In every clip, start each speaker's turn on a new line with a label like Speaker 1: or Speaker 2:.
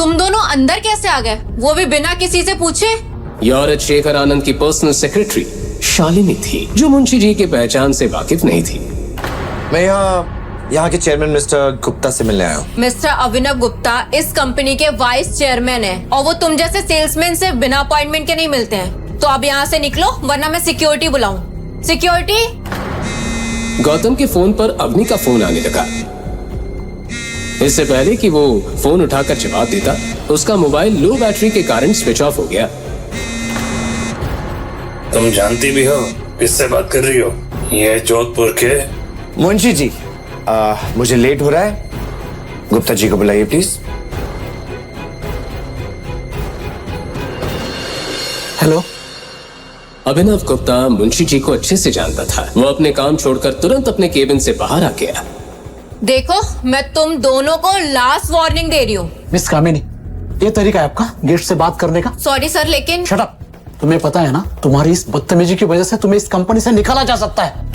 Speaker 1: तुम दोनों अंदर कैसे आ गए, वो भी बिना किसी से पूछे?
Speaker 2: ये औरत शेखर आनंद की पर्सनल सेक्रेटरी शालिनी थी, जो मुंशी जी की पहचान से वाकिफ नहीं थी।
Speaker 3: मैं यहाँ के चेयरमैन मिस्टर गुप्ता से मिलने आया हूँ।
Speaker 1: मिस्टर अभिनव गुप्ता इस कंपनी के वाइस चेयरमैन हैं और वो तुम जैसे सेल्समैन से बिना अपॉइंटमेंट के नहीं मिलते हैं। तो अब यहाँ से निकलो, वरना मैं सिक्योरिटी बुलाऊं। सिक्योरिटी।
Speaker 2: गौतम के फोन पर अवनी का फोन आने लगा। इससे पहले कि वो फोन उठाकर जवाब देता, उसका मोबाइल लो बैटरी के कारण स्विच ऑफ हो गया।
Speaker 4: तुम जानती भी हो किससे बात कर रही हो? ये जोधपुर के
Speaker 3: मुंशी जी, मुझे लेट हो रहा है, गुप्ता जी को बुलाइए प्लीज।
Speaker 5: हेलो।
Speaker 2: अभिनव गुप्ता मुंशी जी को अच्छे से जानता था। वो अपने काम छोड़कर तुरंत अपने केबिन से बाहर आ गया।
Speaker 1: देखो, मैं तुम दोनों को लास्ट वार्निंग दे रही हूँ।
Speaker 5: मिस कामिनी, ये तरीका है आपका गेस्ट से बात करने का?
Speaker 1: सॉरी सर, लेकिन
Speaker 5: शट अप। तुम्हें पता है ना, तुम्हारी इस बदतमीजी की वजह से तुम्हें इस कंपनी से निकाला जा सकता है।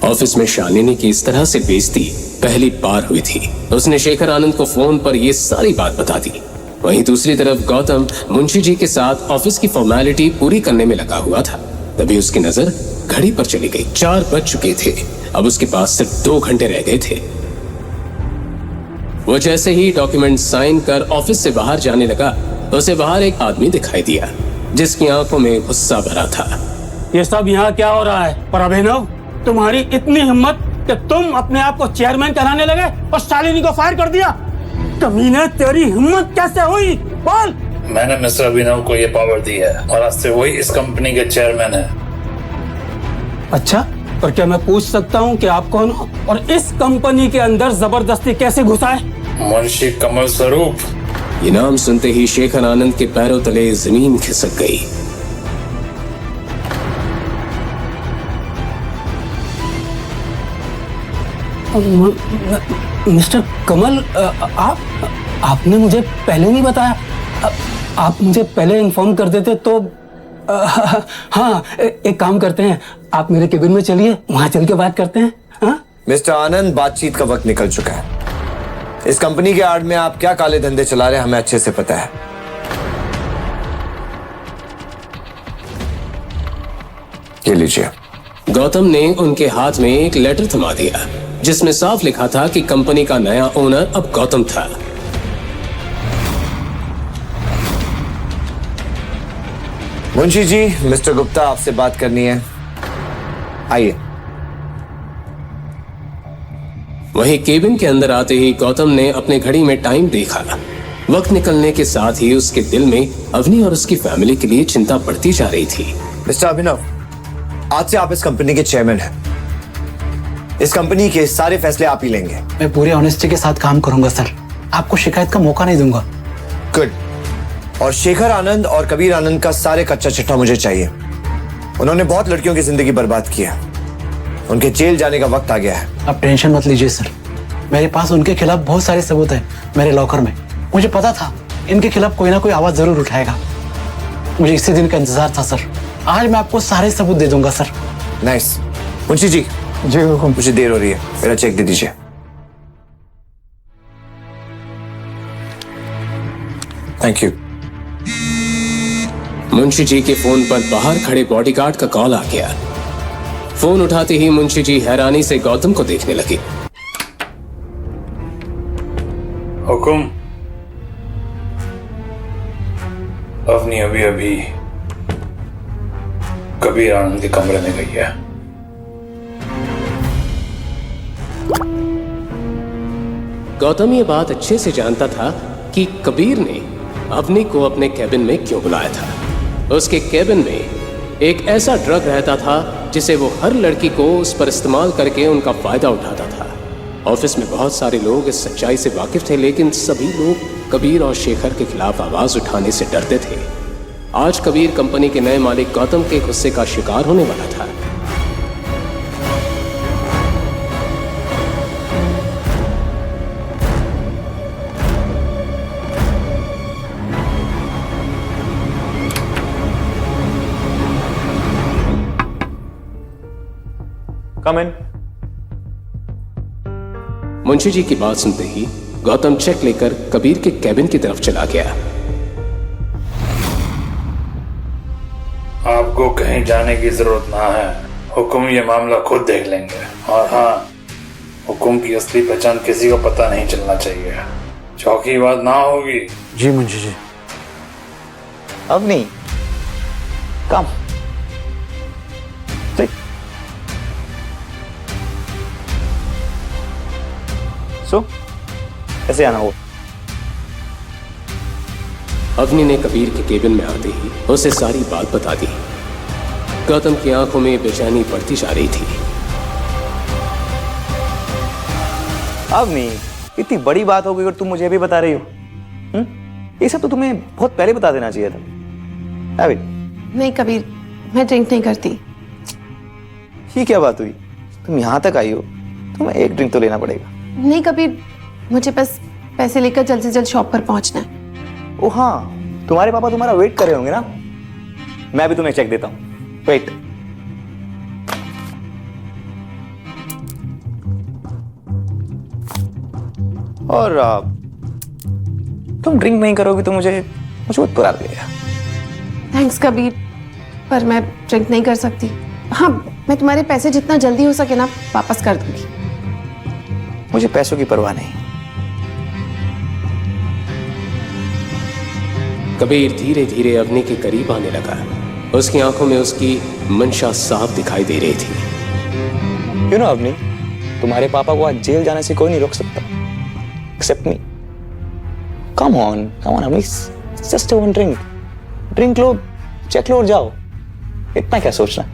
Speaker 2: ऑफिस में शालिनी की इस तरह से बेइज्जती पहली बार हुई थी। उसने शेखर आनंद को फोन पर ये सारी बात बता दी। वहीं दूसरी तरफ गौतम मुंशी जी के साथ ऑफिस की फॉर्मेलिटी पूरी करने में लगा हुआ था। तभी उसकी नजर घड़ी पर चली गई। 4 बज चुके थे। अब उसके पास सिर्फ 2 घंटे रह गए थे। वो जैसे ही डॉक्यूमेंट साइन कर ऑफिस से बाहर जाने लगा, उसे बाहर एक आदमी दिखाई दिया, जिसकी आंखों में गुस्सा भरा था।
Speaker 6: ये सब यहाँ क्या हो रहा है? पर अभिनव, तुम्हारी इतनी हिम्मत कि तुम अपने आप को चेयरमैन कराने लगे और शालिनी को फायर कर दिया। कमीने, तेरी हिम्मत कैसे हुई? बोल।
Speaker 4: मैंने मिस्टर अभिनव को ये पावर दी है और आज से वही इस कंपनी के चेयरमैन है।
Speaker 6: अच्छा, पर क्या मैं पूछ सकता हूँ कि आप कौन हो और इस कंपनी के अंदर जबरदस्ती कैसे घुसा है?
Speaker 4: मुंशी कमल स्वरूप।
Speaker 2: ये नाम सुनते ही शेखर आनंद के पैरों तले जमीन खिसक गई।
Speaker 6: मिस्टर कमल, आपने मुझे पहले नहीं बताया। आप मुझे पहले इन्फॉर्म कर देते तो हाँ, एक काम करते हैं, आप मेरे केबिन में चलिए, वहां चल के बात करते हैं। हाँ?
Speaker 3: मिस्टर आनंद, बातचीत का वक्त निकल चुका है। इस कंपनी के आड़ में आप क्या काले धंधे चला रहे हैं, हमें अच्छे से पता है। ये लीजिए।
Speaker 2: गौतम ने उनके हाथ में एक लेटर थमा दिया, जिसमें साफ लिखा था कि कंपनी का नया ओनर अब गौतम था।
Speaker 3: मुंशी जी, मिस्टर गुप्ता आपसे बात करनी है, आइए।
Speaker 2: वहीं केबिन के अंदर आते ही गौतम ने अपने घड़ी में टाइम देखा। वक्त निकलने के साथ ही उसके दिल में अवनी और उसकी फैमिली के लिए चिंता बढ़ती जा रही थी।
Speaker 3: मिस्टर अभिनव, आज से आप इस कंपनी के चेयरमैन हैं। इस कंपनी के सारे फैसले आप ही लेंगे।
Speaker 5: मैं पूरी ऑनेस्टी के साथ काम करूंगा सर, आपको शिकायत का मौका नहीं दूंगा।
Speaker 3: गुड। और शेखर आनंद और कबीर आनंद का सारे कच्चा चिट्ठा मुझे चाहिए। उन्होंने बहुत लड़कियों की जिंदगी बर्बाद की है। उनके जेल जाने का वक्त आ गया है।
Speaker 5: आप टेंशन मत लीजिए सर, मेरे पास उनके खिलाफ बहुत सारे सबूत हैं मेरे लॉकर में। मुझे पता था इनके खिलाफ कोई ना कोई आवाज जरूर उठाएगा। मुझे इसी दिन का इंतजार था सर। आज मैं आपको सारे सबूत दे दूंगा सर।
Speaker 3: नाइस। मुंशी जी,
Speaker 5: जी हुकुम।
Speaker 3: मुझे देर हो रही है, मेरा चेक दे दीजिए। Thank you.
Speaker 2: मुंशी जी के फोन पर बाहर खड़े बॉडीगार्ड का कॉल आ गया। फोन उठाते ही मुंशी जी हैरानी से गौतम को देखने लगे।
Speaker 4: हुकुम। अवनी अभी अभी कबीर आनंद के कमरे में गई है।
Speaker 2: गौतम ये बात अच्छे से जानता था कि कबीर ने अवनी को अपने केबिन में क्यों बुलाया था। उसके केबिन में एक ऐसा ड्रग रहता था जिसे वो हर लड़की को उस पर इस्तेमाल करके उनका फायदा उठाता था। ऑफिस में बहुत सारे लोग इस सच्चाई से वाकिफ थे, लेकिन सभी लोग कबीर और शेखर के खिलाफ आवाज उठाने से डरते थे। आज कबीर कंपनी के नए मालिक गौतम के गुस्से का शिकार होने वाला था।
Speaker 3: Come in.
Speaker 2: मुंशी जी की बात सुनते ही गौतम चेक लेकर कबीर के कैबिन की तरफ चला गया।
Speaker 4: आपको कहीं जाने की जरूरत ना है, हुक्म ये मामला खुद देख लेंगे। और हाँ, हुक्म की असली पहचान किसी को पता नहीं चलना चाहिए, चौकी बात ना होगी।
Speaker 3: जी मुंशी जी।
Speaker 7: अब नहीं, कम सो कैसे आना हो?
Speaker 2: अवनी ने कबीर के केबिन में आते ही उसे सारी बात बता दी। गौतम की आंखों में बेचैनी बढ़ती जा रही थी।
Speaker 7: अब नहीं, इतनी बड़ी बात हो गई और तुम मुझे अभी बता रही हो? ये सब तो तुम्हें बहुत पहले बता देना चाहिए था। अभी
Speaker 8: नहीं कबीर, मैं ड्रिंक नहीं करती।
Speaker 7: ये क्या बात हुई? तुम यहाँ तक आई हो, तुम्हें एक ड्रिंक तो लेना पड़ेगा।
Speaker 8: नहीं कबीर, मुझे बस पैसे लेकर जल्द से जल्द शॉप पर पहुंचना है।
Speaker 7: ओ हाँ, तुम्हारे पापा तुम्हारा वेट कर रहे होंगे ना। मैं भी तुम्हें चेक देता हूँ, वेट। और तुम ड्रिंक नहीं करोगी तो मुझे बहुत बुरा लगेगा।
Speaker 8: थैंक्स कबीर, पर मैं ड्रिंक नहीं कर सकती। हाँ, मैं तुम्हारे पैसे जितना जल्दी हो सके ना वापस कर दूंगी।
Speaker 7: मुझे पैसों की परवाह नहीं।
Speaker 2: कबीर धीरे धीरे अवनी के करीब आने लगा। उसकी आंखों में उसकी मंशा साफ दिखाई दे रही थी।
Speaker 7: यू नो अवनी, तुम्हारे पापा को आज जेल जाने से कोई नहीं रोक सकता, except me. Come on Avni, just one drink. Drink लो, चेक लो और जाओ। इतना क्या सोचना?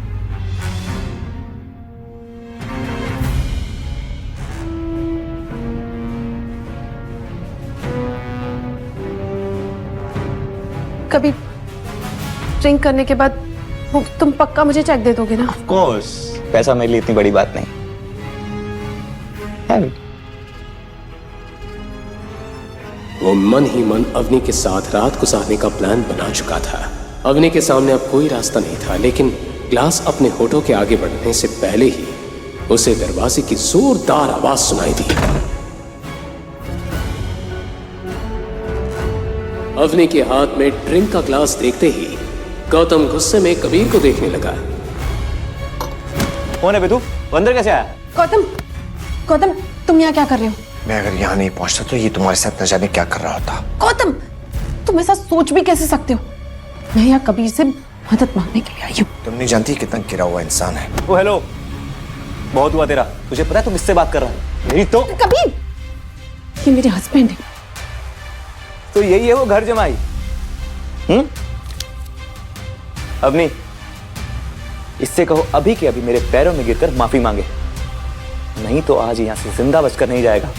Speaker 8: कभी ड्रिंक करने के बाद तुम पक्का मुझे चेक दे दोगे ना?
Speaker 7: ऑफ कोर्स, पैसा मेरे लिए इतनी बड़ी बात नहीं है।
Speaker 2: वो मन ही मन अवनी के साथ रात गुजारने का प्लान बना चुका था। अवनी के सामने अब कोई रास्ता नहीं था, लेकिन ग्लास अपने होठों के आगे बढ़ने से पहले ही उसे दरवाजे की जोरदार आवाज सुनाई दी। अवनी के हाथ में ड्रिंक का ग्लास देखते ही गौतम गुस्से में कबीर को देखने लगा।
Speaker 7: कौन है बे तू? अंदर कैसे आया?
Speaker 8: गौतम, गौतम तुम यहाँ क्या कर रहे हो?
Speaker 3: मैं अगर यहाँ नहीं पहुंचता तो ये तुम्हारे साथ न जाने क्या कर रहा होता।
Speaker 8: गौतम, तुम ऐसा सोच भी कैसे सकते हो? मैं यहाँ कबीर से मदद मांगने के लिए आई हूँ।
Speaker 3: तुम नहीं जानती कितना गिरा हुआ इंसान है।
Speaker 7: ओ हेलो, बहुत हुआ तेरा। तुझे पता है तुम किससे बात कर रहा है? मेरी तो
Speaker 8: कबीर, ये मेरे हस्बैंड है।
Speaker 7: तो यही है वो घर जमाई। अवनी, इससे कहो अभी के अभी मेरे पैरों में गिरकर माफी मांगे, नहीं तो आज यहां से जिंदा बचकर नहीं जाएगा।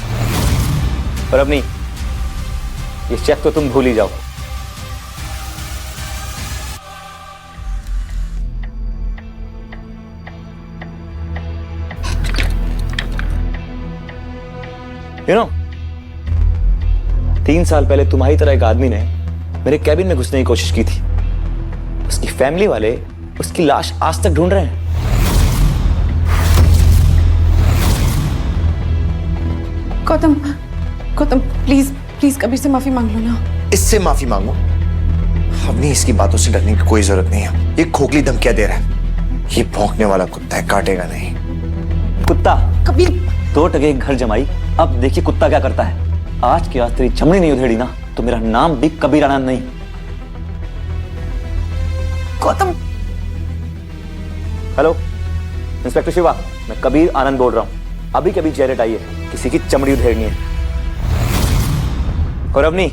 Speaker 7: और अवनी, ये चेक तो तुम भूल ही जाओ। यू नो, 3 साल पहले तुम्हारी तरह एक आदमी ने मेरे कैबिन में घुसने की कोशिश की थी। उसकी फैमिली वाले उसकी लाश आज तक ढूंढ रहे हैं।
Speaker 8: गौतम, गौतम प्लीज प्लीज कबीर से माफी मांग लो ना।
Speaker 3: इससे माफी मांगो? हमने इसकी बातों से डरने की कोई जरूरत नहीं है। ये खोखली धमकियां दे रहा है। ये भौंकने वाला कुत्ता है, काटेगा नहीं।
Speaker 7: कुत्ता?
Speaker 8: कबीर,
Speaker 7: 2 टके एक घर जमाई। अब देखिए कुत्ता क्या करता है। आज की आज तेरी चमड़ी नहीं उधेड़ी ना तो मेरा नाम भी कबीर आनंद नहीं।
Speaker 8: गौतम।
Speaker 7: हेलो इंस्पेक्टर शिवा, मैं कबीर आनंद बोल रहा हूं। अभी कभी जेरेट आई है, किसी की चमड़ी उधेड़नी है। और अवनी,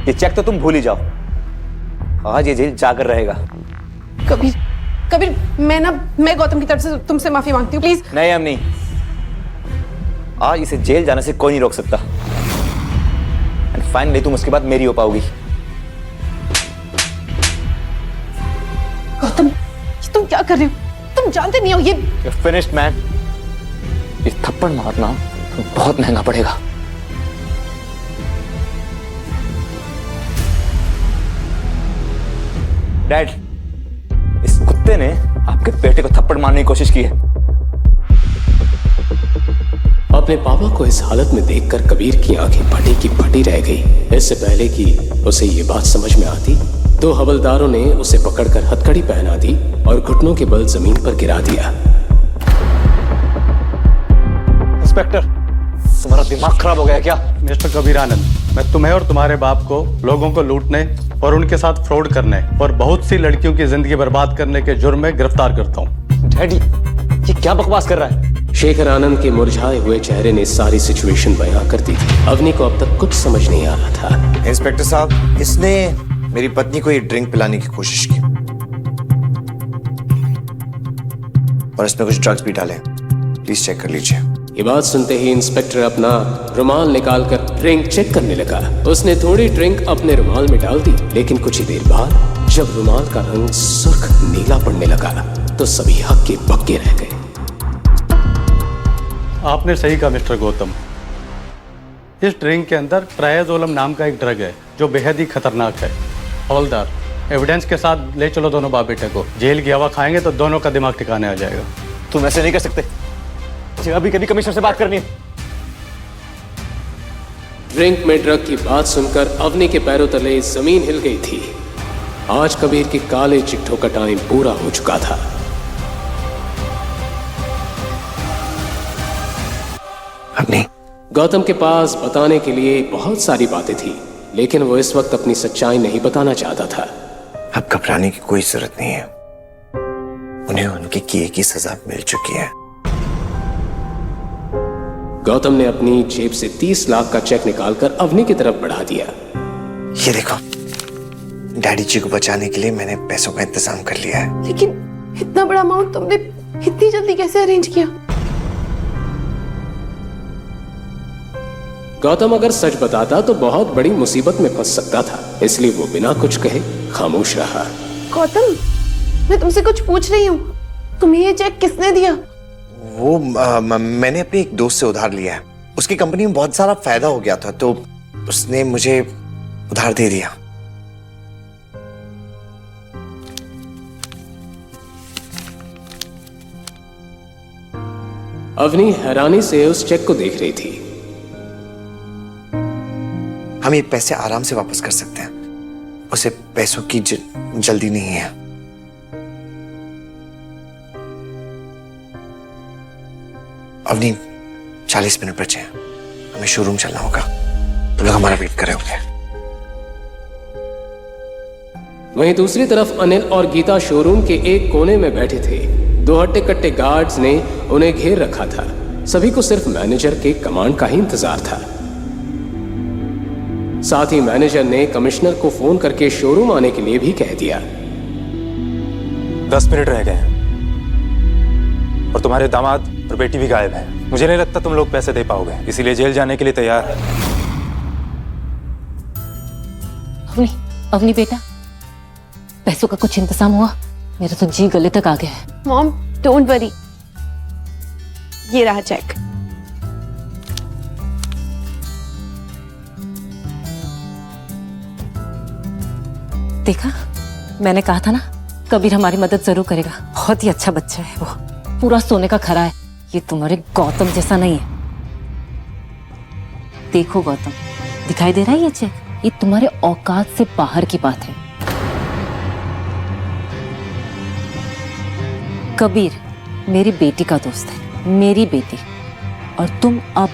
Speaker 7: ये चेक तो तुम भूल ही जाओ। आज ये जेल जाकर रहेगा।
Speaker 8: कबीर, कबीर मैं गौतम की तरफ से तुमसे माफी मांगती हूँ प्लीज।
Speaker 7: नहीं अवनी, आज इसे जेल जाने से कोई नहीं रोक सकता। एंड फाइनली तुम उसके बाद मेरी हो पाओगी।
Speaker 8: गौतम, ये तुम क्या कर रहे हो? तुम जानते नहीं हो ये
Speaker 7: फिनिश्ड मैन। ये थप्पड़ मारना बहुत महंगा पड़ेगा। डैड, इस कुत्ते ने आपके बेटे को थप्पड़ मारने की कोशिश की है।
Speaker 2: अपने पापा को इस हालत में देखकर कबीर की आंखें फटी की फटी रह गई। इससे पहले कि उसे ये बात समझ में आती, दो हवलदारों ने उसे पकड़कर हथकड़ी पहना दी और घुटनों के बल जमीन पर गिरा दिया।
Speaker 7: इंस्पेक्टर, तुम्हारा दिमाग खराब हो गया क्या?
Speaker 9: मिस्टर कबीर आनंद, मैं तुम्हें और तुम्हारे बाप को लोगों को लूटने और उनके साथ फ्रॉड करने और बहुत सी लड़कियों की जिंदगी बर्बाद करने के जुर्म में गिरफ्तार करता हूँ।
Speaker 7: डैडी, ये क्या बकवास कर रहा है?
Speaker 2: शेखर आनंद के मुरझाए हुए चेहरे ने सारी सिचुएशन बयां कर दी थी। अवनी को अब तक कुछ समझ नहीं आ रहा था।
Speaker 3: इंस्पेक्टर साहब, इसने मेरी पत्नी को ये ड्रिंक पिलाने की कोशिश की और इसमें कुछ ड्रग्स भी डाले। प्लीज चेक कर लीजिए।
Speaker 2: ये बात सुनते ही इंस्पेक्टर अपना रुमाल निकालकर ड्रिंक चेक करने लगा। उसने थोड़ी ड्रिंक अपने रुमाल में डाल दी, लेकिन कुछ ही देर बाद जब रुमाल का रंग सुर्ख नीला पड़ने लगा तो सभी हक्के बक्के रह गए।
Speaker 9: आपने सही कहा मिस्टर गौतम, इस ड्रिंक के अंदर ट्रायाजोलम नाम का एक ड्रग है जो बेहद ही खतरनाक है। हवलदार, एविडेंस के साथ ले चलो दोनों बाप बेटे को। जेल की हवा खाएंगे तो दोनों का दिमाग ठिकाने आ जाएगा।
Speaker 7: तुम ऐसे नहीं कर सकते, मुझे अभी कभी कमिश्नर से बात करनी है।
Speaker 2: ड्रिंक में ड्रग की बात सुनकर अवनी के पैरों तले जमीन हिल गई थी। आज कबीर के काले चिट्ठों का टाइम पूरा हो चुका था।
Speaker 3: अवनी,
Speaker 2: गौतम के पास बताने के लिए बहुत सारी बातें थी, लेकिन वो इस वक्त अपनी सच्चाई नहीं बताना चाहता था।
Speaker 3: अब घबराने की कोई जरूरत नहीं है। उन्हें उनके किए की सजा मिल चुकी है।
Speaker 2: गौतम ने अपनी जेब से 30 लाख का चेक निकालकर अवनी की तरफ बढ़ा दिया।
Speaker 3: ये देखो, डैडी जी को बचाने के लिए मैंने पैसों का इंतजाम कर लिया है।
Speaker 8: लेकिन इतना बड़ा अमाउंट तुमने इतनी जल्दी कैसे अरेंज किया?
Speaker 2: गौतम अगर सच बताता तो बहुत बड़ी मुसीबत में फंस सकता था, इसलिए वो बिना कुछ कहे खामोश रहा।
Speaker 8: गौतम, मैं तुमसे कुछ पूछ रही हूँ, तुम्हें ये चेक किसने दिया?
Speaker 3: वो मैंने अपने एक दोस्त से उधार लिया है। उसकी कंपनी में बहुत सारा फायदा हो गया था तो उसने मुझे उधार दे दिया।
Speaker 2: अवनी हैरानी से उस चेक को देख रही थी।
Speaker 3: हम ये पैसे आराम से वापस कर सकते हैं। उसे पैसों की जल्दी नहीं है। अवनी, 40 मिनट बचे हैं, हमें शोरूम चलना होगा। तुम लोग हमारा वेट कर रहे होंगे।
Speaker 2: वहीं दूसरी तरफ अनिल और गीता शोरूम के एक कोने में बैठे थे। दो हट्टे कट्टे गार्ड्स ने उन्हें घेर रखा था। सभी को सिर्फ मैनेजर के कमांड का ही इंतजार था। साथ ही मैनेजर ने कमिश्नर को फोन करके शोरूम आने के लिए भी कह दिया।
Speaker 10: 10 मिनट रह गए हैं और तुम्हारे दामाद और बेटी भी गायब है। मुझे नहीं लगता तुम लोग पैसे दे पाओगे, इसीलिए जेल जाने के लिए तैयार है।
Speaker 11: अवनी बेटा, पैसों का कुछ इंतजाम हुआ? मेरा तो जी गले तक आ गया है।
Speaker 8: मॉम, डोंट वरी, ये रहा चेक।
Speaker 11: देखा, मैंने कहा था ना, कबीर हमारी मदद जरूर करेगा। बहुत ही अच्छा बच्चा है वो, पूरा सोने का खरा है। ये तुम्हारे गौतम जैसा नहीं है। देखो गौतम, दिखाई दे रहा है ये चेक? ये तुम्हारे औकात से बाहर की बात है। कबीर मेरी बेटी का दोस्त है, मेरी बेटी, और तुम अब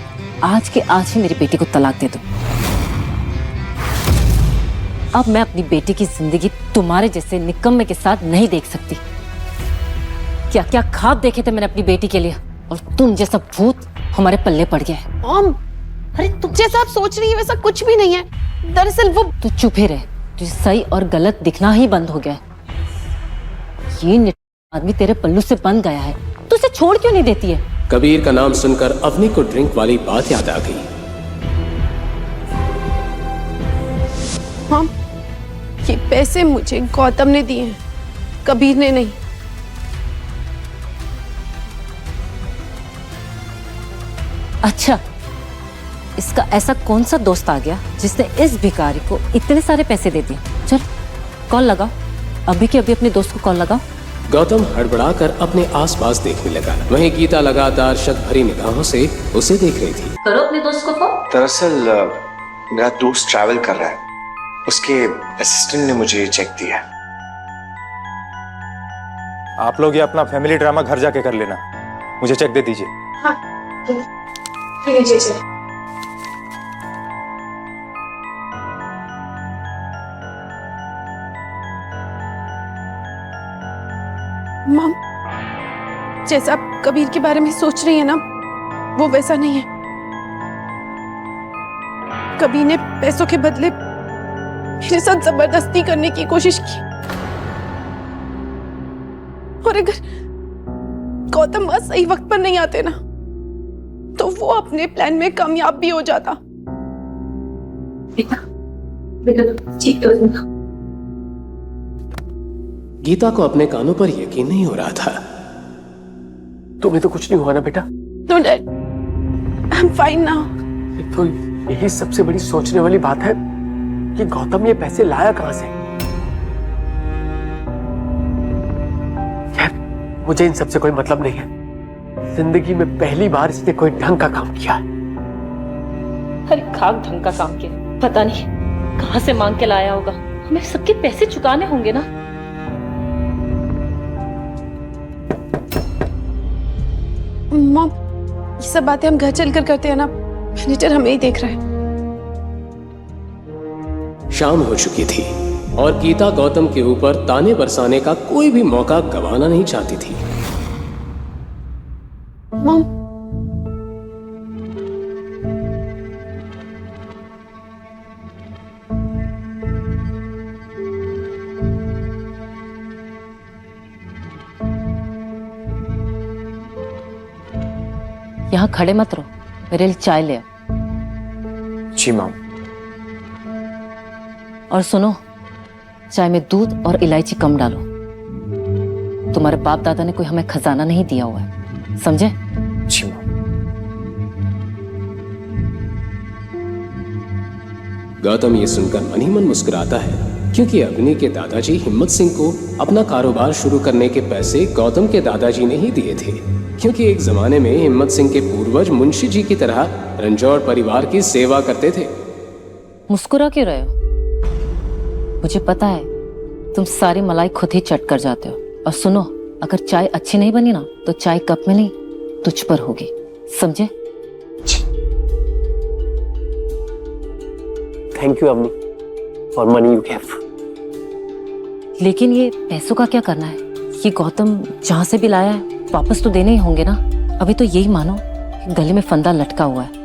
Speaker 11: आज के आज ही मेरी बेटी को तलाक दे दो। अब मैं अपनी बेटी की जिंदगी तुम्हारे जैसे निकम्मे के साथ नहीं देख सकती। क्या क्या ख्वाब देखे थे मैंने अपनी बेटी के लिए, और तुम जैसा भूत हमारे पल्ले पड़ गया है।
Speaker 8: मॉम, अरे तुम जैसा आप सोच रही है वैसा कुछ भी नहीं है। दरअसल वो...
Speaker 11: तू चुप ही रहे, तुझे सही और गलत दिखना ही बंद हो गया है। ये आदमी तेरे पल्लू से बंध गया है, तू उसे छोड़ क्यों नहीं देती है?
Speaker 2: कबीर का नाम सुनकर अवनी को ड्रिंक वाली बात याद आ गई।
Speaker 8: मॉम, ये पैसे मुझे गौतम ने दिए हैं, कबीर ने नहीं।
Speaker 11: अच्छा, इसका ऐसा कौन सा दोस्त आ गया जिसने इस भिखारी को इतने सारे पैसे दे दिए? चल कॉल लगाओ, अभी के अभी अपने दोस्त को कॉल लगाओ।
Speaker 2: गौतम हड़बड़ाकर अपने आसपास देखने लगा। वहीं गीता लगातार शक भरी निगाहों से उसे देख रही थी।
Speaker 11: करो अपने दोस्त को फोन।
Speaker 3: दरअसल मेरा दोस्त ट्रैवल कर रहा है, उसके असिस्टेंट ने मुझे चेक दिया।
Speaker 10: आप लोग ये अपना फैमिली ड्रामा घर जाके कर लेना, मुझे चेक दे दीजिए।
Speaker 8: हाँ लीजिए चेक। मॉम, जैसा आप कबीर के बारे में सोच रही है ना, वो वैसा नहीं है। कबीर ने पैसों के बदले मेरे साथ जबरदस्ती करने की कोशिश की, और अगर गौतम बस सही वक्त पर नहीं आते ना, तो वो अपने प्लान में कामयाब भी हो जाता। ठीक तो
Speaker 2: गीता को अपने कानों पर यकीन नहीं हो रहा था।
Speaker 12: तुम्हें तो कुछ नहीं हुआ ना बेटा?
Speaker 8: No dad, I am fine now.
Speaker 12: तो यही सबसे बड़ी सोचने वाली बात है कि गौतम ये पैसे लाया कहां से। खैर, मुझे इन सबसे कोई मतलब नहीं है। जिंदगी में पहली बार इसने कोई ढंग का काम किया है।
Speaker 11: अरे खाक ढंग का काम किया, पता नहीं कहां से मांग के लाया होगा। हमें सबके पैसे चुकाने होंगे ना।
Speaker 8: मॉम, ये सब बातें हम घर चलकर करते हैं ना, मैनेजर हमें ही देख रहा है।
Speaker 2: शाम हो चुकी थी और गीता गौतम के ऊपर ताने बरसाने का कोई भी मौका गंवाना नहीं चाहती थी।
Speaker 8: मॉम,
Speaker 11: यहाँ खड़े मत रहो, मेरे लिए चाय ले आओ।
Speaker 3: जी मैम।
Speaker 11: और सुनो, चाय में दूध और इलायची कम डालो। तुम्हारे बाप दादा ने कोई हमें खजाना नहीं दिया हुआ है, समझे?
Speaker 3: जी मैम।
Speaker 2: गौतम ये सुनकर मन ही मन मुस्कुराता है, क्योंकि अग्नि के दादाजी हिम्मत सिंह को अपना कारोबार शुरू करने के पैसे गौतम के दादाजी ने ही दिए थे। क्योंकि एक जमाने में हिम्मत सिंह के पूर्वज मुंशी जी की तरह रंजौर परिवार की सेवा करते थे।
Speaker 11: मुस्कुरा क्यों रहे हो? मुझे पता है तुम सारी मलाई खुद ही चट कर जाते हो। और सुनो, अगर चाय अच्छी नहीं बनी ना, तो चाय कप में नहीं तुझ पर होगी, समझे?
Speaker 12: थैंक यू अम्मी फॉर मनी यू गिव।
Speaker 11: लेकिन ये पैसों का क्या करना है? ये गौतम जहां से भी लाया है वापस तो देने ही होंगे ना। अभी तो यही मानो कि गले में फंदा लटका हुआ है।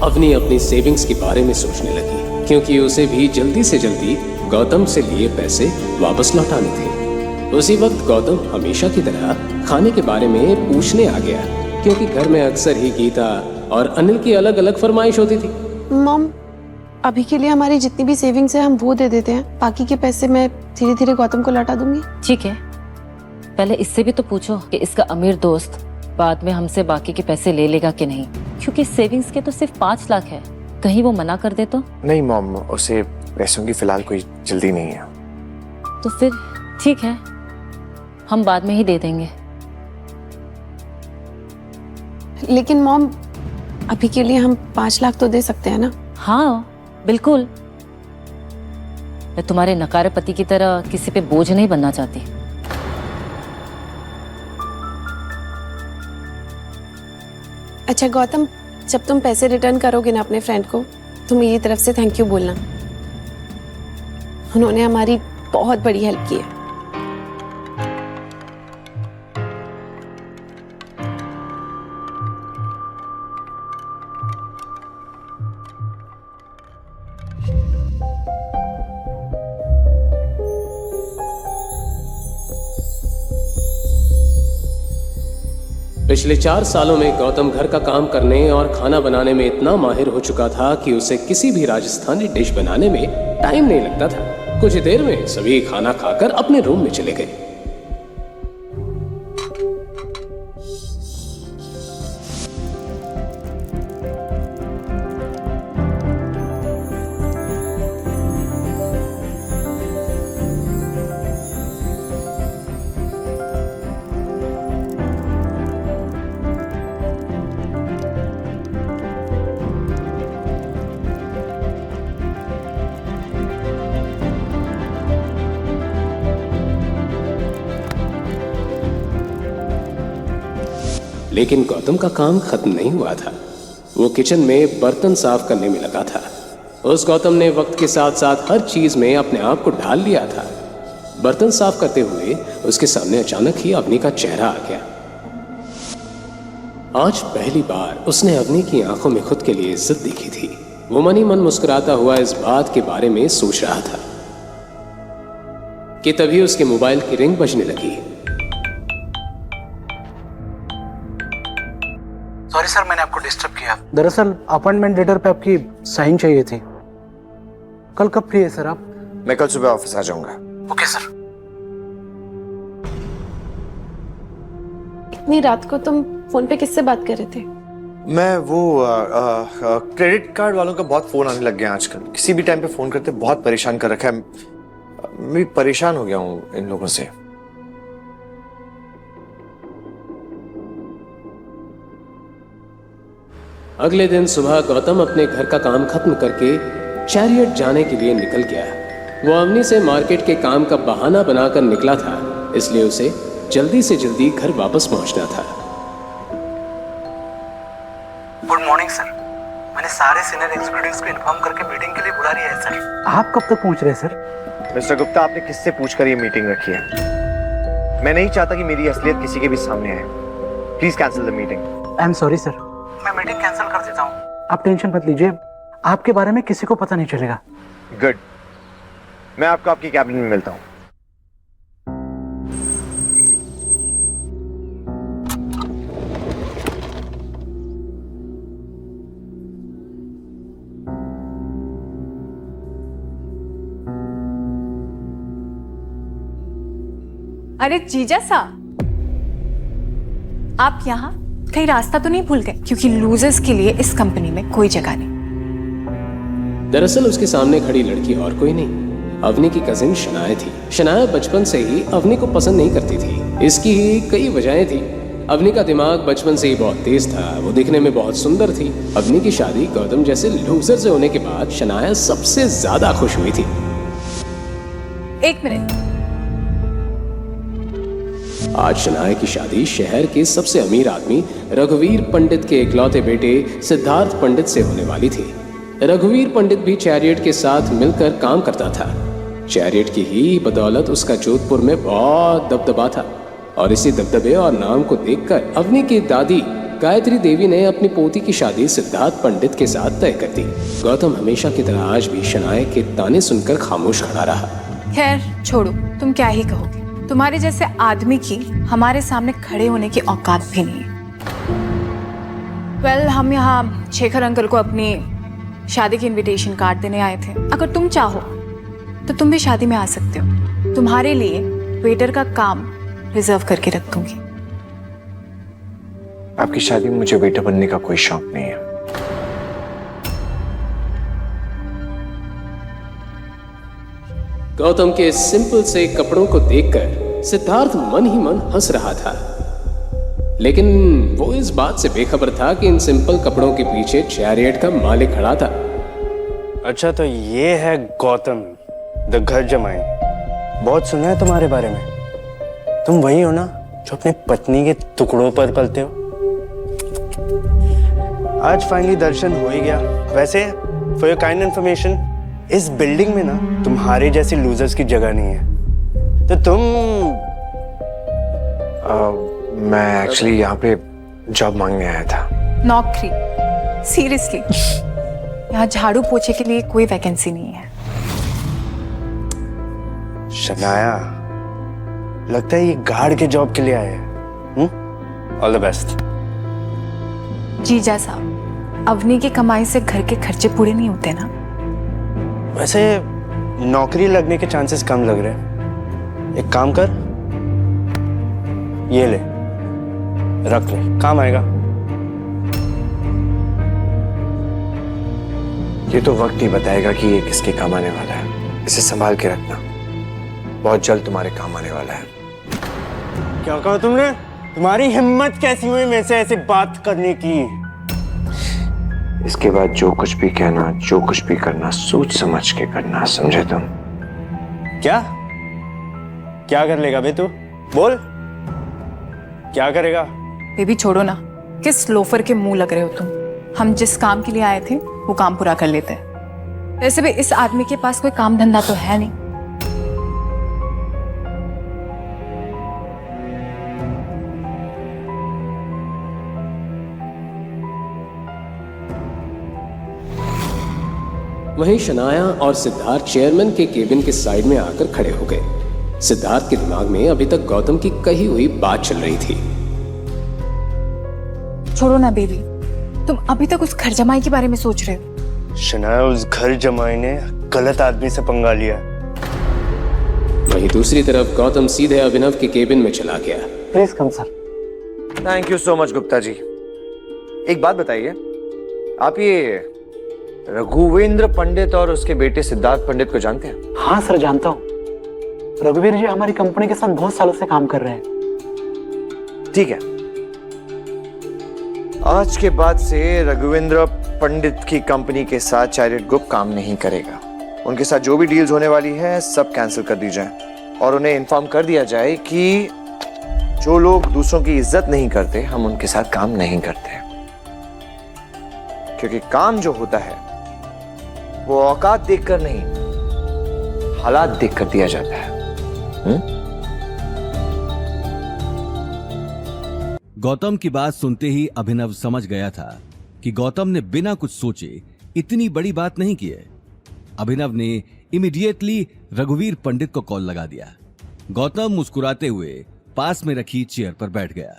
Speaker 2: अवनी अपनी सेविंग्स के बारे में सोचने लगी, क्योंकि उसे भी जल्दी से जल्दी गौतम से लिए पैसे वापस लौटाने थे। उसी वक्त गौतम हमेशा की तरह खाने के बारे में पूछने आ गया, क्योंकि घर में अक्सर ही गीता और अनिल की अलग अलग फरमाइश होती थी।
Speaker 8: मॉम, अभी के लिए हमारी जितनी भी सेविंग्स है हम वो दे देते हैं, बाकी के पैसे मैं धीरे धीरे गौतम को लौटा दूंगी।
Speaker 11: ठीक है, पहले इससे भी तो पूछो कि इसका अमीर दोस्त बाद में हमसे बाकी के पैसे ले लेगा कि नहीं, क्योंकि सेविंग्स के तो सिर्फ 5 लाख है। कहीं वो मना कर दे तो?
Speaker 3: नहीं मॉम, उसे पैसों की फिलहाल कोई जल्दी नहीं है।
Speaker 11: तो फिर ठीक है, हम बाद में ही दे देंगे।
Speaker 8: लेकिन मॉम, अभी के लिए हम 5 लाख तो दे सकते हैं ना?
Speaker 11: हाँ बिल्कुल। मैं तुम्हारे नकारे पति की तरह किसी पे बोझ नहीं बनना चाहती।
Speaker 8: अच्छा गौतम, जब तुम पैसे रिटर्न करोगे ना अपने फ्रेंड को, तो मेरी तरफ से थैंक यू बोलना। उन्होंने हमारी बहुत बड़ी हेल्प की है।
Speaker 2: पिछले 4 सालों में गौतम घर का काम करने और खाना बनाने में इतना माहिर हो चुका था कि उसे किसी भी राजस्थानी डिश बनाने में टाइम नहीं लगता था। कुछ देर में सभी खाना खाकर अपने रूम में चले गए। लेकिन गौतम का काम खत्म नहीं हुआ था। वो किचन में बर्तन साफ करने में लगा था। उस गौतम ने वक्त के साथ साथ हर चीज में अपने आप को ढाल लिया था। बर्तन साफ करते हुए उसके सामने अचानक ही अवनी का चेहरा आ गया। आज पहली बार उसने अवनी की आंखों में खुद के लिए इज्जत देखी थी। वो मन ही मन मुस्कुराता हुआ इस बात के बारे में सोच रहा था कि तभी उसके मोबाइल की रिंग बजने लगी।
Speaker 5: सॉरी सर, मैंने आपको डिस्टर्ब किया। दरअसल अपॉइंटमेंट लेटर पे आपकी साइन चाहिए थी। कल कब फ्री है सर आप?
Speaker 3: मैं कल सुबह ऑफिस आ जाऊंगा।
Speaker 5: Okay sir.
Speaker 8: इतनी रात को तुम फोन पे किससे बात कर रहे थे?
Speaker 3: मैं वो क्रेडिट कार्ड वालों का बहुत फोन आने लग गया आजकल। किसी भी टाइम पे फोन करते बहुत परेशान कर रखा है। मैं भी परेशान हो गया हूँ इन लोगों से।
Speaker 2: अगले दिन सुबह गौतम अपने घर का काम खत्म करके चैरियट जाने के लिए निकल गया। वो अवनी से मार्केट के काम का बहाना बनाकर निकला था, इसलिए उसे जल्दी से जल्दी घर वापस पहुंचना था।
Speaker 5: Good morning sir. मैंने सारे सीनियर एग्जीक्यूटिव्स को इन्फॉर्म करके मीटिंग के लिए बुला लिया है सर। आप कब तक पहुंच रहे हैं सर?
Speaker 3: मिस्टर गुप्ता, आपने किससे पूछकर ये मीटिंग रखी है? मैं नहीं चाहता कि मेरी असलियत किसी के भी सामने आए। Please cancel the meeting.
Speaker 5: I am sorry sir, मैं मीटिंग कैंसिल कर देता हूँ। आप टेंशन मत लीजिए, आपके बारे में किसी को पता नहीं चलेगा।
Speaker 3: गुड, मैं आपको आपकी कैबिन में मिलता हूँ।
Speaker 13: अरे जीजा साहब, आप यहाँ कहीं रास्ता तो नहीं भूल गए? क्योंकि लूजर्स के लिए इस कंपनी में कोई जगह नहीं।
Speaker 2: दरअसल उसके सामने खड़ी लड़की और कोई नहीं, अवनी की कजिन शनाया थी। शनाया बचपन से ही अवनी को पसंद नहीं करती थी। इसकी ही कई वजहें थी। अवनी का दिमाग बचपन से ही बहुत तेज था। वो दिखने में बहुत सुंदर थी। अवनी की शादी गौतम जैसे लूजर से होने के बाद शनाया सबसे ज्यादा खुश हुई थी।
Speaker 13: एक मिनट,
Speaker 2: आज शनाया की शादी शहर के सबसे अमीर आदमी रघुवीर पंडित के इकलौते बेटे सिद्धार्थ पंडित से होने वाली थी। रघुवीर पंडित भी चैरियट के साथ मिलकर काम करता था। चैरियट की ही बदौलत उसका जोधपुर में बहुत दबदबा था, और इसी दबदबे और नाम को देखकर अवनी की दादी गायत्री देवी ने अपनी पोती की शादी सिद्धार्थ पंडित के साथ तय कर दी। गौतम हमेशा की तरह आज भी शनाया के ताने सुनकर खामोश खड़ा रहा।
Speaker 13: खैर छोड़ो, तुम क्या ही कहोगे। तुम्हारे जैसे आदमी की हमारे सामने खड़े होने की औकात भी नहीं है। वेल, हम यहाँ शेखर अंकल को अपनी शादी की इनविटेशन कार्ड देने आए थे। अगर तुम चाहो तो तुम भी शादी में आ सकते हो। तुम्हारे लिए वेटर का काम रिजर्व करके रख दूंगी।
Speaker 3: आपकी शादी में मुझे वेटर बनने का कोई शौक नहीं है।
Speaker 2: गौतम के सिंपल से कपड़ों को देखकर सिद्धार्थ मन ही मन हंस रहा था, लेकिन वो इस बात से बेखबर था कि इन सिंपल कपड़ों के पीछे चैरियट का मालिक खड़ा था।
Speaker 14: अच्छा, तो ये है गौतम द घर जमाई। बहुत सुना है तुम्हारे बारे में। तुम वही हो ना जो अपने पत्नी के टुकड़ों पर पलते हो। आज फाइनली दर्शन हो ही गया। वैसे फॉर योर काइंड इन्फॉर्मेशन, इस बिल्डिंग में ना तुम्हारे जैसे लूजर्स की जगह नहीं है। तो तुम
Speaker 3: मैं एक्चुअली यहाँ पे जॉब मांगने आया था।
Speaker 13: नौकरी? सीरियसली? यहाँ झाड़ू पोछे के लिए कोई वैकेंसी नहीं है।
Speaker 14: शनाया, लगता है ये गार्ड के जॉब के लिए आए हैं। All the best.
Speaker 13: जीजा साहब, अवनी की कमाई से घर के खर्चे पूरे नहीं होते ना।
Speaker 14: वैसे नौकरी लगने के चांसेस कम लग रहे हैं। एक काम कर, ये ले, रख ले, काम आएगा।
Speaker 3: ये तो वक्त ही बताएगा कि ये किसके काम आने वाला है। इसे संभाल के रखना, बहुत जल्द तुम्हारे काम आने वाला है।
Speaker 14: क्या कहा तुमने? तुम्हारी हिम्मत कैसी हुई मेरे से ऐसे बात करने की?
Speaker 3: इसके बाद जो कुछ भी कहना, जो कुछ भी करना, सोच समझ के करना, समझे तुम?
Speaker 14: क्या क्या कर लेगा बे तू? बोल, क्या करेगा?
Speaker 13: बेबी छोड़ो ना, किस लोफर के मुंह लग रहे हो तुम। हम जिस काम के लिए आए थे वो काम पूरा कर लेते हैं। वैसे भी इस आदमी के पास कोई काम धंधा तो है नहीं।
Speaker 2: वहीं शनाया और सिद्धार्थ चेयरमैन के केबिन के साइड में आकर खड़े हो गए। सिद्धार्थ के दिमाग में अभी तक गौतम की कही हुई बात चल रही थी।
Speaker 13: छोड़ो ना बेबी, तुम अभी तक उस घर जमाई के बारे में सोच रहे हो।
Speaker 14: शनाया, उस घर जमाई ने गलत आदमी से पंगा लिया।
Speaker 2: वहीं दूसरी तरफ गौतम सीधे अभिनव के केबिन में चला गया।
Speaker 5: Please come sir.
Speaker 3: Thank you so much Gupta ji. एक बात बताइए, आप ये रघुवेंद्र पंडित और उसके बेटे सिद्धार्थ पंडित को जानते हैं?
Speaker 5: हाँ सर, जानता हूँ। रघुवीर जी हमारी कंपनी के साथ बहुत सालों से काम कर रहे हैं।
Speaker 3: ठीक है, आज के बाद से रघुवेंद्र पंडित की कंपनी के साथ चैरिट ग्रुप काम नहीं करेगा। उनके साथ जो भी डील्स होने वाली है सब कैंसिल कर दी जाए और उन्हें इन्फॉर्म कर दिया जाए कि जो लोग दूसरों की इज्जत नहीं करते हम उनके साथ काम नहीं करते, क्योंकि काम जो होता है वो औकात देखकर नहीं हालात देखकर दिया जाता है।
Speaker 15: गौतम की बात सुनते ही अभिनव समझ गया था कि गौतम ने बिना कुछ सोचे इतनी बड़ी बात नहीं की है। अभिनव ने इमीडिएटली रघुवीर पंडित को कॉल लगा दिया। गौतम मुस्कुराते हुए पास में रखी चेयर पर बैठ गया।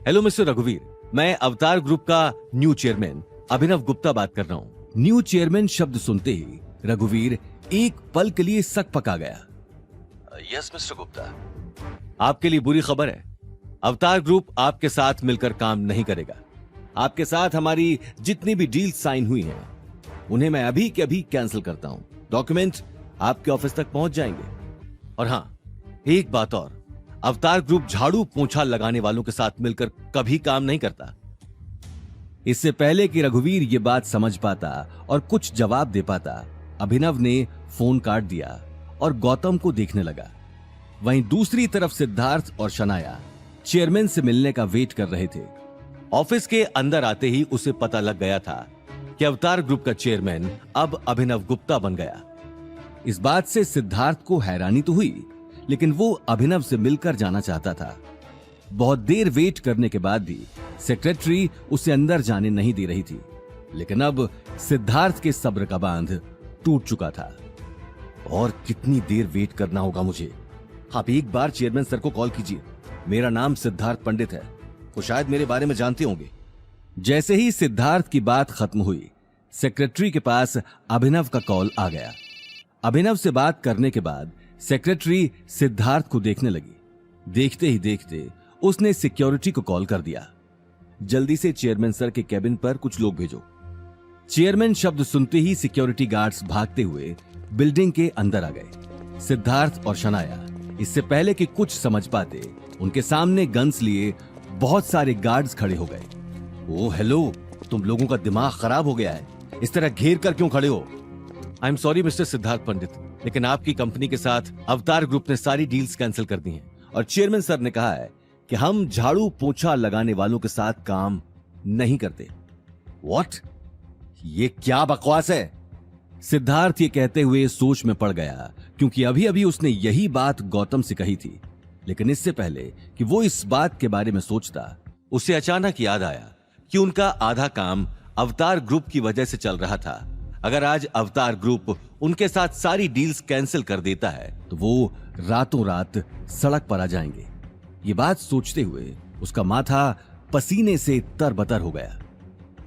Speaker 15: हेलो मिस्टर रघुवीर, मैं अवतार ग्रुप का न्यू चेयरमैन अभिनव गुप्ता बात कर रहा हूँ। न्यू चेयरमैन शब्द सुनते ही रघुवीर एक पल के लिए सक पका गया। Yes mister Gupta. आपके लिए बुरी खबर है, अवतार ग्रुप आपके साथ मिलकर काम नहीं करेगा। आपके साथ हमारी जितनी भी डील साइन हुई हैं, उन्हें मैं अभी के अभी कैंसिल करता हूं। डॉक्यूमेंट आपके ऑफिस तक पहुंच जाएंगे। और हां, एक बात और, अवतार ग्रुप झाड़ू पोंछा लगाने वालों के साथ मिलकर कभी काम नहीं करता। इससे पहले कि रघुवीर ये बात समझ पाता और कुछ जवाब दे पाता, अभिनव ने फोन काट दिया और गौतम को देखने लगा। वहीं दूसरी तरफ सिद्धार्थ और शनाया चेयरमैन से मिलने का वेट कर रहे थे। ऑफिस के अंदर आते ही उसे पता लग गया था कि अवतार ग्रुप का चेयरमैन अब अभिनव गुप्ता बन गया। इस बात से सिद्धार्थ को हैरानी तो हुई, लेकिन वो अभिनव से मिलकर जाना चाहता था। बहुत देर वेट करने के बाद भी सेक्रेटरी उसे अंदर जाने नहीं दे रही थी, लेकिन अब सिद्धार्थ के सब्र का बांध टूट चुका था। और कितनी देर वेट करना होगा मुझे? आप एक बार चेयरमैन सर को कॉल कीजिए। मेरा नाम सिद्धार्थ पंडित है, वो शायद मेरे बारे में जानते होंगे। जैसे ही सिद्धार्थ की बात खत्म हुई, सेक्रेटरी के पास अभिनव का कॉल आ गया। अभिनव से बात करने के बाद सेक्रेटरी सिद्धार्थ को देखने लगी। देखते ही देखते उसने सिक्योरिटी को कॉल कर दिया। जल्दी से चेयरमैन सर के केबिन पर कुछ लोग भेजो। चेयरमैन शब्द सुनते ही सिक्योरिटी गार्ड्स भागते हुए बिल्डिंग के अंदर आ गए। सिद्धार्थ और शनाया इससे पहले कि कुछ समझ पाते, उनके सामने गन्स लिए बहुत सारे गार्ड्स खड़े हो गए। ओ हेलो, तुम लोगों का दिमाग खराब हो गया है, इस तरह घेर कर क्यों खड़े हो? I am sorry mister Siddharth Pandit, लेकिन आपकी कंपनी के साथ अवतार ग्रुप ने सारी डील्स कैंसिल कर दी हैं और चेयरमैन सर ने कहा है कि हम झाड़ू पोंछा लगाने वालों के साथ काम नहीं करते। व्हाट? ये क्या बकवास है? सिद्धार्थ ये कहते हुए सोच में पड़ गया, क्योंकि अभी अभी उसने यही बात गौतम से कही थी। लेकिन इससे पहले कि वो इस बात के बारे में सोचता, उसे अचानक याद आया कि उनका आधा काम अवतार ग्रुप की वजह से चल रहा था। अगर आज अवतार ग्रुप उनके साथ सारी डील्स कैंसिल कर देता है तो वो रातों रात सड़क पर आ जाएंगे। ये बात सोचते हुए उसका माथा पसीने से तरबतर हो गया।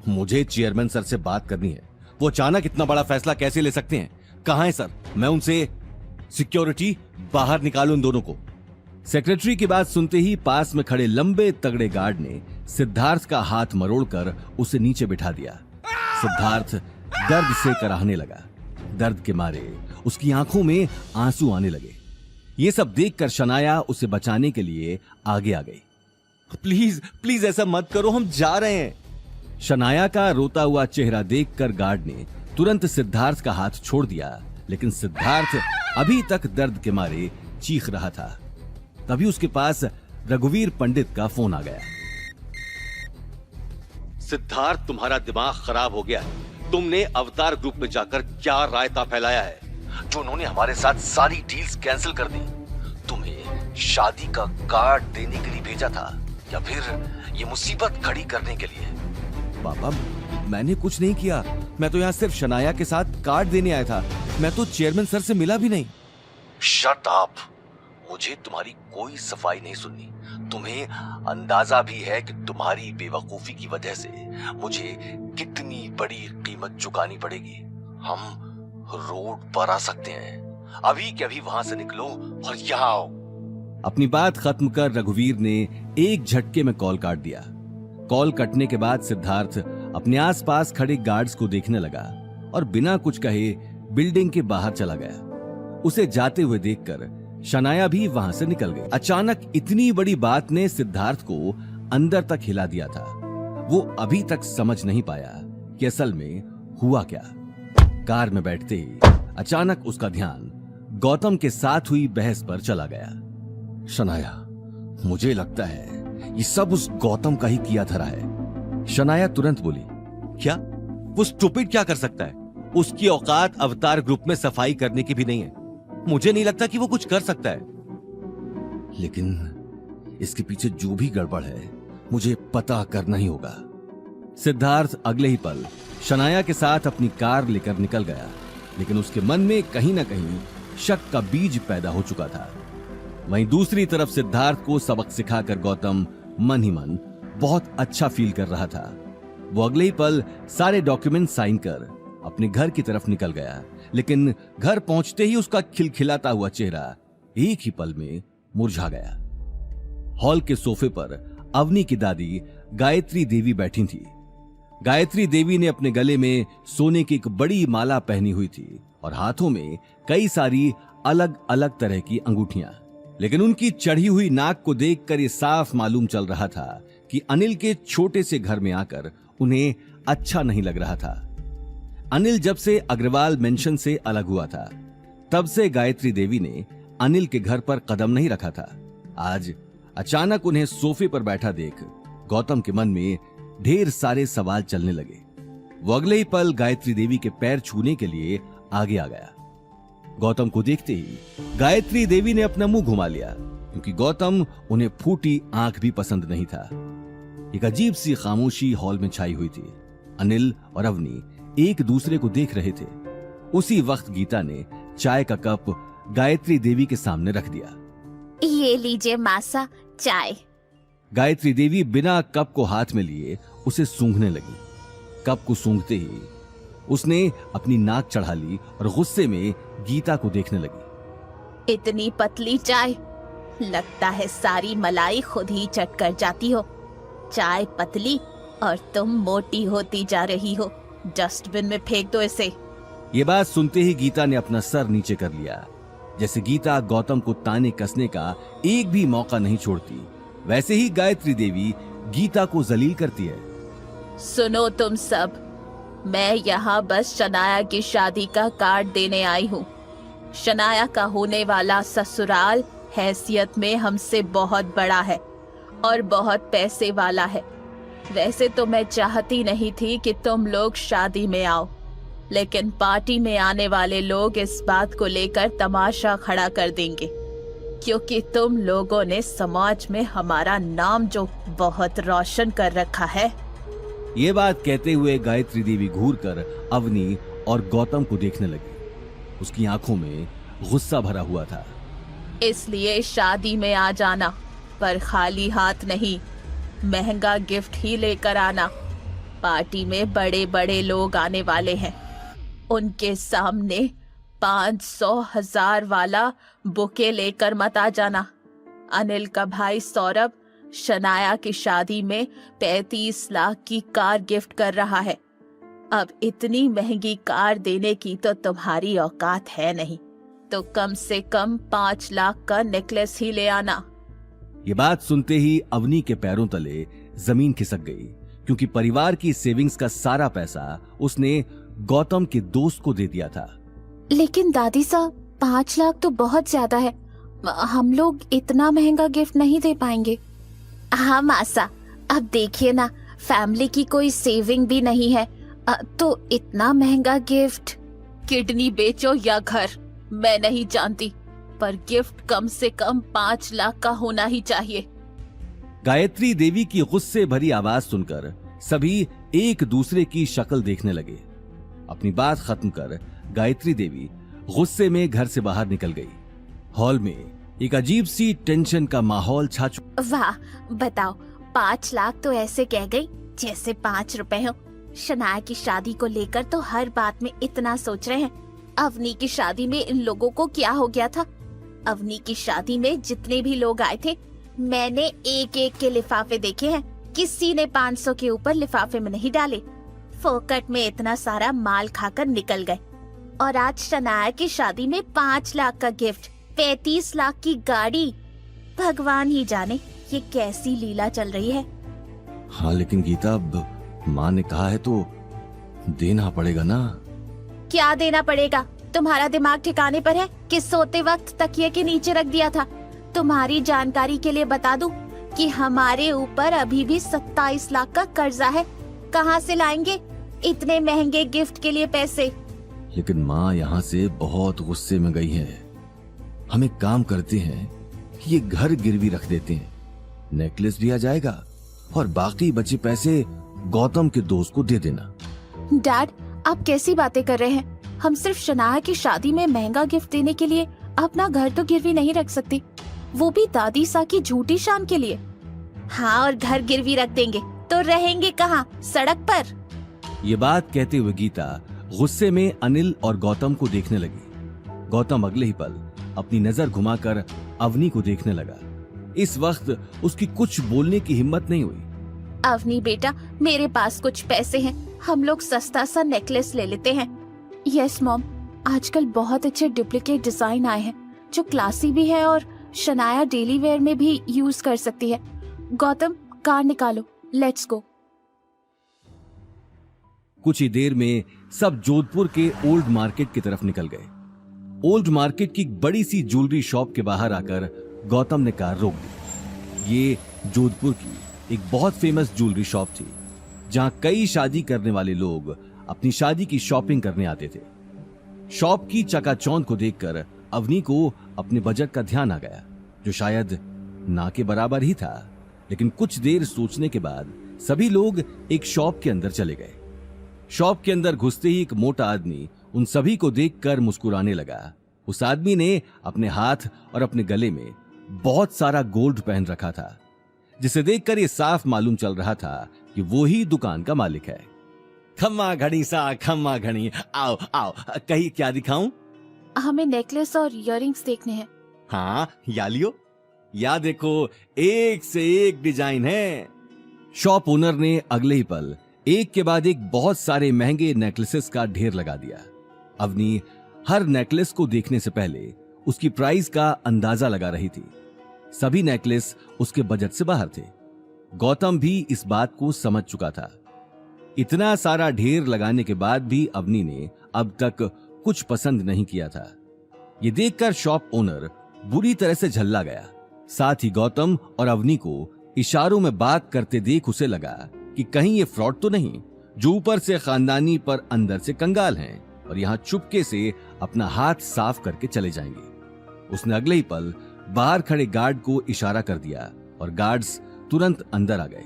Speaker 15: मुझे चेयरमैन सर से बात करनी है। वो अचानक इतना बड़ा फैसला कैसे ले सकते हैं? कहां है सर? मैं उनसे सिक्योरिटी बाहर निकालूं इन दोनों को। सेक्रेटरी की बात सुनते ही पास में खड़े लंबे तगड़े गार्ड ने सिद्धार्थ का हाथ मरोड़कर उसे नीचे बिठा दिया। सिद्धार्थ दर्द से कराहने लगा। दर्द के मारे उसकी आंखों में आंसू आने लगे। ये सब देखकर शनाया उसे बचाने के लिए आगे आ गई। प्लीज प्लीज ऐसा मत करो, हम जा रहे हैं। शनाया का रोता हुआ चेहरा देखकर गार्ड ने तुरंत सिद्धार्थ का हाथ छोड़ दिया, लेकिन सिद्धार्थ अभी तक दर्द के मारे चीख रहा था। तभी उसके पास रघुवीर पंडित का फोन आ गया।
Speaker 16: सिद्धार्थ, तुम्हारा दिमाग खराब हो गया। तुमने अवतार ग्रुप में जाकर क्या रायता फैलाया है जो उन्होंने हमारे साथ सारी डील्स कैंसिल कर दी। तुम्हें शादी का कार्ड देने के लिए भेजा था या फिर ये मुसीबत खड़ी करने के लिए?
Speaker 15: पापा, मैंने कुछ नहीं किया। मैं तो यहाँ सिर्फ शनाया के साथ कार्ड देने आया था। मैं तो चेयरमैन सर से मिला भी नहीं।
Speaker 16: Shut up! मुझे तुम्हारी कोई सफाई नहीं सुननी। तुम्हें अंदाजा भी है कि तुम्हारी बेवकूफी की वजह से मुझे कितनी बड़ी कीमत चुकानी पड़ेगी। हम रोड पर आ सकते हैं। अभी के अभी वहां से निकलो और यहाँ आओ।
Speaker 15: अपनी बात खत्म कर रघुवीर ने एक झटके में कॉल काट दिया। कॉल कटने के बाद सिद्धार्थ अपने आसपास खड़े गार्ड्स को देखने लगा और बिना कुछ कहे बिल्डिंग के बाहर चला गया। उसे जाते हुए देखकर शनाया भी वहां से निकल गई। अचानक इतनी बड़ी बात ने सिद्धार्थ को अंदर तक हिला दिया था। वो अभी तक समझ नहीं पाया कि असल में हुआ क्या। कार में बैठते ही अचानक उसका ध्यान गौतम के साथ हुई बहस पर चला गया।
Speaker 16: शनाया, मुझे लगता है ये सब उस गौतम का ही किया धरा है।
Speaker 15: शनाया तुरंत बोली,
Speaker 16: क्या? वो स्टूपिड क्या कर सकता है? उसकी औकात अवतार ग्रुप में सफाई करने की भी नहीं है। मुझे नहीं लगता कि वो कुछ कर सकता है।
Speaker 15: लेकिन इसके पीछे जो भी गड़बड़ है मुझे पता करना ही होगा। सिद्धार्थ अगले ही पल शनाया के साथ अपनी कार लेकर निकल गया, लेकिन उसके मन में कहीं ना कहीं शक का बीज पैदा हो चुका था। वहीं दूसरी तरफ सिद्धार्थ को सबक सिखाकर गौतम मन ही मन बहुत अच्छा फील कर रहा था। वो अगले ही पल सारे डॉक्यूमेंट साइन कर अपने घर की तरफ निकल गया, लेकिन घर पहुंचते ही उसका खिलखिलाता हुआ चेहरा एक ही पल में मुरझा गया। हॉल के सोफे पर अवनी की दादी गायत्री देवी बैठी थी। गायत्री देवी ने अपने गले में सोने की एक बड़ी माला पहनी हुई थी और हाथों में कई सारी अलग अलग तरह की अंगूठियां। लेकिन उनकी चढ़ी हुई नाक को देखकर ये साफ मालूम चल रहा था कि अनिल के छोटे से घर में आकर उन्हें अच्छा नहीं लग रहा था। अनिल जब से अग्रवाल मेंशन से अलग हुआ था, तब से गायत्री देवी ने अनिल के घर पर कदम नहीं रखा था। आज अचानक उन्हें सोफे पर बैठा देख गौतम के मन में ढेर सारे सवाल चलने लगे। वो अगले ही पल गायत्री देवी के पैर छूने के लिए आगे आ गया। गौतम को देखते ही गायत्री देवी ने अपना मुंह घुमा लिया, क्योंकि गौतम उन्हें फूटी आंख भी पसंद नहीं था। एक अजीब सी खामोशी हॉल में छाई हुई थी। अनिल और अवनी एक दूसरे को देख रहे थे। उसी वक्त गीता ने चाय का कप गायत्री देवी के सामने रख दिया।
Speaker 17: ये लीजिए मासा चाय।
Speaker 15: गायत्री देवी बिना कप को हाथ में लिए उसे सूंघने लगी। कप को सूंघते ही उसने अपनी नाक चढ़ा ली और गुस्से में गीता को देखने लगी।
Speaker 17: इतनी पतली चाय, लगता है सारी मलाई खुद ही चट कर जाती हो। चाय पतली और तुम मोटी होती जा रही हो। डस्टबिन में फेंक दो इसे।
Speaker 15: ये बात सुनते ही गीता ने अपना सर नीचे कर लिया। जैसे गीता गौतम को ताने कसने का एक भी मौका नहीं छोड़ती, वैसे ही गायत्री देवी गीता को जलील करती है।
Speaker 17: सुनो तुम सब, मैं यहाँ बस शनाया की शादी का कार्ड देने आई हूँ। शनाया का होने वाला ससुराल हैसियत में हमसे बहुत बड़ा है और बहुत पैसे वाला है। वैसे तो मैं चाहती नहीं थी कि तुम लोग शादी में आओ, लेकिन पार्टी में आने वाले लोग इस बात को लेकर तमाशा खड़ा कर देंगे, क्योंकि तुम लोगों ने समाज में हमारा नाम जो बहुत रोशन कर रखा है।
Speaker 15: ये बात कहते हुए गायत्री देवी घूरकर अवनी और गौतम को देखने लगी। उसकी आंखों में गुस्सा भरा हुआ था।
Speaker 17: इसलिए शादी में आ जाना, पर खाली हाथ नहीं, महंगा गिफ्ट ही लेकर आना। पार्टी में बड़े बड़े लोग आने वाले हैं, उनके सामने 500,000 वाला बुके लेकर मत आ जाना। अनिल का भाई सौरभ शनाया की शादी में 35 लाख की कार गिफ्ट कर रहा है। अब इतनी महंगी कार देने की तो तुम्हारी औकात है नहीं, तो कम से कम 5 लाख का नेकलेस ही ले आना।
Speaker 15: ये बात सुनते ही अवनी के पैरों तले जमीन खिसक गई, क्योंकि परिवार की सेविंग्स का सारा पैसा उसने गौतम के दोस्त को दे दिया था।
Speaker 17: लेकिन दादी साहब, 5 लाख तो बहुत ज्यादा है। हम लोग इतना महंगा गिफ्ट नहीं दे पाएंगे। हाँ मासा, अब देखिए ना, फैमिली की कोई सेविंग भी नहीं है, तो इतना महंगा गिफ्ट। किडनी बेचो या घर, मैं नहीं जानती, पर गिफ्ट कम से कम 5 लाख का होना ही चाहिए।
Speaker 15: गायत्री देवी की गुस्से भरी आवाज सुनकर सभी एक दूसरे की शक्ल देखने लगे। अपनी बात खत्म कर गायत्री देवी गुस्से में घर से बाहर निकल गई। हॉल में एक अजीब सी टेंशन का माहौल छा चुका।
Speaker 17: वाह, बताओ, 5 लाख तो ऐसे कह गई जैसे 5 रुपए हो। शनाया की शादी को लेकर तो हर बात में इतना सोच रहे हैं। अवनी की शादी में इन लोगों को क्या हो गया था? अवनी की शादी में जितने भी लोग आए थे, मैंने एक एक के लिफाफे देखे हैं। किसी ने 500 के ऊपर लिफाफे में नहीं डाले। फोकट में इतना सारा माल खाकर निकल गए। और आज शनाया की शादी में 5 लाख का गिफ्ट, 35 लाख की गाड़ी। भगवान ही जाने ये कैसी लीला चल रही है।
Speaker 15: हाँ लेकिन गीता, अब माँ ने कहा है तो देना पड़ेगा ना।
Speaker 17: क्या देना पड़ेगा? तुम्हारा दिमाग ठिकाने पर है कि सोते वक्त तकिए के नीचे रख दिया था? तुम्हारी जानकारी के लिए बता दूं कि हमारे ऊपर अभी भी 27 लाख का कर्जा है। कहाँ से लाएंगे इतने महंगे गिफ्ट के लिए पैसे?
Speaker 15: लेकिन माँ यहाँ से बहुत गुस्से में गई है। हम एक काम करते हैं कि ये घर गिरवी रख देते हैं, नेकलेस भी आ जाएगा और बाकी बचे पैसे गौतम के दोस्त को दे देना।
Speaker 17: डैड, आप कैसी बातें कर रहे हैं? हम सिर्फ शनाया की शादी में महंगा गिफ्ट देने के लिए अपना घर तो गिरवी नहीं रख सकती, वो भी दादी सा की झूठी शान के लिए। हाँ, और घर गिरवी रख देंगे तो रहेंगे कहाँ? सड़क पर।
Speaker 15: ये बात कहते हुए गीता गुस्से में अनिल और गौतम को देखने लगी। गौतम अगले ही पल अपनी नजर घुमाकर अवनी को देखने लगा। इस वक्त उसकी कुछ बोलने की हिम्मत नहीं हुई।
Speaker 17: अवनी बेटा, मेरे पास कुछ पैसे हैं, हम लोग सस्ता सा नेकलेस ले लेते हैं। यस मॉम, आजकल बहुत अच्छे डुप्लीकेट डिजाइन आए हैं जो क्लासी भी है और शनाया डेली वेयर में भी यूज कर सकती है। गौतम, कार निकालो, लेट्स गो।
Speaker 15: कुछ ही देर में सब जोधपुर के ओल्ड मार्केट की तरफ निकल गए। ओल्ड मार्केट की बड़ी सी ज्वेलरी शॉप के बाहर आकर गौतम ने कार रोक दी। ये जोधपुर की एक बहुत फेमस ज्वेलरी शॉप थी, जहां कई शादी करने वाले लोग अपनी शादी की शॉपिंग करने आते थे। शॉप की चकाचौंध को देखकर अवनी को अपने बजट का ध्यान आ गया, जो शायद ना के बराबर ही था। लेकिन कुछ देर सोचने के बाद सभी लोग एक शॉप के अंदर चले गए। शॉप के अंदर घुसते ही एक मोटा आदमी उन सभी को देखकर मुस्कुराने लगा। उस आदमी ने अपने हाथ और अपने गले में बहुत सारा गोल्ड पहन रखा था, जिसे देखकर ये साफ मालूम चल रहा था कि वो ही दुकान का मालिक है। खम्मा घड़ी सा खम्मा घड़ी, आओ आओ, कहीं क्या दिखाऊं?
Speaker 17: हमें नेकलेस और इयररिंग्स देखने हैं।
Speaker 15: हाँ, या लियो, या देखो, एक से एक डिजाइन है। शॉप ओनर ने अगले ही पल एक के बाद एक बहुत सारे महंगे नेकलेसेस का ढेर लगा दिया। अवनी हर नेकलेस को देखने से पहले उसकी प्राइस का अंदाजा लगा रही थी। सभी नेकलेस उसके बजट से बाहर थे। गौतम भी इस बात को समझ चुका था। इतना सारा ढेर लगाने के बाद भी अवनी ने अब तक कुछ पसंद नहीं किया था। ये देखकर शॉप ओनर बुरी तरह से झल्ला गया। साथ ही गौतम और अवनी को इशारों में बात करते देख उसे लगा कि कहीं ये फ्रॉड तो नहीं, जो ऊपर से खानदानी पर अंदर से कंगाल हैं और यहाँ चुपके से अपना हाथ साफ करके चले जाएंगे। उसने अगले ही पल बाहर खड़े गार्ड को इशारा कर दिया और गार्ड्स तुरंत अंदर आ गए।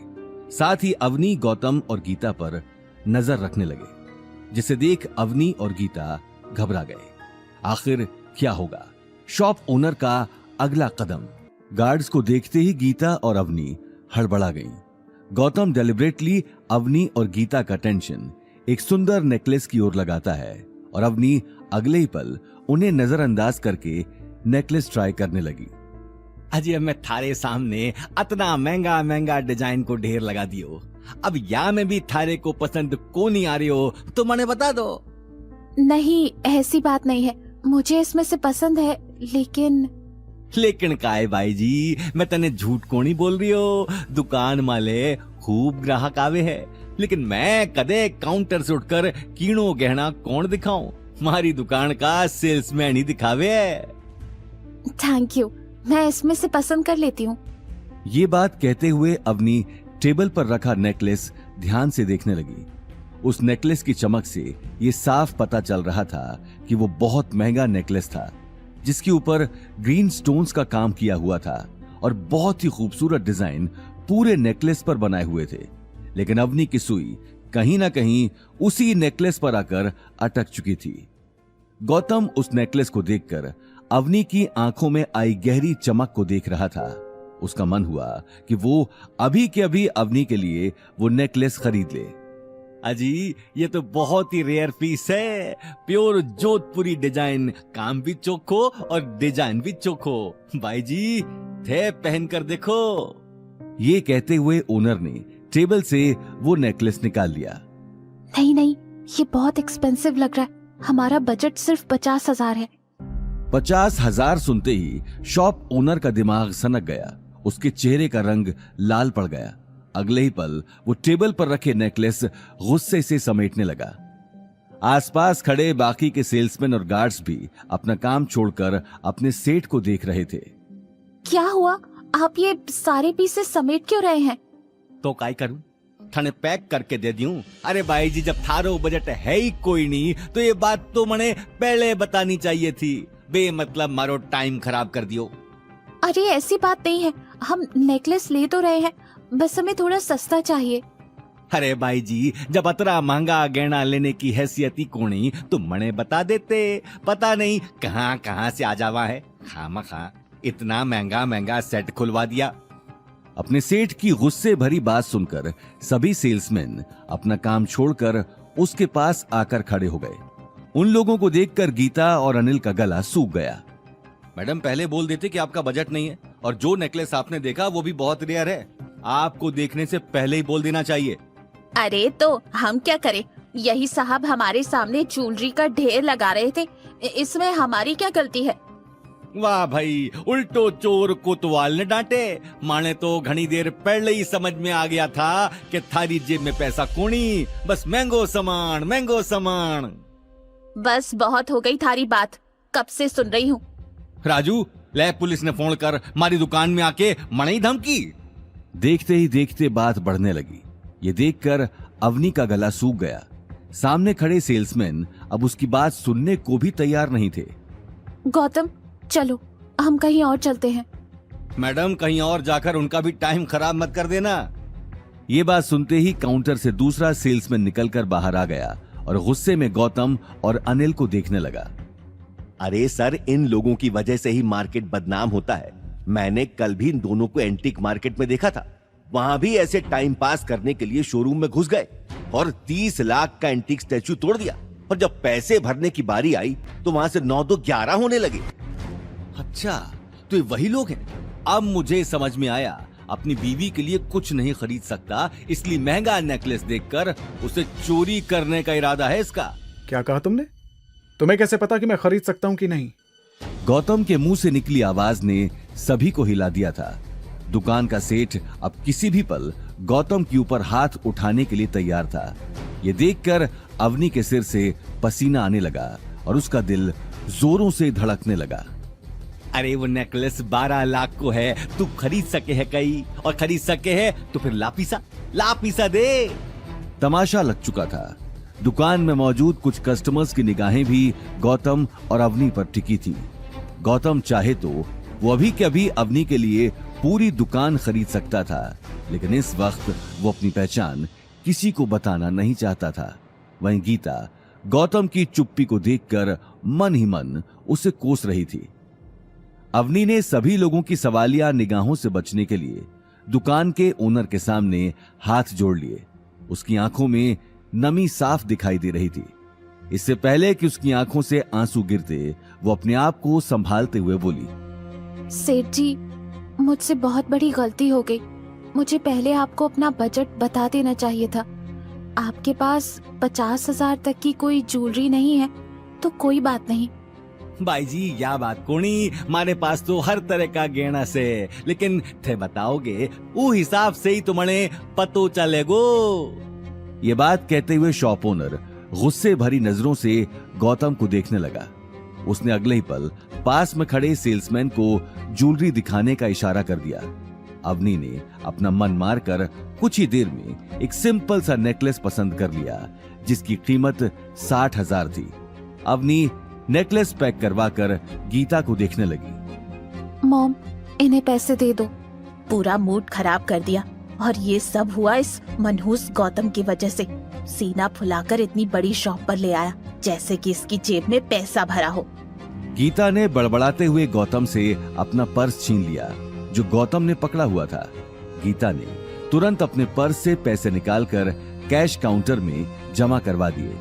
Speaker 15: साथ ही अवनी, गौतम और गीता पर नजर रखने लगे, जिसे देख अवनी और गीता घबरा गए। आखिर क्या होगा? शॉप ओनर का अगला कदम। गार्ड्स को देखते ही गीता और अवनी हड़बड़ा गईं। गौतम डेलिब्रेटली अवनी और गीता का टेंशन एक सुंदर नेकलेस की ओर लगाता है और अवनी अगले ही पल उन्हें नजरअंदाज करके नेकलेस ट्राई करने लगी। अजय, मैं थारे सामने इतना महंगा महंगा डिजाइन को ढेर लगा दियो, अब या में भी थारे को पसंद को नहीं आ रही हो तो मने बता दो।
Speaker 17: नहीं, ऐसी बात नहीं है, मुझे इसमें से पसंद है, लेकिन
Speaker 15: काय भाई जी, मैं तने झूठ को नहीं बोल रही हो। दुकान माले खूब ग्राहक आवे है, लेकिन मैं कदे काउंटर से उठकर कीणो गहना कौन दिखाऊं? हमारी दुकान का सेल्समैन ही दिखावे है।
Speaker 17: थैंक यू,
Speaker 13: मैं इसमें से पसंद कर लेती हूँ।
Speaker 15: ये बात कहते हुए अवनी टेबल पर रखा नेकलेस ध्यान से देखने लगी। उस नेकलेस की चमक से ये साफ पता चल रहा था कि वो बहुत महंगा नेकलेस था, जिसके ऊपर ग्रीन स्टोन्स का काम किया हुआ था और बहुत ही खूबसूरत डिजाइन पूरे नेकलेस पर बनाए हुए थे। लेकिन अवनी की सुई कहीं ना कहीं उसी नेकलेस पर आकर अटक चुकी थी। गौतम उस नेकलेस को देखकर अवनी की आंखों में आई गहरी चमक को देख रहा था। उसका मन हुआ कि वो अभी के अभी अवनी के लिए वो नेकलेस खरीद ले। अजी, ये तो बहुत ही रेयर पीस है, प्योर जोधपुरी डिजाइन, काम भी चोखो और डिजाइन भी चोखो। भाई जी, थे पहन कर देखो। ये कहते हुए ओनर ने टेबल से वो नेकलेस निकाल लिया।
Speaker 13: नहीं नहीं, ये बहुत एक्सपेंसिव लग रहा है, हमारा बजट सिर्फ 50,000 है।
Speaker 15: 50,000 सुनते ही शॉप ओनर का दिमाग सनक गया। उसके चेहरे का रंग लाल पड़ गया। अगले ही पल वो टेबल पर रखे नेकलेस गुस्से से समेटने लगा। आसपास खड़े बाकी के सेल्समैन और गार्ड्स भी अपना काम छोड़कर अपने सेठ को देख रहे थे।
Speaker 13: क्या हुआ? आप ये सारे पीसेस समेट क्यों रहे हैं?
Speaker 15: तो काय करूं, थाने पैक करके दे दूं। अरे भाई जी, जब थारो बजट है ही कोई नहीं तो ये बात तो मने पहले बतानी चाहिए थी। बेमतलब मारो टाइम खराब कर दियो।
Speaker 13: अरे ऐसी बात नहीं है, हम नेकलेस ले तो रहे हैं, बस हमें थोड़ा सस्ता चाहिए।
Speaker 15: अरे भाई जी, जब अतरा महंगा गहना लेने की हैसियती कोनी तो मने बता देते। पता नहीं कहां कहां से आ जावा है, खामखा इतना महंगा महंगा सेट खुलवा दिया। अपने सेठ की गुस्से भरी बात सुनकर सभी सेल्समैन अपना काम छोड़कर उसके पास आकर खड़े हो गए। उन लोगों को देखकर गीता और अनिल का गला सूख गया। मैडम, पहले बोल देते कि आपका बजट नहीं है, और जो नेकलेस आपने देखा वो भी बहुत रेयर है। आपको देखने से पहले ही बोल देना चाहिए।
Speaker 17: अरे तो हम क्या करें, यही साहब हमारे सामने ज्वेलरी का ढेर लगा रहे थे, इसमें हमारी क्या गलती है?
Speaker 15: वाह भाई, उल्टो चोर कोतवाल ने डांटे। माने तो घनी देर पहले ही समझ में आ गया था कि थारी जेब में पैसा कोनी, बस महंगो सामान महंगो सामान।
Speaker 17: बस बहुत हो गई थारी बात, कब से सुन रही हूँ।
Speaker 15: राजू, ले पुलिस ने फोन कर हमारी दुकान में आके मणई धमकी। देखते ही देखते बात बढ़ने लगी। ये देखकर अवनी का गला सूख गया। सामने खड़े सेल्समैन अब उसकी बात सुनने को भी तैयार नहीं थे।
Speaker 13: गौतम, चलो हम कहीं और चलते हैं।
Speaker 15: मैडम, कहीं और जाकर उनका भी टाइम खराब मत कर देना। ये बात सुनते ही काउंटर से दूसरा सेल्समैन निकलकर बाहर आ गया और गुस्से में गौतम और अनिल को देखने लगा।
Speaker 16: अरे सर, इन लोगों की वजह से ही मार्केट बदनाम होता है। मैंने कल भी इन दोनों को एंटीक मार्केट में देखा था। वहां भी ऐसे टाइम पास करने के लिए शोरूम में घुस गए और 30 लाख का एंटीक स्टैचू तोड़ दिया, और जब पैसे भरने की बारी आई तो वहां से 9 2 11 होने लगे।
Speaker 15: अच्छा, तो ये वही लोग हैं। अब मुझे समझ में आया, अपनी बीवी के लिए कुछ नहीं खरीद सकता, इसलिए महंगा नेकलेस देखकर उसे चोरी करने का इरादा है इसका।
Speaker 18: क्या कहा तुमने? तुम्हें कैसे पता कि मैं खरीद सकता हूं कि नहीं?
Speaker 15: गौतम के मुंह से निकली आवाज ने सभी को हिला दिया था। दुकान का सेठ अब किसी भी पल गौतम के ऊपर हाथ उठाने के लिए तैयार था। ये देखकर अवनी के सिर से पसीना आने लगा और उसका दिल जोरों से धड़कने लगा। अरे वो नेकलेस 12 लाख को है, तू खरीद सके है कई, और खरीद सके है तो फिर लापीसा दे। तमाशा लग चुका था। दुकान में मौजूद कुछ कस्टमर्स की निगाहें भी गौतम और अवनी पर टिकी थी। गौतम चाहे तो वो अभी के अभी अवनी के लिए पूरी दुकान खरीद सकता था, लेकिन इस वक्त वो अपनी पहचान किसी को बताना नहीं चाहता था। वहीं गीता गौतम की चुप्पी को देखकर मन ही मन उसे कोस रही थी। अवनी ने सभी लोगों की सवालिया निगाहों से बचने के लिए दुकान के ओनर के सामने हाथ जोड़ लिए। उसकी आंखों में नमी साफ दिखाई दे रही थी। इससे पहले कि उसकी आंखों से आंसू गिरते, वो अपने आप को संभालते हुए बोली,
Speaker 13: सेठ जी, मुझसे बहुत बड़ी गलती हो गई। मुझे पहले आपको अपना बजट बता देना चाहिए था। आपके पास 50,000 तक की कोई ज्वेलरी नहीं है तो कोई बात नहीं।
Speaker 15: भाई जी, या बात कोनी, हमारे पास तो हर तरह का गहना से, लेकिन थे बताओगे वो हिसाब से ही तुम्हें पतो चलेगो। ये बात कहते हुए शॉप ओनर गुस्से भरी नजरों से गौतम को देखने लगा। उसने अगले ही पल पास में खड़े सेल्समैन को ज्वेलरी दिखाने का इशारा कर दिया। अवनी ने अपना मन मारकर कुछ ही देर में एक सिंपल सा नेकलेस पसंद कर लिया जिसकी कीमत 60,000 थी। अवनी नेकलेस पैक करवाकर गीता को देखने लगी।
Speaker 17: मॉम, इन्हें पैसे दे दो। पूरा मूड खराब कर दिया और ये सब हुआ इस मनहूस गौतम की वजह से। सीना फुलाकर इतनी बड़ी शॉप पर ले आया जैसे कि इसकी जेब में पैसा भरा हो।
Speaker 15: गीता ने बड़बड़ाते हुए गौतम से अपना पर्स छीन लिया जो गौतम ने पकड़ा हुआ था। गीता ने तुरंत अपने पर्स से पैसे निकालकर कैश काउंटर में जमा करवा दिए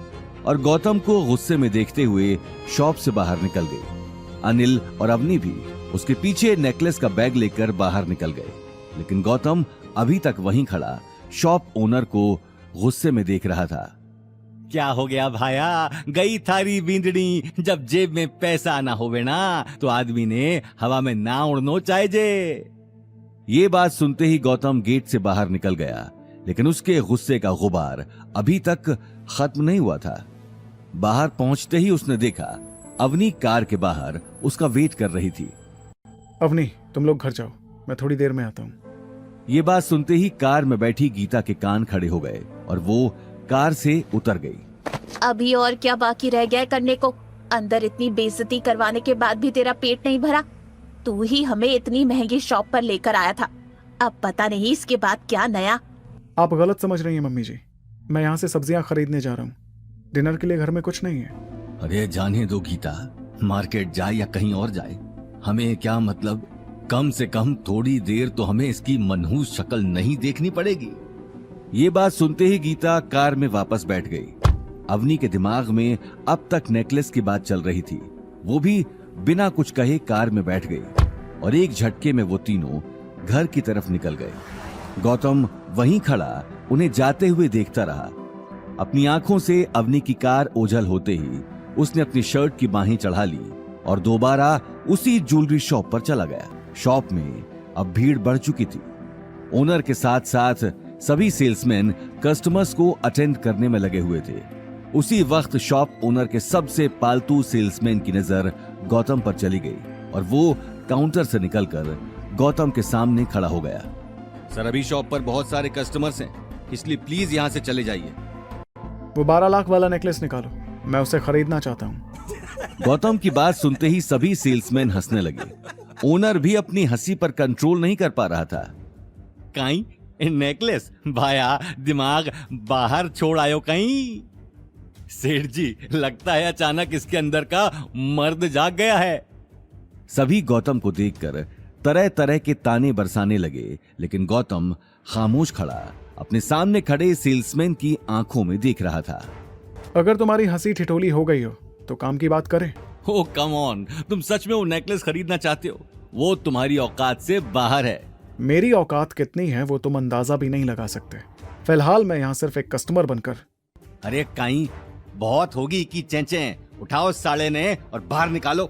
Speaker 15: और गौतम को गुस्से में देखते हुए शॉप से बाहर निकल गई। अनिल और अवनी भी उसके पीछे नेकलेस का बैग लेकर बाहर निकल गए, लेकिन गौतम अभी तक वहीं खड़ा शॉप ओनर को गुस्से में देख रहा था।
Speaker 19: क्या हो गया भाया, गई थारी बींदड़ी, जब जेब में पैसा ना होवे ना तो आदमी ने हवा में ना उड़नो चाहिए।
Speaker 15: ये बात सुनते ही गौतम गेट से बाहर निकल गया, लेकिन उसके गुस्से का गुबार अभी तक खत्म नहीं हुआ था। बाहर पहुंचते ही उसने देखा अवनी कार के बाहर उसका वेट कर रही थी।
Speaker 18: अवनी, तुम लोग घर जाओ, मैं थोड़ी देर में आता हूँ।
Speaker 15: ये बात सुनते ही कार में बैठी गीता के कान खड़े हो गए और वो कार से उतर गई।
Speaker 17: अभी और क्या बाकी रह गया है करने को? अंदर इतनी बेइज्जती करवाने के बाद भी तेरा पेट नहीं भरा? तू ही हमें इतनी महंगी शॉप पर लेकर आया था, अब पता नहीं इसके बाद क्या नया।
Speaker 18: आप गलत समझ रही हैं मम्मी जी, मैं यहाँ से सब्जियाँ खरीदने जा रहा हूँ, डिनर के लिए घर में कुछ नहीं है।
Speaker 19: अरे जाने दो गीता, मार्केट जाए या कहीं और जाए, हमें क्या मतलब, कम से कम थोड़ी देर तो हमें इसकी मनहूस शक्ल नहीं देखनी पड़ेगी।
Speaker 15: ये बात सुनते ही गीता कार में वापस बैठ गई। अवनी के दिमाग में अब तक नेकलेस की बात चल रही थी। वो भी बिना कुछ कहे कार में बैठ गई और एक झटके में वो तीनों घर की तरफ निकल गए। गौतम वहीं खड़ा उन्हें जाते हुए देखता रहा। अपनी आंखों से अवनी की कार ओझल होते ही उसने अपनी शर्ट की बाहें चढ़ा ली और दोबारा उसी ज्वेलरी शॉप पर चला गया। शॉप में अब भीड़ बढ़ चुकी थी। ओनर के साथ साथ सभी सेल्समैन कस्टमर्स को अटेंड करने में लगे हुए थे। उसी वक्त शॉप ओनर के सबसे पालतू सेल्समैन की नजर गौतम पर चली गई और वो काउंटर से निकलकर गौतम के सामने खड़ा हो गया।
Speaker 19: सर, अभी शॉप पर बहुत सारे कस्टमर्स हैं, इसलिए प्लीज यहाँ से चले जाइए।
Speaker 18: वो 12 लाख वाला नेकलेस निकालो, मैं उसे खरीदना चाहता हूँ।
Speaker 15: गौतम की बात सुनते ही सभी सेल्समैन हंसने लगे। ओनर भी अपनी हंसी पर कंट्रोल नहीं कर पा रहा था।
Speaker 19: कहीं नेकलेस भाया, दिमाग बाहर छोड़ आयो कहीं। सेठ जी, लगता है अचानक इसके अंदर का मर्द जाग गया है।
Speaker 15: सभी गौतम को देखकर तरह तरह के ताने बरसाने लगे, लेकिन गौतम खामोश खड़ा अपने सामने खड़े सेल्समैन की आंखों में देख रहा था।
Speaker 18: अगर तुम्हारी हंसी ठिठोली हो गई हो तो काम की बात करें।
Speaker 19: ओ कम ऑन, तुम सच में वो नेकलेस खरीदना चाहते हो? वो तुम्हारी औकात से बाहर है।
Speaker 18: मेरी औकात कितनी है वो तुम अंदाजा भी नहीं लगा सकते। फिलहाल मैं यहाँ सिर्फ एक कस्टमर बनकर।
Speaker 19: अरे कहीं बहुत होगी कि चेंचे, उठाओ साले ने और बाहर निकालो।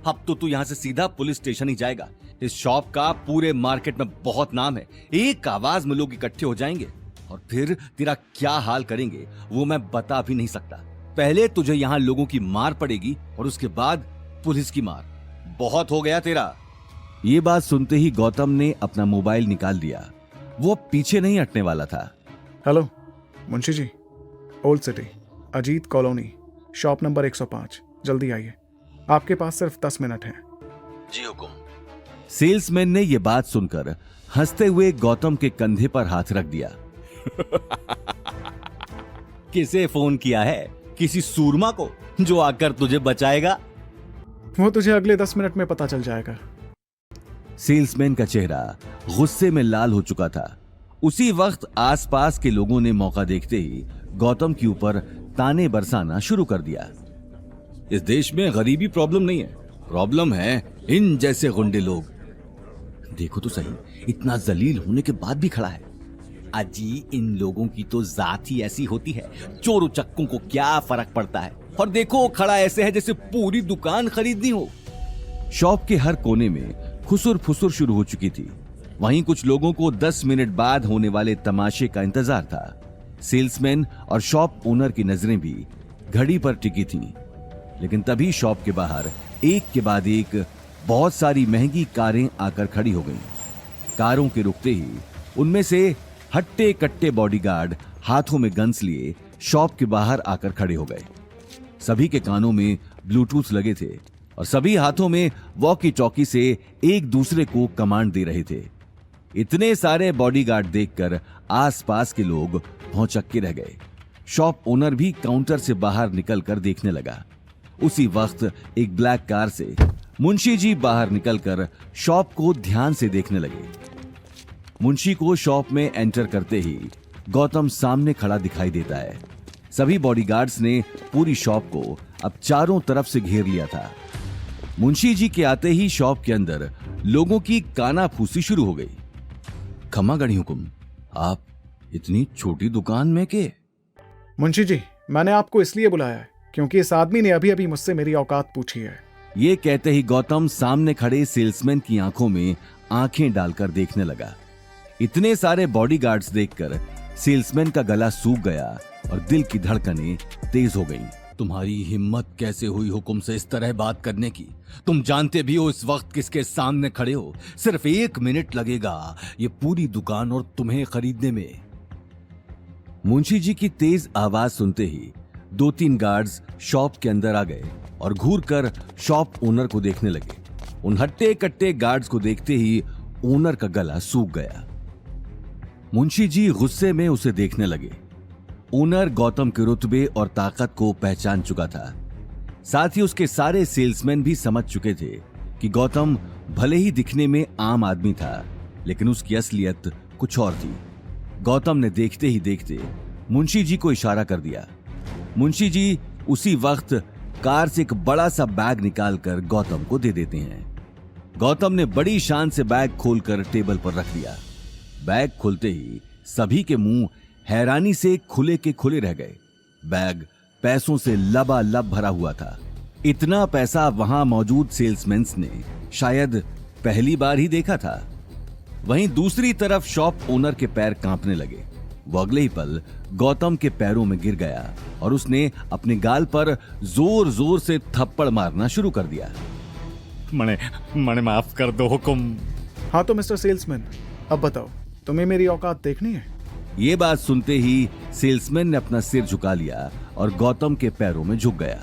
Speaker 19: अब तो तू यहाँ से सीधा पुलिस स्टेशन ही जाएगा। इस शॉप का पूरे मार्केट में बहुत नाम है, एक आवाज में लोग इकट्ठे हो जाएंगे और फिर तेरा क्या हाल करेंगे वो मैं बता भी नहीं सकता। पहले तुझे यहाँ लोगों की मार पड़ेगी और उसके बाद पुलिस की मार। बहुत हो गया तेरा। ये बात सुनते ही गौतम ने अपना मोबाइल निकाल दिया। वो पीछे नहीं हटने वाला था।
Speaker 18: Hello Munshi ji, old city, Ajit colony, shop number 105, जल्दी आइए, आपके पास सिर्फ 10 मिनट हैं।
Speaker 16: जी हुकुम।
Speaker 15: सेल्समैन ने यह बात सुनकर हंसते हुए गौतम के कंधे पर हाथ रख दिया।
Speaker 19: किसे फोन किया है? किसी सूरमा को जो आकर तुझे बचाएगा?
Speaker 18: वो तुझे अगले 10 मिनट में पता चल जाएगा।
Speaker 15: सेल्समैन का चेहरा गुस्से में लाल हो चुका था। उसी वक्त आसपास के लोगों ने मौका देखते ही गौतम के ऊपर ताने बरसाना शुरू कर दिया।
Speaker 19: इस देश में गरीबी प्रॉब्लम नहीं है, प्रॉब्लम है इन जैसे गुंडे लोग। देखो तो सही, इतना जलील होने के बाद भी खड़ा है। अजी, इन लोगों की तो जात ही ऐसी होती है, चोर उचक्कों को क्या फर्क पड़ता है। और देखो खड़ा ऐसे है जैसे पूरी दुकान खरीदनी हो।
Speaker 15: शॉप के हर कोने में खुसुर फुसुर शुरू हो चुकी थी। वहीं कुछ लोगों को 10 मिनट बाद होने वाले तमाशे का इंतजार था। सेल्समैन और शॉप ओनर की नजरें भी घड़ी पर टिकी थीं। लेकिन तभी शॉप के बाहर एक के बाद एक बहुत सारी महंगी कारें आकर खड़ी हो गईं। कारों के रुकते ही उनमें से हट्टे कट्टे बॉडीगार्ड हाथों में गन्स लिए शॉप के बाहर आकर खड़े हो गए। सभी के कानों में ब्लूटूथ लगे थे और सभी हाथों में वॉकी टॉकी से एक दूसरे को कमांड दे रहे थे। इतने सारे बॉडीगार्ड देखकर आसपास के लोग भौंचक्के रह गए। शॉप ओनर भी काउंटर से बाहर निकलकर देखने लगा। उसी वक्त एक ब्लैक कार से मुंशी जी बाहर निकलकर शॉप को ध्यान से देखने लगे। मुंशी को शॉप में एंटर करते ही गौतम सामने खड़ा दिखाई देता है। सभी बॉडीगार्ड्स ने पूरी शॉप को अब चारों तरफ से घेर लिया था। मुंशी जी के आते ही शॉप के अंदर लोगों की कानाफूसी शुरू हो गई। खमा गढ़ी हुकुम, आप इतनी छोटी दुकान में के?
Speaker 18: मुंशी जी, मैंने आपको इसलिए बुलाया है क्योंकि इस आदमी ने अभी अभी मुझसे मेरी औकात पूछी है।
Speaker 15: ये कहते ही गौतम सामने खड़े सेल्समैन की आंखों में आंखें डालकर देखने लगा। इतने सारे बॉडीगार्ड्स देखकर सेल्समैन का गला सूख गया और दिल की धड़कनें तेज हो गईं।
Speaker 19: तुम्हारी हिम्मत कैसे हुई हुकुम से इस तरह बात करने की? तुम जानते भी हो इस वक्त किसके सामने खड़े हो। सिर्फ 1 मिनट लगेगा ये पूरी दुकान और तुम्हें खरीदने में।
Speaker 15: मुंशी जी की तेज आवाज सुनते ही 2-3 गार्ड्स शॉप के अंदर आ गए और घूरकर शॉप ओनर को देखने लगे। उन हट्टे कट्टे गार्ड्स को देखते ही ओनर का गला सूख गया। मुंशी जी गुस्से में उसे देखने लगे। ओनर गौतम के रुतबे और ताकत को पहचान चुका था। साथ ही उसके सारे सेल्समैन भी समझ चुके थे कि गौतम भले ही दिखने में आम आदमी था, लेकिन उसकी असलियत कुछ और थी। गौतम ने देखते ही देखते मुंशी जी को इशारा कर दिया। मुंशी जी उसी वक्त कार से एक बड़ा सा बैग निकालकर गौतम को दे देते हैं। गौतम ने बड़ी शान से बैग खोलकर टेबल पर रख दिया। बैग खुलते ही सभी के मुंह हैरानी से खुले के खुले रह गए। बैग पैसों से लबालब भरा हुआ था। इतना पैसा वहां मौजूद सेल्समैन ने शायद पहली बार ही देखा था। वहीं दूसरी तरफ शॉप ओनर के पैर कांपने लगे। वो अगले ही पल गौतम के पैरों में गिर गया और उसने अपने गाल पर जोर जोर से थप्पड़ मारना शुरू कर दिया।
Speaker 19: मने माफ कर दो हुकुम।
Speaker 18: हाँ तो मिस्टर सेल्समैन, अब बताओ, तुम्हें मेरी औकात देखनी है?
Speaker 15: ये बात सुनते ही सेल्समैन ने अपना सिर झुका लिया और गौतम के पैरों में झुक गया।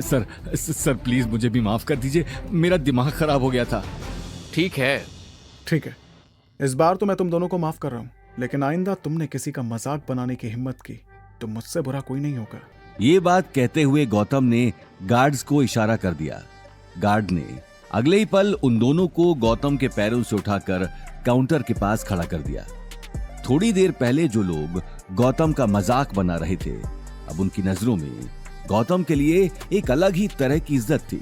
Speaker 19: सर प्लीज मुझे भी माफ कर दीजिए, मेरा दिमाग खराब हो गया था।
Speaker 12: ठीक है,
Speaker 18: इस बार तो मैं तुम दोनों को माफ कर रहा हूँ, लेकिन आइंदा तुमने किसी का मजाक बनाने की हिम्मत की तो मुझसे बुरा कोई नहीं होगा।
Speaker 15: ये बात कहते हुए गौतम ने गार्ड्स को इशारा कर दिया। गार्ड ने अगले ही पल उन दोनों को गौतम के पैरों से उठाकर काउंटर के पास खड़ा कर दिया। थोड़ी देर पहले जो लोग गौतम का मजाक बना रहे थे, अब उनकी नजरों में गौतम के लिए एक अलग ही तरह की इज्जत थी।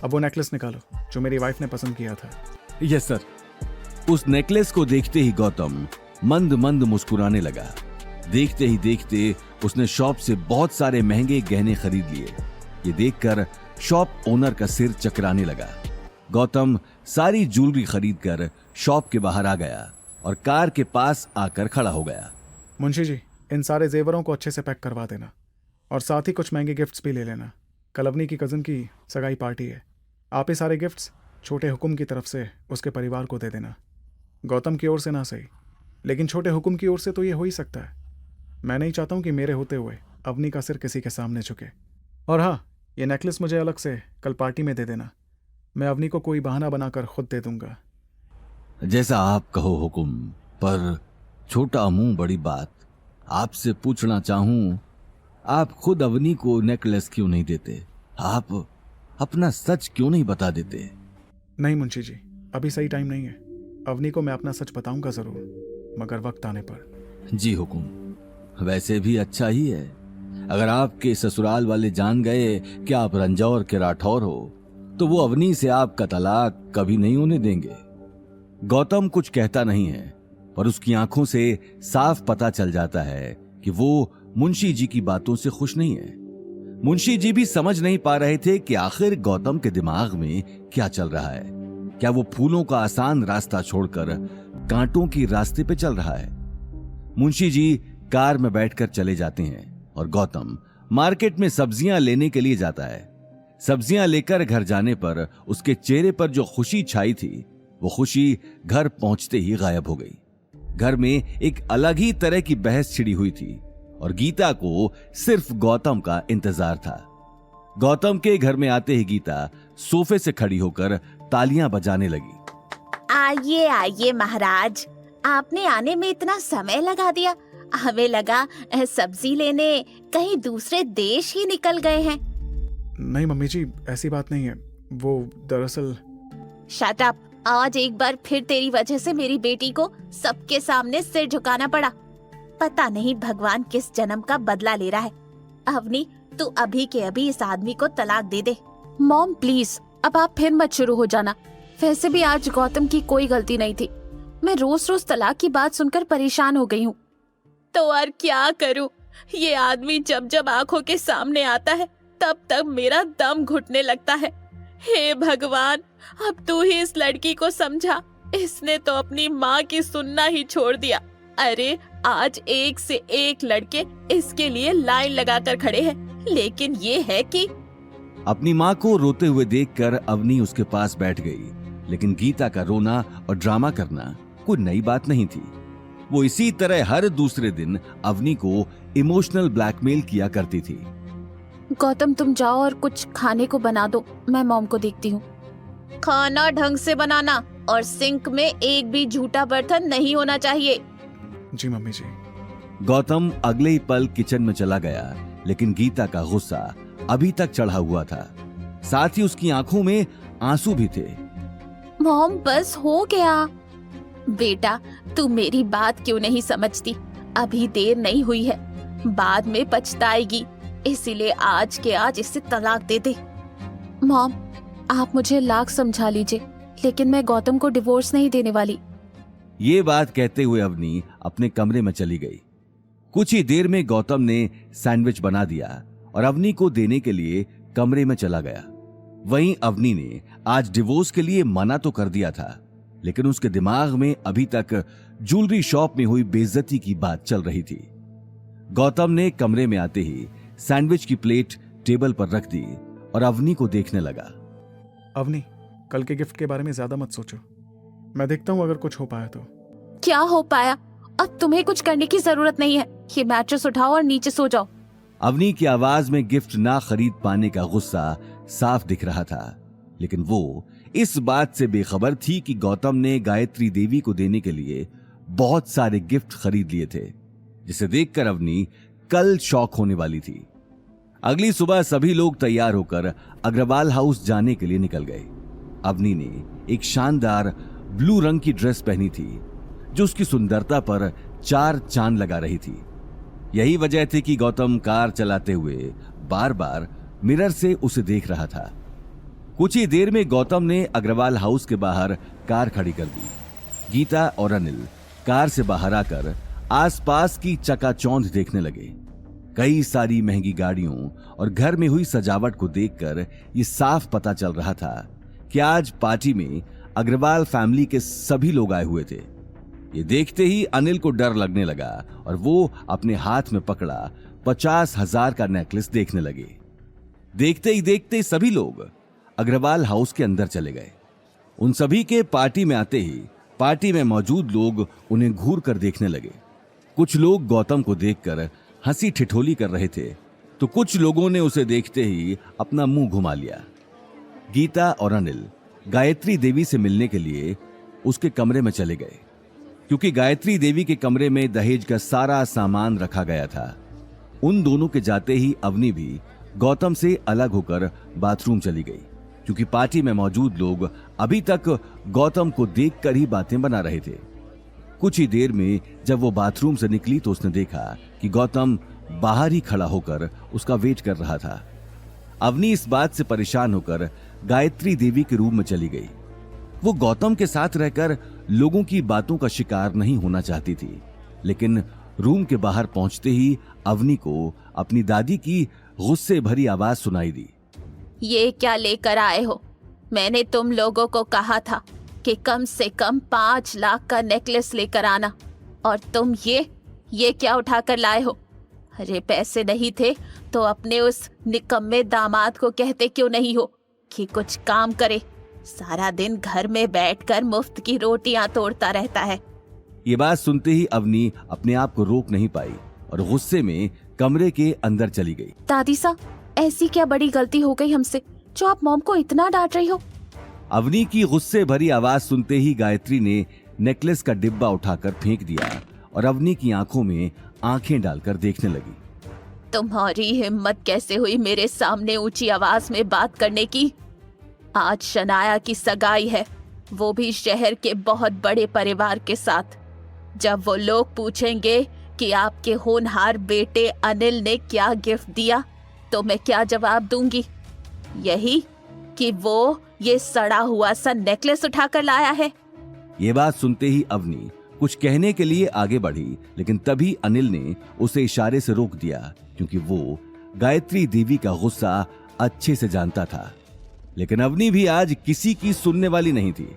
Speaker 18: अब वो नेकलेस निकालो जो मेरी वाइफ ने पसंद किया था।
Speaker 15: Yes sir. उस नेकलेस को देखते ही गौतम मंद मंद मुस्कुराने लगा। देखते ही देखते उसने शॉप से बहुत सारे महंगे गहने खरीद लिए। ये देखकर शॉप ओनर का सिर चकराने लगा। गौतम सारी ज्वेलरी खरीदकर शॉप के बाहर आ गया और कार के पास आकर खड़ा हो गया।
Speaker 18: मुंशी जी, इन सारे जेवरों को अच्छे से पैक करवा देना और साथ ही कुछ महंगे गिफ्ट्स भी ले लेना। कल अवनी की कज़न की सगाई पार्टी है। आप ये सारे गिफ्ट्स छोटे हुकुम की तरफ से उसके परिवार को दे देना। गौतम की ओर से ना सही, लेकिन छोटे हुकुम की ओर से तो ये हो ही सकता है। मैं नहीं चाहता हूँ कि मेरे होते हुए अवनी का सिर किसी के सामने झुके। और हाँ, ये नेकलेस मुझे अलग से कल पार्टी में दे देना। मैं अवनी को कोई बहाना बनाकर खुद दे दूंगा।
Speaker 15: जैसा आप कहो हुकुम, पर छोटा मुंह बड़ी बात। आपसे पूछना चाहूं, आप खुद अवनी को नेकलेस क्यों नहीं देते? आप अपना सच क्यों नहीं बता देते?
Speaker 18: नहीं मुंशी जी, अभी सही टाइम नहीं है। अवनी को मैं अपना सच बताऊंगा जरूर, मगर वक्त आने पर।
Speaker 15: जी हुकुम, वैसे भी अच्छा ही है। अगर आपके ससुराल वाले जान गए कि आप रंजौर के राठौर हो, तो वो अवनी से आपका तलाक कभी नहीं होने देंगे। गौतम कुछ कहता नहीं है, पर उसकी आंखों से साफ पता चल जाता है कि वो मुंशी जी की बातों से खुश नहीं है। मुंशी जी भी समझ नहीं पा रहे थे कि आखिर गौतम के दिमाग में क्या चल रहा है। क्या वो फूलों का आसान रास्ता छोड़कर कांटों की रास्ते पे चल रहा है? मुंशी जी कार में बैठकर चले जाते हैं और गौतम मार्केट में सब्जियां लेने के लिए जाता है। सब्जियां लेकर घर जाने पर उसके चेहरे पर जो खुशी छाई थी, वो खुशी घर पहुंचते ही गायब हो गई। घर में एक अलग ही तरह की बहस छिड़ी हुई थी और गीता को सिर्फ गौतम का इंतजार था। गौतम के घर में आते ही गीता सोफे से खड़ी होकर तालियां बजाने लगी।
Speaker 17: आइए आइए महाराज, आपने आने में इतना समय लगा दिया। हमें लगा सब्जी लेने कहीं दूसरे देश ही निकल गए हैं।
Speaker 18: नहीं मम्मी जी, ऐसी बात नहीं है। वो दरअसल
Speaker 17: शट अप। आज एक बार फिर तेरी वजह से मेरी बेटी को सबके सामने सिर झुकाना पड़ा। पता नहीं भगवान किस जन्म का बदला ले रहा है। अवनी, तू अभी के अभी इस आदमी को तलाक दे दे।
Speaker 13: मॉम प्लीज, अब आप फिर मत शुरू हो जाना। वैसे भी आज गौतम की कोई गलती नहीं थी। मैं रोज रोज तलाक की बात सुनकर परेशान हो गई हूँ।
Speaker 17: तो और क्या करूं? ये आदमी जब जब आंखों के सामने आता है तब तब मेरा दम घुटने लगता है। हे भगवान, अब तू ही इस लड़की को समझा। इसने तो अपनी माँ की सुनना ही छोड़ दिया। अरे आज एक से एक लड़के इसके लिए लाइन लगाकर खड़े हैं, लेकिन ये है कि
Speaker 15: अपनी माँ को रोते हुए देखकर अवनी उसके पास बैठ गई। लेकिन गीता का रोना और ड्रामा करना कोई नई बात नहीं थी। वो इसी तरह हर दूसरे दिन अवनी को इमोशनल ब्लैकमेल किया करती थी।
Speaker 13: गौतम तुम जाओ और कुछ खाने को बना दो, मैं मॉम को देखती हूँ।
Speaker 17: खाना ढंग से बनाना और सिंक में एक भी झूठा बर्तन नहीं होना चाहिए।
Speaker 18: जी मम्मी जी।
Speaker 15: गौतम अगले ही पल किचन में चला गया, लेकिन गीता का गुस्सा अभी तक चढ़ा हुआ था। साथ ही उसकी आंखों में आंसू भी थे।
Speaker 17: मॉम बस हो गया। बेटा, तू मेरी बात क्यों नहीं समझती? अभी देर नहीं हुई है, बाद में पछताएगी। इसीलिए आज के आज इसे तलाक दे दे।
Speaker 13: मॉम, आप मुझे लाख समझा लीजिए, लेकिन मैं गौतम को डिवोर्स नहीं देने वाली।
Speaker 15: ये बात कहते हुए अवनी अपने कमरे में चली गई। कुछ ही देर में गौतम ने सैंडविच बना दिया और अवनी को देने के लिए कमरे में चला गया। वहीं अवनी ने आज डिवोर्स के लिए मना तो कर दिया था, लेकिन उसके दिमाग में अभी तक ज्वेलरी शॉप में हुई बेइज्जती की बात चल रही थी। गौतम ने कमरे में आते ही सैंडविच की प्लेट टेबल पर रख दी और अवनी को देखने लगा।
Speaker 18: अवनी, कल के गिफ्ट के बारे में ज्यादा मत सोचो। मैं देखता हूँ अगर कुछ हो पाया तो।
Speaker 13: क्या हो पाया? अब तुम्हें कुछ करने की जरूरत नहीं है। ये मैट्रेस उठाओ और नीचे सो जाओ।
Speaker 15: अवनी की आवाज में गिफ्ट ना खरीद पाने का गुस्सा साफ दिख रहा था, लेकिन वो इस बात से बेखबर थी कि गौतम ने गायत्री देवी को देने के लिए बहुत सारे गिफ्ट खरीद लिए थे, जिसे देखकर अवनी कल शॉक होने वाली थी। अगली सुबह सभी लोग तैयार होकर अग्रवाल हाउस जाने के लिए निकल गए। अवनी ने एक शानदार ब्लू रंग की ड्रेस पहनी थी, जो उसकी सुंदरता पर 4 चांद लगा रही थी। यही वजह थी कि गौतम कार चलाते हुए बार बार मिरर से उसे देख रहा था। कुछ ही देर में गौतम ने अग्रवाल हाउस के बाहर कार खड़ी कर दी। गीता और अनिल कार से बाहर आकर आसपास की चकाचौंध देखने लगे। कई सारी महंगी गाड़ियों और घर में हुई सजावट को देखकर ये साफ पता चल रहा था कि आज पार्टी में अग्रवाल फैमिली के सभी लोग आए हुए थे। ये देखते ही अनिल को डर लगने लगा और वो अपने हाथ में पकड़ा 50,000 का नेकलेस देखने लगे। देखते ही देखते सभी लोग अग्रवाल हाउस के अंदर चले गए। उन सभी के पार्टी में आते ही पार्टी में मौजूद लोग उन्हें घूर कर देखने लगे। कुछ लोग गौतम को देखकर हंसी ठिठोली कर रहे थे, तो कुछ लोगों ने उसे देखते ही अपना मुंह घुमा लिया। गीता और अनिल गायत्री देवी से मिलने के लिए उसके कमरे में चले गए, क्योंकि गायत्री देवी के कमरे में दहेज का सारा सामान रखा गया था। उन दोनों के जाते ही अवनी भी गौतम से अलग होकर बाथरूम चली गई, क्योंकि पार्टी में मौजूद लोग अभी तक गौतम को देखकर ही बातें बना रहे थे। कुछ ही देर में जब वो बाथरूम से निकली तो उसने देखा कि गौतम बाहर ही खड़ा होकर उसका वेट कर रहा था। अवनी इस बात से परेशान होकर गायत्री देवी के रूम में चली गई। वो गौतम के साथ रहकर लोगों की बातों का शिकार नहीं होना चाहती थी, लेकिन रूम के बाहर पहुंचते ही अवनी को अपनी दादी की गुस्से भरी आवाज सुनाई दी।
Speaker 17: ये क्या लेकर आए हो? मैंने तुम लोगों को कहा था कि कम से कम 5 लाख का नेकलेस लेकर आना, और तुम ये क्या उठाकर लाए हो? अरे पैसे नहीं थे तो अपने उस निकम्मे दामाद को कहते क्यों नहीं हो कि कुछ काम करे। सारा दिन घर में बैठकर मुफ्त की रोटियां तोड़ता रहता है।
Speaker 15: ये बात सुनते ही अवनी अपने आप को रोक नहीं पाई और गुस्से में कमरे के अंदर चली गई।
Speaker 13: दादी सा, ऐसी क्या बड़ी गलती हो गई हमसे जो आप मॉम को इतना डांट रही हो?
Speaker 15: अवनी की गुस्से भरी आवाज सुनते ही गायत्री ने नेकलेस का डिब्बा उठाकर फेंक दिया और अवनी की आंखों में आंखें डालकर देखने लगी।
Speaker 17: तुम्हारी हिम्मत कैसे हुई मेरे सामने ऊंची आवाज में बात करने की? आज शनाया की सगाई है, वो भी शहर के बहुत बड़े परिवार के साथ। जब वो लोग पूछेंगे कि आपके होनहार बेटे अनिल ने क्या गिफ्ट दिया तो मैं क्या जवाब दूंगी? यही कि वो ये सड़ा हुआ सा नेकलेस उठाकर लाया है।
Speaker 15: ये बात सुनते ही अवनी कुछ कहने के लिए आगे बढ़ी, लेकिन तभी अनिल ने उसे इशारे से रोक दिया, क्योंकि वो गायत्री देवी का गुस्सा अच्छे से जानता था। लेकिन अवनी भी आज किसी की सुनने वाली नहीं थी।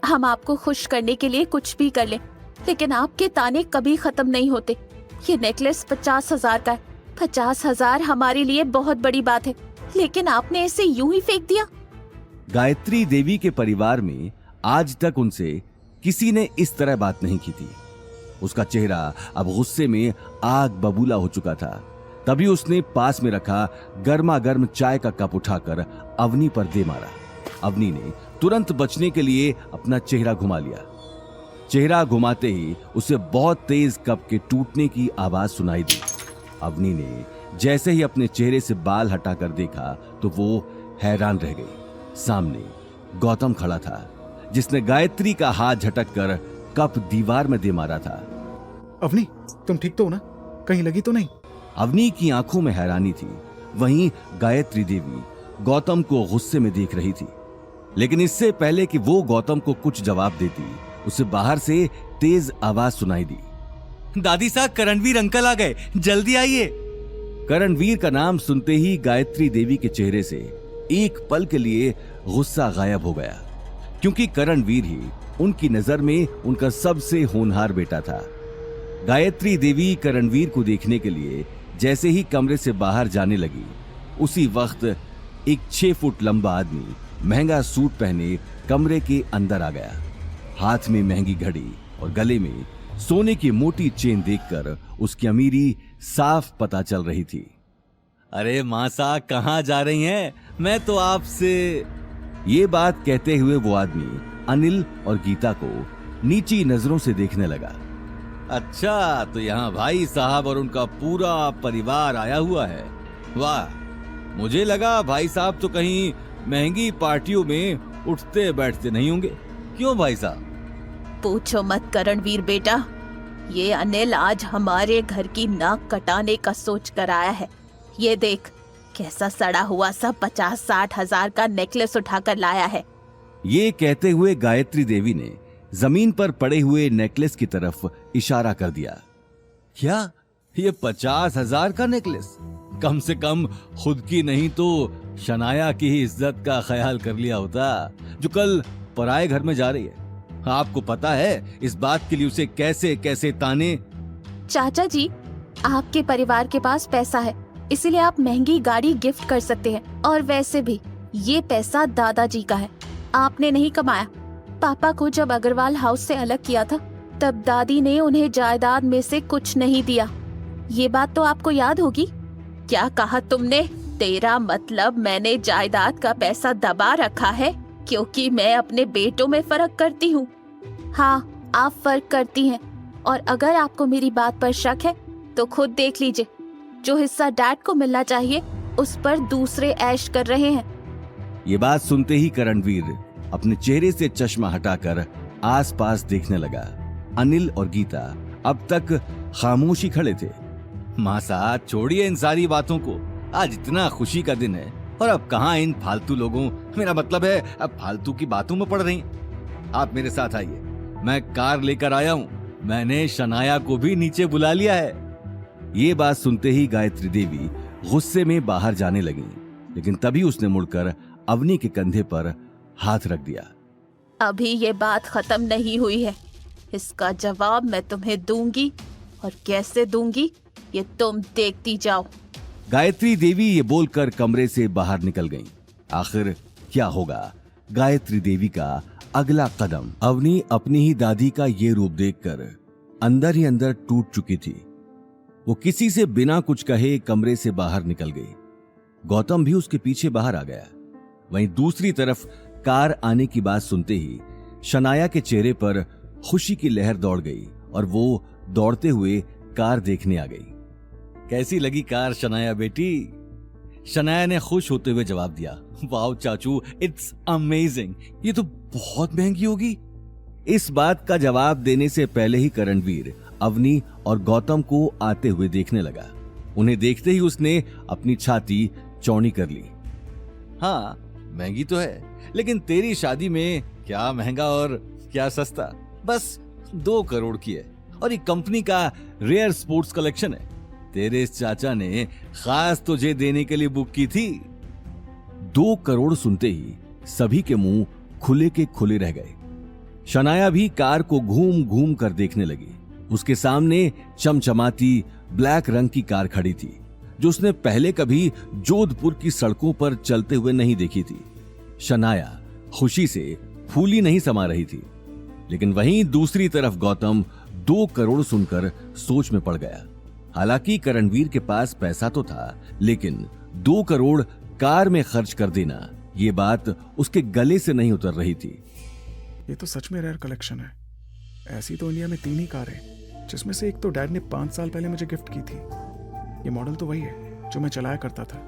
Speaker 13: हम आपको खुश करने के लिए कुछ भी कर लें, लेकिन आपके ताने कभी खत्म नहीं होते। ये नेकलेस 50,000 का है। 50,000 हमारे लिए बहुत बड़ी बात है, लेकिन आपने इसे यूं ही फेंक दिया।
Speaker 15: गायत्री देवी के परिवार में आज तक उनसे किसी ने इस तरह बात नहीं की थी। उसका चेहरा अब गुस्से में आग बबूला हो चुका था। तभी उसने पास में रखा गर्मा गर्म चाय का कप उठाकर अवनी पर दे मारा। अवनी ने तुरंत बचने के लिए अपना चेहरा घुमा लिया। चेहरा घुमाते ही उसे बहुत तेज कप के टूटने की आवाज सुनाई दी। अवनी ने जैसे ही अपने चेहरे से बाल हटाकर देखा तो वो हैरान रह गई। सामने गौतम खड़ा था, जिसने गायत्री का हाथ झटक कर कप दीवार में दे मारा था।
Speaker 18: अवनी, तुम ठीक तो हो ना? कहीं लगी तो नहीं?
Speaker 15: अवनी की आंखों में हैरानी थी। वहीं गायत्री देवी गौतम को गुस्से में देख रही थी। लेकिन इससे पहले कि वो गौतम को कुछ जवाब देती, उसे बाहर से तेज आवाज सुनाई दी।
Speaker 19: दादी साहब, करणवीर अंकल आ गए, जल्दी आइए।
Speaker 15: करणवीर का नाम सुनते ही गायत्री देवी के चेहरे से एक पल के लिए गुस्सा गायब हो गया, क्योंकि करणवीर ही उनकी नजर में उनका सबसे होनहार बेटा था। गायत्री देवी करणवीर को देखने के लिए जैसे ही कमरे से बाहर जाने लगी, उसी वक्त एक 6 फुट लंबा आदमी महंगा सूट पहने कमरे के अंदर आ गया। हाथ में महंगी घड़ी और गले में सोने की मोटी चेन देखकर उसकी अमीरी साफ पता चल रही थी।
Speaker 19: अरे मासा, कहाँ जा रही हैं? मैं तो आपसे।
Speaker 15: ये बात कहते हुए वो आदमी अनिल और गीता को नीची नजरों से देखने लगा।
Speaker 19: अच्छा, तो यहाँ भाई साहब और उनका पूरा परिवार आया हुआ है। वाह, मुझे लगा भाई साहब तो कहीं महंगी पार्टियों में उठते बैठते नहीं होंगे। क्यों भाई साहब?
Speaker 17: पूछो मत करणवीर बेटा, ये अनिल आज हमारे घर की नाक कटाने का सोच कर आया है। ये देख कैसा सड़ा हुआ सा 50-60 हजार का नेकलेस उठाकर लाया है।
Speaker 15: ये कहते हुए गायत्री देवी ने जमीन पर पड़े हुए नेकलेस की तरफ इशारा कर दिया।
Speaker 19: क्या ये 50,000 का नेकलेस? कम से कम खुद की नहीं तो शनाया की ही इज्जत का ख्याल कर लिया होता, जो कल पराए घर में जा रही है। आपको पता है इस बात के लिए उसे कैसे कैसे ताने।
Speaker 13: चाचा जी, आपके परिवार के पास पैसा है, इसीलिए आप महंगी गाड़ी गिफ्ट कर सकते हैं। और वैसे भी ये पैसा दादाजी का है, आपने नहीं कमाया। पापा को जब अग्रवाल हाउस से अलग किया था, तब दादी ने उन्हें जायदाद में से कुछ नहीं दिया। ये बात तो आपको याद होगी।
Speaker 17: क्या कहा तुमने? तेरा मतलब मैंने जायदाद का पैसा दबा रखा है क्योंकि मैं अपने बेटों में फर्क करती हूँ?
Speaker 13: हाँ, आप फर्क करती हैं। और अगर आपको मेरी बात पर शक है तो खुद देख लीजिए, जो हिस्सा डैड को मिलना चाहिए उस पर दूसरे ऐश कर रहे हैं।
Speaker 15: ये बात सुनते ही करणवीर अपने चेहरे से चश्मा हटाकर आसपास देखने लगा। अनिल और गीता अब तक खामोशी खड़े थे।
Speaker 19: मासा, छोड़िए इन सारी बातों को। आज इतना खुशी का दिन है और अब कहाँ इन फालतू लोगों, मेरा मतलब है अब फालतू की बातों में पड़ रही। आप मेरे साथ आइए, मैं कार लेकर आया हूँ। मैंने शनाया को भी नीचे बुला लिया है।
Speaker 15: ये बात सुनते ही गायत्री देवी गुस्से में बाहर जाने लगी, लेकिन तभी उसने मुड़कर अवनी के कंधे पर हाथ रख दिया।
Speaker 17: अभी ये बात खत्म नहीं हुई है, इसका जवाब मैं तुम्हें दूंगी। और कैसे दूंगी ये तुम देखती जाओ।
Speaker 15: गायत्री देवी ये बोलकर कमरे से बाहर निकल गईं। आखिर क्या होगा गायत्री देवी का अगला कदम? अवनी अपनी ही दादी का ये रूप देखकर अंदर ही अंदर टूट चुकी थी। वो किसी से बिना कुछ कहे कमरे से बाहर निकल गई। गौतम भी उसके पीछे बाहर आ गया। वहीं दूसरी तरफ कार आने की बात सुनते ही शनाया के चेहरे पर खुशी की लहर दौड़ गई और वो दौड़ते हुए कार देखने आ गई। कैसी लगी कार शनाया बेटी? शनाया ने खुश होते हुए जवाब दिया, वाओ चाचू, इट्स अमेजिंग, ये तो बहुत महंगी होगी। इस बात का जवाब देने से पहले ही करणवीर अवनी और गौतम को आते हुए देखने लगा। उन्हें देखते ही उसने अपनी छाती चौड़ी कर ली। हाँ महंगी तो है, लेकिन तेरी शादी में क्या महंगा और क्या सस्ता, बस 2 करोड़ की है और ये कंपनी का रेयर स्पोर्ट्स कलेक्शन है। तेरे चाचा ने खास तुझे देने के लिए बुक की थी। 2 करोड़ सुनते ही सभी के मुंह खुले के खुले रह गए। शनाया भी कार को घूम घूम कर देखने लगी। उसके सामने चमचमाती ब्लैक रंग की कार खड़ी थी जो उसने पहले कभी जोधपुर की सड़कों पर चलते हुए नहीं देखी थी। शनाया खुशी से फूली नहीं समा रही थी, लेकिन वहीं दूसरी तरफ गौतम 2 करोड़ सुनकर सोच में पड़ गया। हालांकि करणवीर के पास पैसा तो था, लेकिन 2 करोड़ कार में खर्च कर देना ये बात उसके गले से नहीं उतर रही थी।
Speaker 18: ये तो सच में रेयर कलेक्शन है। ऐसी तो इंडिया में 3 ही कारें, जिसमें से एक तो डैड ने 5 साल पहले मुझे गिफ्ट की थी। ये मॉडल तो वही है जो मैं चलाया करता था,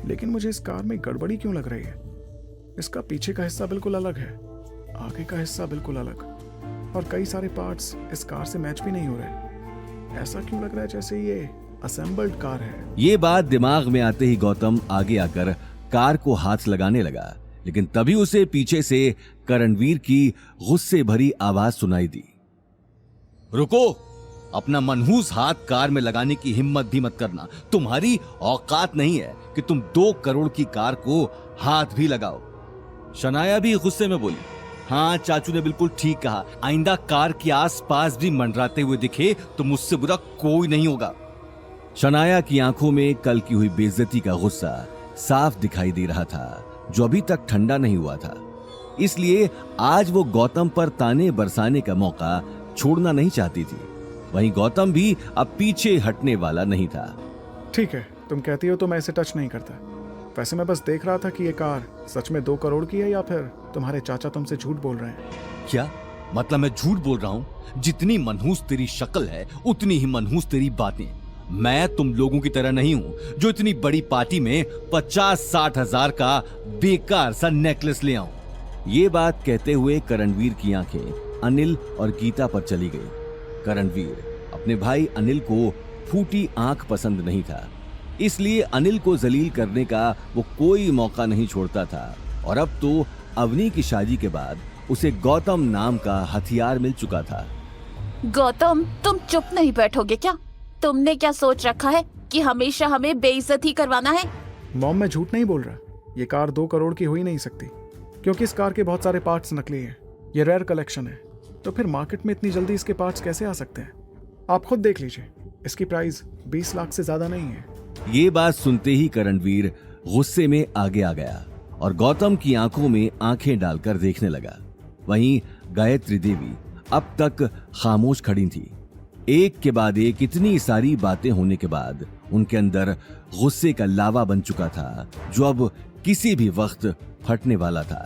Speaker 18: लेकिन मुझे इस कार में गड़बड़ी क्यों लग रही है? इसका पीछे का हिस्सा बिल्कुल अलग है, आगे का हिस्सा बिल्कुल अलग, और कई सारे पार्ट्स इस कार से मैच भी नहीं हो रहे। ऐसा क्यों लग रहा है जैसे ये असेंबल्ड कार है।
Speaker 15: ये बात दिमाग में आते ही गौतम आगे आकर कार को हाथ लगाने लगा, लेकिन तभी उसे पीछे से करणवीर की गुस्से भरी आवाज सुनाई दी। रुको, अपना मनहूस हाथ कार में लगाने की हिम्मत भी मत करना। तुम्हारी औकात नहीं है कि तुम 2 करोड़ की कार को हाथ भी लगाओ। शनाया भी गुस्से में बोली, हाँ चाचू ने बिल्कुल ठीक कहा, आइंदा कार के आसपास भी मंडराते हुए दिखे तो मुझसे बुरा कोई नहीं होगा। शनाया की आंखों में कल की हुई बेइज्जती का गुस्सा साफ दिखाई दे रहा था, जो अभी तक ठंडा नहीं हुआ था। इसलिए आज वो गौतम पर ताने बरसाने का मौका छोड़ना नहीं चाहती थी। वहीं गौतम भी अब पीछे हटने वाला नहीं था।
Speaker 18: ठीक है, तुम कहती हो तो मैं इसे टच नहीं करता। वैसे मैं बस देख रहा था कि ये कार सच में 2 करोड़ की है या फिर तुम्हारे चाचा तुमसे झूठ बोल रहे हैं।
Speaker 15: क्या मतलब मैं झूठ बोल रहा हूँ? जितनी मनहूस तेरी शक्ल है उतनी ही मनहूस तेरी बातें। मैं तुम लोगों की तरह नहीं हूँ जो इतनी बड़ी पार्टी में 50-60 हजार का बेकार सा नेकलेस ले आऊं। ये बात कहते हुए करणवीर की आंखें अनिल और गीता पर चली गई। करणवीर अपने भाई अनिल को फूटी आंख पसंद नहीं था, इसलिए अनिल को जलील करने का वो कोई मौका नहीं छोड़ता था। और अब तो अवनी की शादी के बाद उसे गौतम नाम का हथियार मिल चुका था।
Speaker 17: गौतम, तुम चुप नहीं बैठोगे क्या? तुमने क्या सोच रखा है कि हमेशा हमें बेइज्जती करवाना है?
Speaker 18: मॉम, मैं झूठ नहीं बोल रहा। ये कार 2 करोड़ की हो ही नहीं सकती, क्योंकि इस कार के बहुत सारे पार्ट्स नकली हैं। ये रेयर कलेक्शन है, तो फिर मार्केट में इतनी जल्दी इसके पार्ट्स कैसे आ सकते हैं? आप खुद देख लीजिए, इसकी प्राइस 20 लाख से ज्यादा नहीं है।
Speaker 15: ये बात सुनते ही करणवीर गुस्से में आगे आ गया और गौतम की आंखों में आंखें डालकर देखने लगा। वहीं गायत्री देवी अब तक खामोश खड़ी थी। एक के बाद एक इतनी सारी बातें होने के बाद उनके अंदर गुस्से का लावा बन चुका था, जो अब किसी भी वक्त फटने वाला था।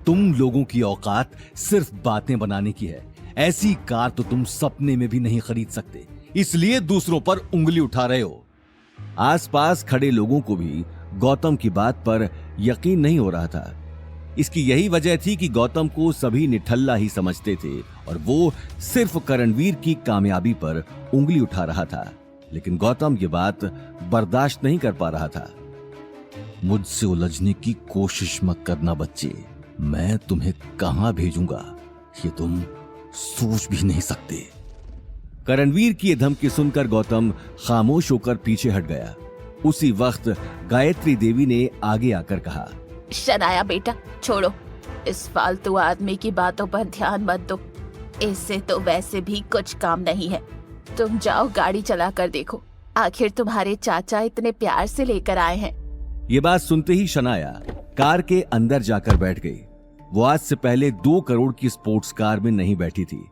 Speaker 15: तुम लोगों की औकात सिर्फ बातें बनाने की है। ऐसी कार तो तुम सपने में भी नहीं खरीद सकते, इसलिए दूसरों पर उंगली उठा रहे हो। आसपास खड़े लोगों को भी गौतम की बात पर यकीन नहीं हो रहा था। इसकी यही वजह थी कि गौतम को सभी निठल्ला ही समझते थे और वो सिर्फ करणवीर की कामयाबी पर उंगली उठा रहा था। लेकिन गौतम ये बात बर्दाश्त नहीं कर पा रहा था। मुझसे उलझने की कोशिश मत करना बच्चे, मैं तुम्हें कहां भेजूंगा ये तुम सोच भी नहीं सकते। करणवीर की ये धमकी सुनकर गौतम खामोश होकर पीछे हट गया। उसी वक्त गायत्री देवी ने आगे आकर कहा,
Speaker 17: शनाया बेटा, छोड़ो, इस फालतू आदमी की बातों पर ध्यान मत दो। इससे तो वैसे भी कुछ काम नहीं है। तुम जाओ गाड़ी चला कर देखो, आखिर तुम्हारे चाचा इतने प्यार से लेकर आए हैं।
Speaker 15: ये बात सुनते ही शनाया कार के अंदर जाकर बैठ गई। वो आज से पहले 2 करोड़ की स्पोर्ट्स कार में नहीं बैठी थी।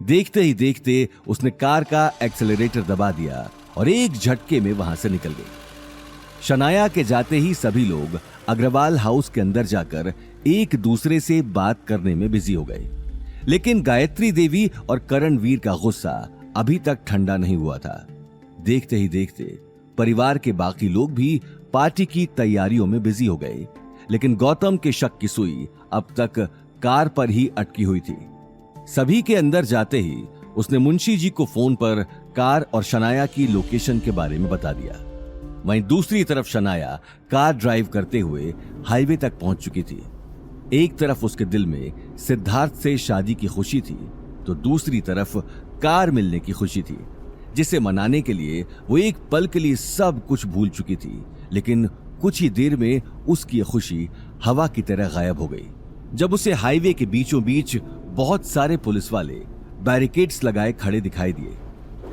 Speaker 15: देखते ही देखते उसने कार का एक्सेलरेटर दबा दिया और एक झटके में वहां से निकल गई। शनाया के जाते ही सभी लोग अग्रवाल हाउस के अंदर जाकर एक दूसरे से बात करने में बिजी हो गए, लेकिन गायत्री देवी और करणवीर का गुस्सा अभी तक ठंडा नहीं हुआ था। देखते ही देखते परिवार के बाकी लोग भी पार्टी की तैयारियों में बिजी हो गए, लेकिन गौतम के शक की सुई अब तक कार पर ही अटकी हुई थी। सभी के अंदर जाते ही उसने मुंशी जी को फोन पर कार और शनाया की लोकेशन के बारे में बता दिया। वहीं दूसरी तरफ शनाया कार ड्राइव करते हुए हाईवे तक पहुंच चुकी थी। एक तरफ उसके दिल में सिद्धार्थ से शादी की खुशी थी, तो दूसरी तरफ कार मिलने की खुशी थी, जिसे मनाने के लिए वो एक पल के लिए सब कुछ भूल चुकी थी। लेकिन कुछ ही देर में उसकी खुशी हवा की तरह गायब हो गई जब उसे हाईवे के बीचों बीच बहुत सारे पुलिस वाले बैरिकेड्स लगाए खड़े दिखाई दिए।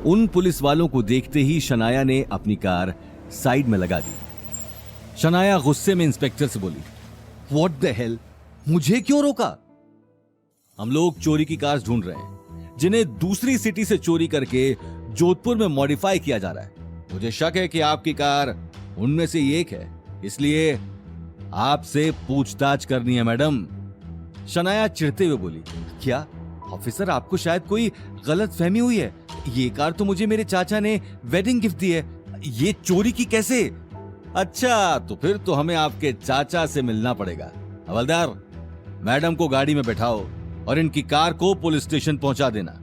Speaker 15: उन पुलिस वालों को देखते ही शनाया ने अपनी कार साइड में लगा दी। शनाया गुस्से में इंस्पेक्टर से बोली, व्हाट द हेल, मुझे क्यों रोका? हम लोग चोरी की कार ढूंढ रहे हैं जिन्हें दूसरी सिटी से चोरी करके जोधपुर में मॉडिफाई किया जा रहा है। मुझे शक है कि आपकी कार उनमें से एक है, इसलिए आपसे पूछताछ करनी है मैडम। शनाया चिढ़ते हुए बोली, क्या ऑफिसर, आपको शायद कोई गलत फहमी हुई है। ये कार तो मुझे मेरे चाचा ने वेडिंग गिफ्ट दी है, ये चोरी की कैसे? अच्छा, तो फिर तो हमें आपके चाचा से मिलना पड़ेगा। हवलदार, मैडम को गाड़ी में बैठाओ और इनकी कार को पुलिस स्टेशन पहुंचा देना।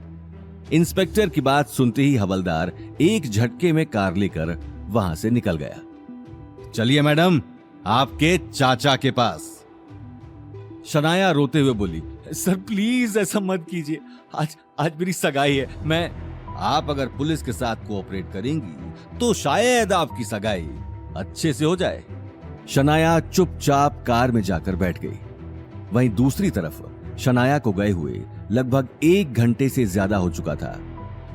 Speaker 15: इंस्पेक्टर की बात सुनते ही हवलदार एक झटके में कार लेकर वहां से निकल गया। चलिए मैडम, आपके चाचा के पास। शनाया रोते हुए बोली, सर प्लीज ऐसा मत कीजिए, आज मेरी सगाई है। आप अगर पुलिस के साथ कोऑपरेट करेंगी तो शायद आपकी सगाई अच्छे से हो जाए। शनाया चुपचाप कार में जाकर बैठ गई। वहीं दूसरी तरफ शनाया को गए हुए लगभग 1 घंटे से ज्यादा हो चुका था।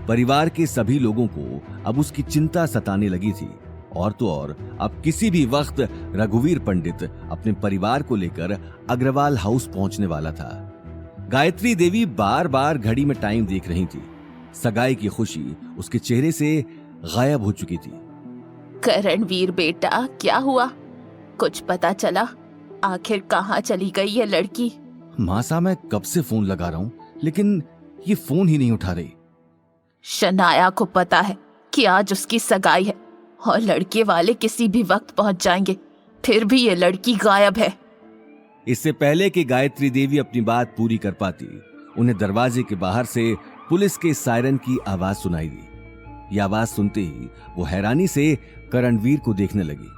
Speaker 15: परिवार के सभी लोगों को अब उसकी चिंता सताने लगी थी, और तो और अब किसी भी वक्त रघुवीर पंडित अपने परिवार को लेकर अग्रवाल हाउस पहुंचने वाला था। गायत्री देवी बार बार घड़ी में टाइम देख रही थी। सगाई की खुशी उसके चेहरे से गायब हो चुकी थी।
Speaker 17: करणवीर बेटा, क्या हुआ? कुछ पता चला? आखिर कहाँ चली गई ये लड़की?
Speaker 15: माँ साहब, मैं कब से फोन लगा रहा हूँ, लेकिन ये फोन ही नहीं उठा रही।
Speaker 17: शनाया को पता है कि आज उसकी सगाई है और लड़के वाले किसी भी वक्त पहुंच जाएंगे, फिर भी ये लड़की गायब है।
Speaker 15: इससे पहले कि गायत्री देवी अपनी बात पूरी कर पाती, उन्हें दरवाजे के बाहर से पुलिस के सायरन की आवाज सुनाई दी। यह आवाज सुनते ही वो हैरानी से करणवीर को देखने लगी।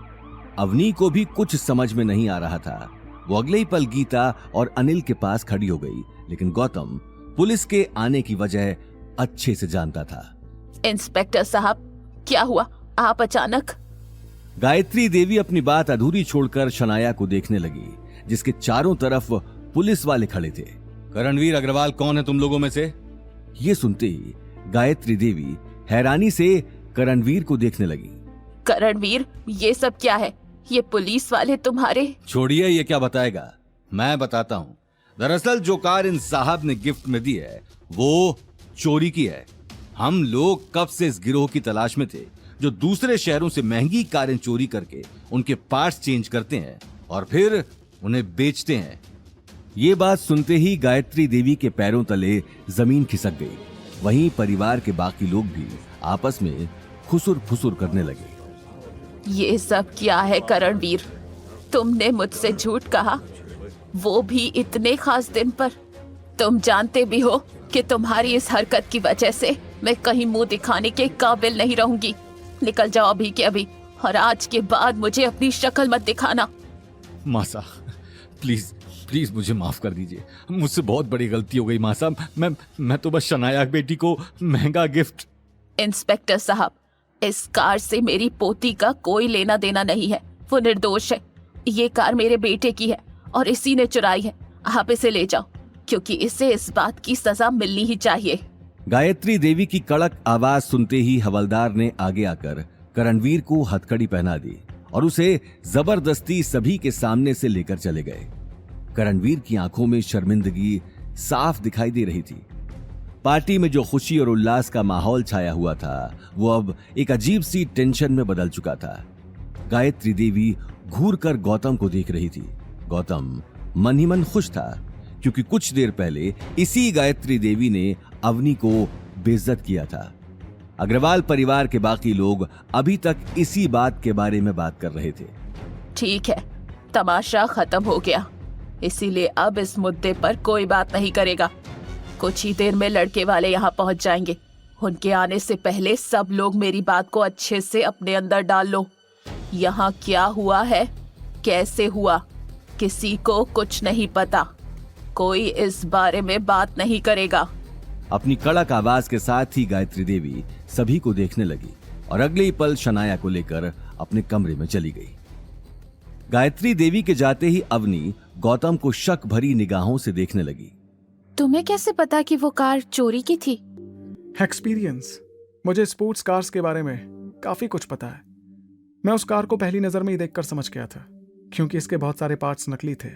Speaker 15: अवनी को भी कुछ समझ में नहीं आ रहा था। वो अगले ही पल गीता और अनिल के पास खड़ी हो गई, लेकिन गौतम पुलिस के आने की वजह अच्छे से जानता था।
Speaker 17: इंस्पेक्टर साहब, क्या हुआ? आप अचानक?
Speaker 15: गायत्री देवी अपनी बात अधूरी छोड़कर शनाया को देखने लगी, जिसके चारों तरफ पुलिस वाले खड़े थे। करणवीर अग्रवाल कौन है तुम लोगों में से? ये सुनते ही गायत्री देवी हैरानी से करणवीर को देखने लगी।
Speaker 17: करणवीर, ये सब क्या है? ये पुलिस वाले तुम्हारे?
Speaker 15: छोड़िए, ये क्या बताएगा, मैं बताता हूँ। दरअसल जो कार इन साहब ने गिफ्ट में दी है वो चोरी की है। हम लोग कब से इस गिरोह की तलाश में थे जो दूसरे शहरों से महंगी कारें चोरी करके उनके पार्ट्स चेंज करते हैं और फिर उन्हें बेचते हैं। ये बात सुनते ही गायत्री देवी के पैरों तले जमीन खिसक गई। वहीं परिवार के बाकी लोग भी आपस में खुसुर फुसुर करने लगे।
Speaker 17: ये सब क्या है करणवीर? तुमने मुझसे झूठ कहा, वो भी इतने खास दिन पर। तुम जानते भी हो कि तुम्हारी इस हरकत की वजह से मैं कहीं मुंह दिखाने के काबिल नहीं रहूंगी। निकल जाओ अभी के अभी, और आज के बाद मुझे अपनी शक्ल मत दिखाना।
Speaker 15: मासा, प्लीज प्लीज मुझे माफ कर दीजिए, मुझसे बहुत बड़ी गलती हो गई माँ साहब। मैं तो बस शनाया बेटी को महंगा गिफ्ट।
Speaker 17: इंस्पेक्टर साहब, इस कार से मेरी पोती का कोई लेना देना नहीं है, वो निर्दोष है। ये कार मेरे बेटे की है और इसी ने चुराई है। आप इसे ले जाओ, क्योंकि इसे इस बात की सजा मिलनी ही चाहिए।
Speaker 15: गायत्री देवी की कड़क आवाज सुनते ही हवलदार ने आगे आकर करणवीर को हथकड़ी पहना दी और उसे जबरदस्ती सभी के सामने से लेकर चले गए। करणवीर की आंखों में शर्मिंदगी साफ दिखाई दे रही थी। पार्टी में जो खुशी और उल्लास का माहौल छाया हुआ था वो अब एक अजीब सी टेंशन में बदल चुका था। गायत्री देवी घूर कर गौतम को देख रही थी। गौतम मन ही मन खुश था क्योंकि कुछ देर पहले इसी गायत्री देवी ने अवनी को बेइज्जत किया था। अग्रवाल परिवार के बाकी लोग अभी तक इसी बात के बारे में बात कर रहे थे।
Speaker 17: ठीक है, तमाशा खत्म हो गया, इसीलिए अब इस मुद्दे पर कोई बात नहीं करेगा। कुछ ही देर में लड़के वाले यहाँ पहुँच जाएंगे। उनके आने से पहले सब लोग मेरी बात को अच्छे से अपने अंदर डाल लो। यहाँ क्या हुआ है, कैसे हुआ, किसी को कुछ नहीं पता। कोई इस बारे में बात नहीं करेगा।
Speaker 15: अपनी कड़क आवाज के साथ ही गायत्री देवी सभी को देखने लगी और अगले ही पल शनाया को लेकर अपने कमरे में चली गई। गायत्री देवी के जाते ही अवनी गौतम को शक भरी निगाहों से देखने लगी।
Speaker 13: तुम्हें कैसे पता कि वो कार चोरी की थी?
Speaker 18: एक्सपीरियंस। मुझे स्पोर्ट्स कार्स के बारे में काफी कुछ पता है। मैं उस कार को पहली नजर में ही देखकर समझ गया था क्योंकि इसके बहुत सारे पार्ट्स नकली थे।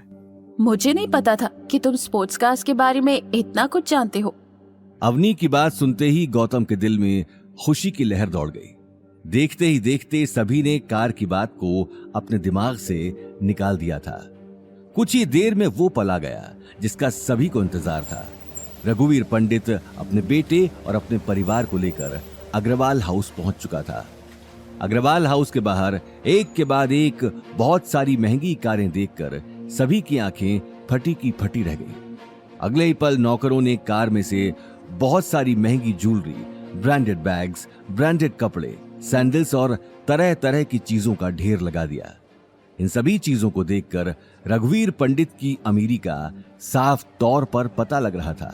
Speaker 13: मुझे नहीं पता था कि तुम स्पोर्ट्स कार्स के बारे में इतना कुछ जानते हो।
Speaker 15: अवनी की बात सुनते ही गौतम के दिल में खुशी की लहर दौड़ गई। देखते ही देखते सभी ने कार की बात को अपने दिमाग से निकाल दिया था। कुछ ही देर में वो पल आ गया जिसका सभी को इंतजार था। रघुवीर पंडित अपने बेटे और अपने परिवार को लेकर अग्रवाल हाउस पहुंच चुका था। अग्रवाल हाउस के बाहर एक के बाद एक बहुत सारी महंगी कारें देखकर सभी की आंखें फटी की फटी रह गई। अगले ही पल नौकरों ने कार में से बहुत सारी महंगी ज्वेलरी, ब्रांडेड बैग्स, ब्रांडेड कपड़े, सैंडल्स और तरह तरह की चीजों का ढेर लगा दिया। इन सभी चीजों को देखकर रघुवीर पंडित की अमीरी का साफ तौर पर पता लग रहा था।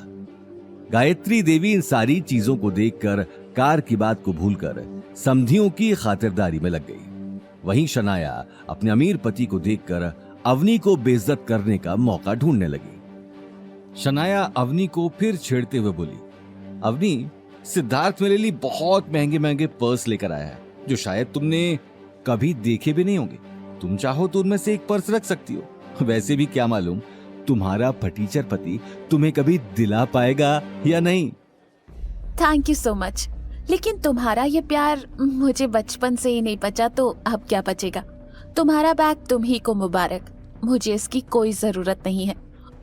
Speaker 15: गायत्री देवी इन सारी चीजों को देखकर कार की बात को भूलकर समधियों की खातिरदारी में लग गई। वहीं शनाया अपने अमीर पति को देखकर अवनी को बेइज्जत करने का मौका ढूंढने लगी। शनाया अवनी को फिर छेड़ते हुए बोली, अवनी, सिद्धार्थ मेरे लिए बहुत महंगे महंगे पर्स लेकर आया है जो शायद तुमने कभी देखे भी नहीं होंगे। तुम चाहो तो उनमें से एक पर्स रख सकती हो। वैसे भी क्या मालूम तुम्हारा फटीचर पति तुम्हें कभी दिला पाएगा या नहीं।
Speaker 13: थैंक यू सो मच, लेकिन तुम्हारा ये प्यार मुझे बचपन से ही नहीं बचा तो अब क्या बचेगा। तुम्हारा बैग तुम ही को मुबारक, मुझे इसकी कोई जरूरत नहीं है।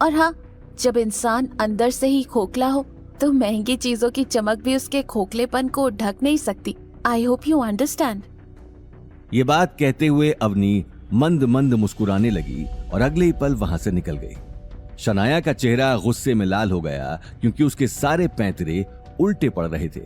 Speaker 13: और हाँ, जब इंसान अंदर से ही खोखला हो तो महंगी चीजों की चमक भी उसके खोखलेपन को ढक नहीं सकती। I hope you understand.
Speaker 15: ये बात कहते हुए अवनी मंद मंद मुस्कुराने लगी और अगले ही पल वहां से निकल गई। शनाया का चेहरा गुस्से में लाल हो गया क्योंकि उसके सारे पैंतरे उल्टे पड़ रहे थे।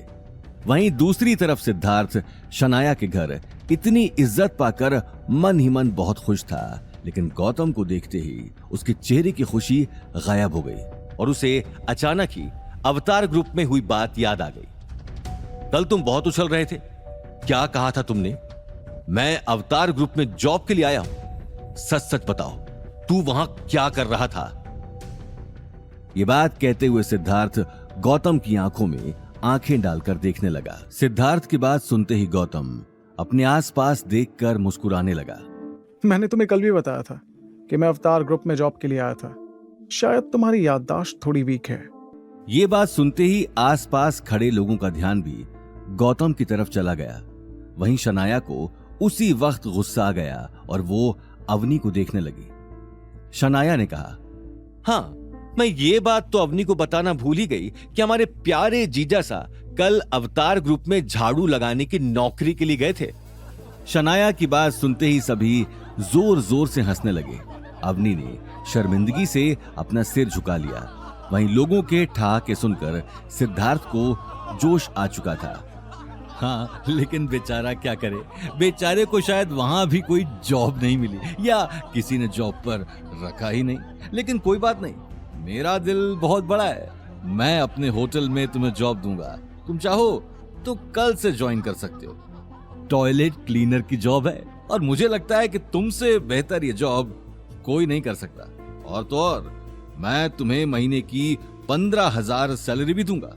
Speaker 15: वहीं दूसरी तरफ सिद्धार्थ शनाया के घर इतनी इज्जत पाकर मन ही मन बहुत खुश था, लेकिन गौतम को देखते ही उसके चेहरे की खुशी गायब हो गई और उसे अचानक ही अवतार ग्रुप में हुई बात याद आ गई। कल तुम बहुत उछल रहे थे, क्या कहा था तुमने? मैं अवतार ग्रुप में जॉब के लिए आया हूं। सच सच बताओ, तू वहां क्या कर रहा था? ये बात कहते हुए सिद्धार्थ गौतम की आंखों में आंखें डालकर देखने लगा। सिद्धार्थ की बात सुनते ही गौतम अपने आसपास देखकर मुस्कुराने लगा।
Speaker 18: मैंने तुम्हें कल भी बताया था कि मैं अवतार ग्रुप में जॉब के लिए आया था। शायद तुम्हारी याददाश्त थोड़ी वीक है।
Speaker 15: ये बात सुनते ही आसपास खड़े लोगों का ध्यान भी गौतम की तरफ चला गया। वहीं शनाया को उसी वक्त गुस्सा आ गया और वो अवनी को देखने लगी। शनाया ने कहा, हाँ, मैं ये बात तो अवनी को बताना भूल ही गई कि हमारे प्यारे जीजा सा कल अवतार ग्रुप में झाड़ू लगाने की नौकरी के लिए गए थे। शनाया की बात सुनते ही सभी जोर जोर से हंसने लगे। अवनी ने शर्मिंदगी से अपना सिर झुका लिया। वहीं लोगों के ठहाके सुनकर सिद्धार्थ को जोश आ चुका था। हाँ, लेकिन बेचारा क्या करे, बेचारे को शायद वहां भी कोई जॉब नहीं मिली या किसी ने जॉब पर रखा ही नहीं। लेकिन कोई बात नहीं, मेरा दिल बहुत बड़ा है। मैं अपने होटल में तुम्हें जॉब दूंगा। तुम चाहो तो कल से ज्वाइन कर सकते हो। टॉयलेट क्लीनर की जॉब है और मुझे लगता है कि तुमसे बेहतर ये जॉब कोई नहीं कर सकता। और तो और, मैं तुम्हें महीने की 15,000 सैलरी भी दूंगा।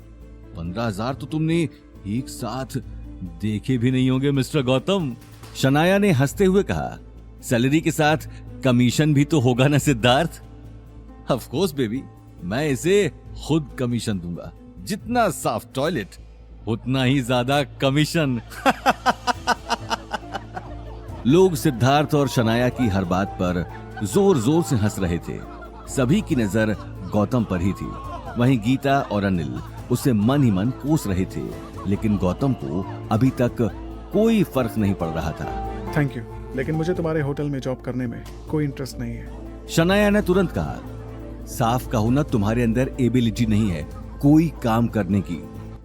Speaker 15: 15,000 तो तुमने एक साथ देखे भी नहीं होंगे मिस्टर गौतम। शनाया ने हंसते हुए कहा, सैलरी के साथ कमीशन भी तो होगा ना सिद्धार्थ। ऑफ कोर्स बेबी, मैं इसे खुद कमीशन दूंगा। जितना साफ टॉयलेट उतना ही ज्यादा कमीशन। लोग सिद्धार्थ और शनाया की हर बात पर जोर जोर से हंस रहे थे। सभी की नजर गौतम पर ही थी। वहीं गीता और अनिल उसे मन ही मन कोस रहे थे, लेकिन गौतम को अभी तक कोई फर्क नहीं पड़ रहा था।
Speaker 18: थैंक यू, लेकिन मुझे तुम्हारे होटल में जॉब करने में कोई इंटरेस्ट नहीं है।
Speaker 15: शनाया ने तुरंत कहा, साफ कहो ना, तुम्हारे अंदर एबिलिटी नहीं है कोई काम करने की।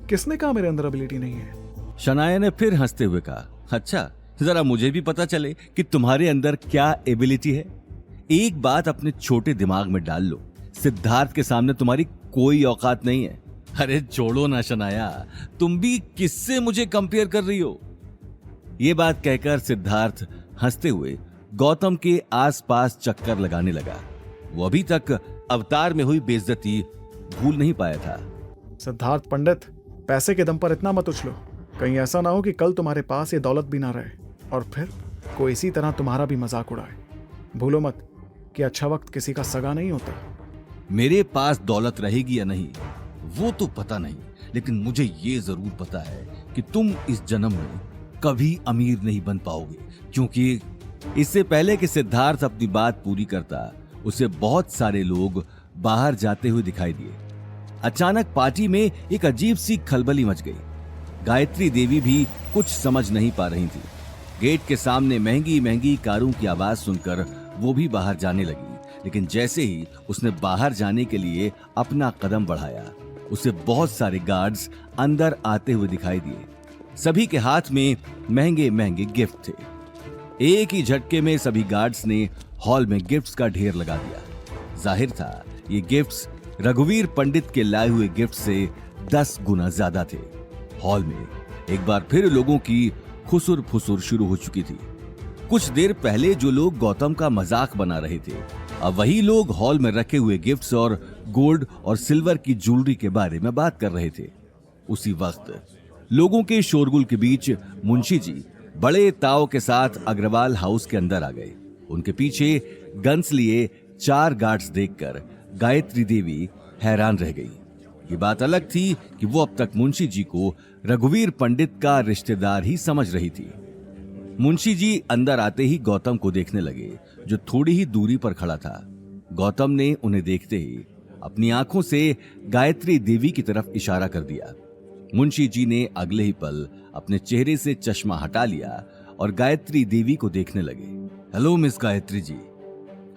Speaker 18: किसने कहा मेरे अंदर एबिलिटी नहीं है?
Speaker 15: शनाया ने फिर हंसते हुए कहा, अच्छा जरा मुझे भी पता चले कि तुम्हारे अंदर क्या एबिलिटी है। एक बात अपने छोटे दिमाग में डाल लो, सिद्धार्थ के सामने तुम्हारी कोई औकात नहीं है। अरे छोड़ो ना शनाया, तुम भी किससे मुझे कंपेयर कर रही हो? ये बात कहकर सिद्धार्थ हंसते हुए गौतम के आसपास चक्कर लगाने लगा। वो अभी तक अवतार में हुई बेइज्जती भूल नहीं पाया था।
Speaker 18: सिद्धार्थ पंडित, पैसे के दम पर इतना मत उछलो, कहीं ऐसा ना हो कि कल तुम्हारे पास ये दौलत भी ना रहे और फिर कोई इसी तरह तुम्हारा भी मजाक उड़ाए। भूलो मत कि अच्छा वक्त किसी का सगा नहीं होता।
Speaker 15: मेरे पास दौलत रहेगी या नहीं वो तो पता नहीं, लेकिन मुझे ये जरूर पता है कि तुम इस जन्म में कभी अमीर नहीं बन पाओगे, क्योंकि इससे पहले कि सिद्धार्थ अपनी बात पूरी करता, उसे बहुत सारे लोग बाहर जाते हुए दिखाई दिए। अचानक पार्टी में एक अजीब सी खलबली मच गई। गायत्री देवी भी कुछ समझ नहीं पा रही थी। गेट के सामने महंगी महंगी कारों की आवाज सुनकर वो भी बाहर जाने लगी, लेकिन जैसे ही उसने बाहर जाने के लिए अपना कदम बढ़ाया, उसे बहुत सारे गार्ड्स अंदर आते हुए दिखाई दिए। सभी के हाथ में महंगे महंगे गिफ्ट थे। एक ही झटके में सभी गार्ड्स ने हॉल में गिफ्ट्स का ढेर लगा दिया। जाहिर था ये गिफ्ट्स रघुवीर पंडित के लाए हुए गिफ्ट से 10 गुना ज्यादा थे। हॉल में एक बार फिर लोगों की खुसुर फुसुर शुरू हो चुकी थी। कुछ देर पहले जो लोग गौतम का मजाक बना रहे थे, अब वही लोग हॉल में रखे हुए गिफ्ट्स और गोल्ड और सिल्वर की ज्वेलरी के बारे में बात कर रहे थे। उसी वक्त लोगों के शोरगुल के बीच मुंशी जी बड़े ताव के साथ अग्रवाल हाउस के अंदर आ गए। उनके पीछे गन्स लिए 4 गार्ड्स देखकर गायत्री देवी हैरान रह गई। ये बात अलग थी कि वो अब तक मुंशी जी को रघुवीर पंडित का रिश्तेदार ही समझ रही थी। मुंशी जी अंदर आते ही गौतम को देखने लगे, जो थोड़ी ही दूरी पर खड़ा था। गौतम ने उन्हें देखते ही अपनी आंखों से गायत्री देवी की तरफ इशारा कर दिया। मुंशी जी ने अगले ही पल अपने चेहरे से चश्मा हटा लिया और गायत्री देवी को देखने लगे। हेलो मिस गायत्री जी,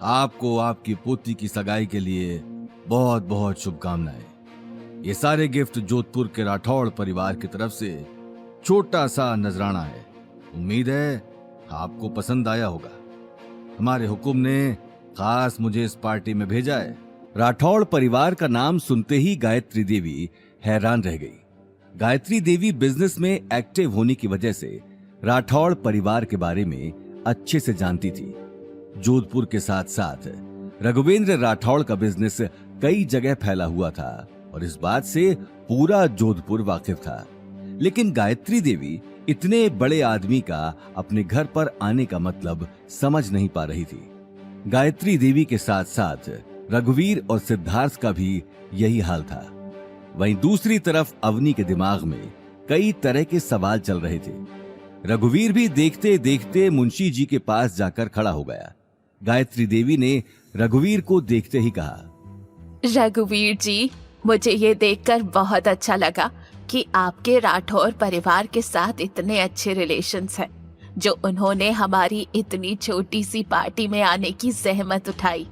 Speaker 15: आपको आपकी पोती की सगाई के लिए बहुत बहुत शुभकामनाएं। ये सारे गिफ्ट जोधपुर के राठौड़ परिवार की तरफ से छोटा सा नजराना है। उम्मीद है आपको पसंद आया होगा। हमारे हुक्म ने खास मुझे इस पार्टी में भेजा है। राठौड़ परिवार का नाम सुनते ही गायत्री देवी हैरान रह गई। गायत्री देवी बिजनेस में एक्टिव होने की वजह से राठौड़ परिवार के बारे में अच्छे से जानती थी। जोधपुर के साथ साथ रघुवेंद्र राठौड़ का बिजनेस कई जगह फैला हुआ था और इस बात से पूरा जोधपुर वाकिफ था। लेकिन गायत्री देवी इतने बड़े आदमी का अपने घर पर आने का मतलब समझ नहीं पा रही थी। गायत्री देवी के साथ साथ रघुवीर और सिद्धार्थ का भी यही हाल था। वहीं दूसरी तरफ अवनी के दिमाग में कई तरह के सवाल चल रहे थे। रघुवीर भी देखते देखते मुंशी जी के पास जाकर खड़ा हो गया। गायत्री देवी ने रघुवीर को देखते ही कहा,
Speaker 17: रघुवीर जी, मुझे ये देखकर बहुत अच्छा लगा कि आपके राठौर परिवार के साथ इतने अच्छे रिलेशंस हैं, जो उन्होंने हमारी इतनी छोटी सी पार्टी में आने की जहमत उठाई।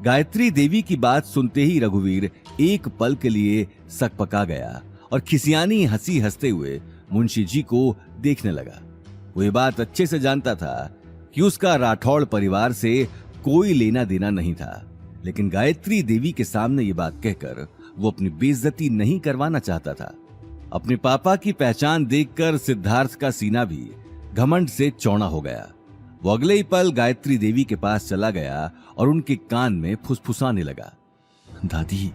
Speaker 15: गायत्री देवी की बात सुनते ही रघुवीर एक पल के लिए सकपका गया और खिसियानी हंसी हंसते हुए मुंशी जी को देखने लगा। वो ये बात अच्छे से जानता था कि उसका राठौड़ परिवार से कोई लेना देना नहीं था, लेकिन गायत्री देवी के सामने ये बात कहकर वो अपनी बेइज्जती नहीं करवाना चाहता था। अपने पापा की पहचान देखकर सिद्धार्थ का सीना भी घमंड से चौड़ा हो गया। वो अगले ही पल गायत्री देवी के पास चला गया और उनके कान में फुसफुसाने लगा, दादी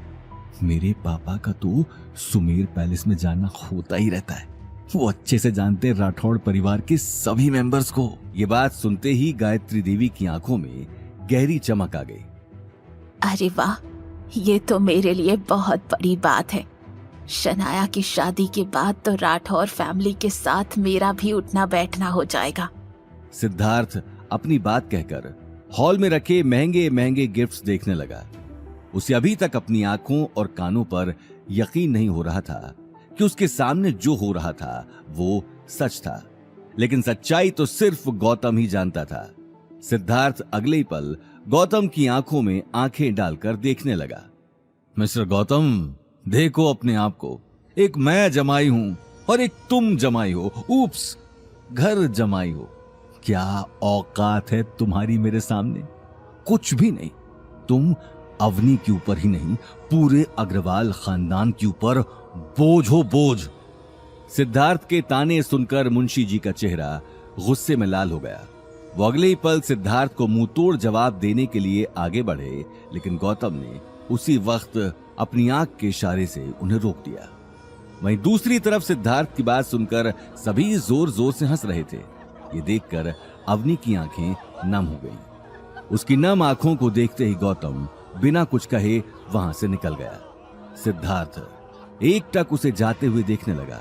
Speaker 15: मेरे पापा का तो सुमेर पैलेस में जाना होता ही रहता है। वो अच्छे से जानते हैं राठौड़ परिवार के सभी मेंबर्स को। ये बात सुनते ही गायत्री देवी की आंखों में गहरी चमक आ गई।
Speaker 17: अरे वाह, ये तो मेरे लिए बहुत बड़ी बात है। शनाया की शादी के बाद तो राठौर फैमिली के साथ मेरा भी उठना बैठना हो जाएगा।
Speaker 15: सिद्धार्थ अपनी बात कहकर हॉल में रखे महंगे महंगे गिफ्ट्स देखने लगा। उसे अभी तक अपनी आंखों और कानों पर यकीन नहीं हो रहा था कि उसके सामने जो हो रहा था वो सच था, लेकिन सच्चाई तो सिर्फ गौतम ही जानता था। सिद्धार्थ अगले ही पल गौतम की आंखों में आंखें डालकर देखने लगा। मिस्टर गौतम, देखो अपने आप को, एक मैं जमाई हूं और एक तुम जमाई हो। ऊप्स, घर जमाई हो। क्या औकात है तुम्हारी मेरे सामने? कुछ भी नहीं। तुम अवनी के ऊपर ही नहीं, पूरे अग्रवाल खानदान के ऊपर बोझ हो, बोझ। सिद्धार्थ के ताने सुनकर मुंशी जी का चेहरा गुस्से में लाल हो गया। वो अगले ही पल सिद्धार्थ को मुंह तोड़ जवाब देने के लिए आगे बढ़े, लेकिन गौतम ने उसी वक्त अपनी आंख के इशारे से उन्हें रोक दिया। वहीं दूसरी तरफ सिद्धार्थ की बात सुनकर सभी जोर जोर से हंस रहे थे। ये देखकर अवनी की आंखें नम हो गईं। उसकी नम आंखों को देखते ही गौतम बिना कुछ कहे वहां से निकल गया। सिद्धार्थ एकटक उसे जाते हुए देखने लगा।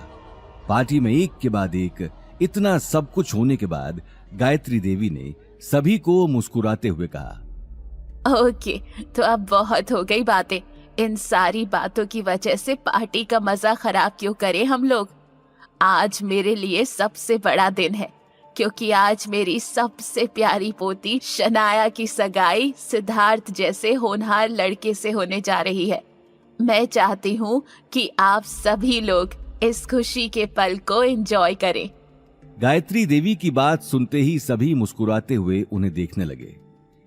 Speaker 15: पार्टी में एक के बाद एक इतना सब कुछ होने के बाद गायत्री देवी ने सभी को मुस्कुराते हुए कहा,
Speaker 17: ओके, तो अब बहुत हो गई बातें। इन सारी बातों की वजह से पार्टी का मजा खराब क्यों करें हम लोग। आज मेरे लिए सबसे बड़ा दिन है, क्योंकि आज मेरी सबसे प्यारी पोती शनाया की सगाई सिद्धार्थ जैसे होनहार लड़के से होने जा रही है। मैं चाहती हूँ कि आप सभी लोग इस खुशी के पल को एंजॉय करें।
Speaker 15: गायत्री देवी की बात सुनते ही सभी मुस्कुराते हुए उन्हें देखने लगे।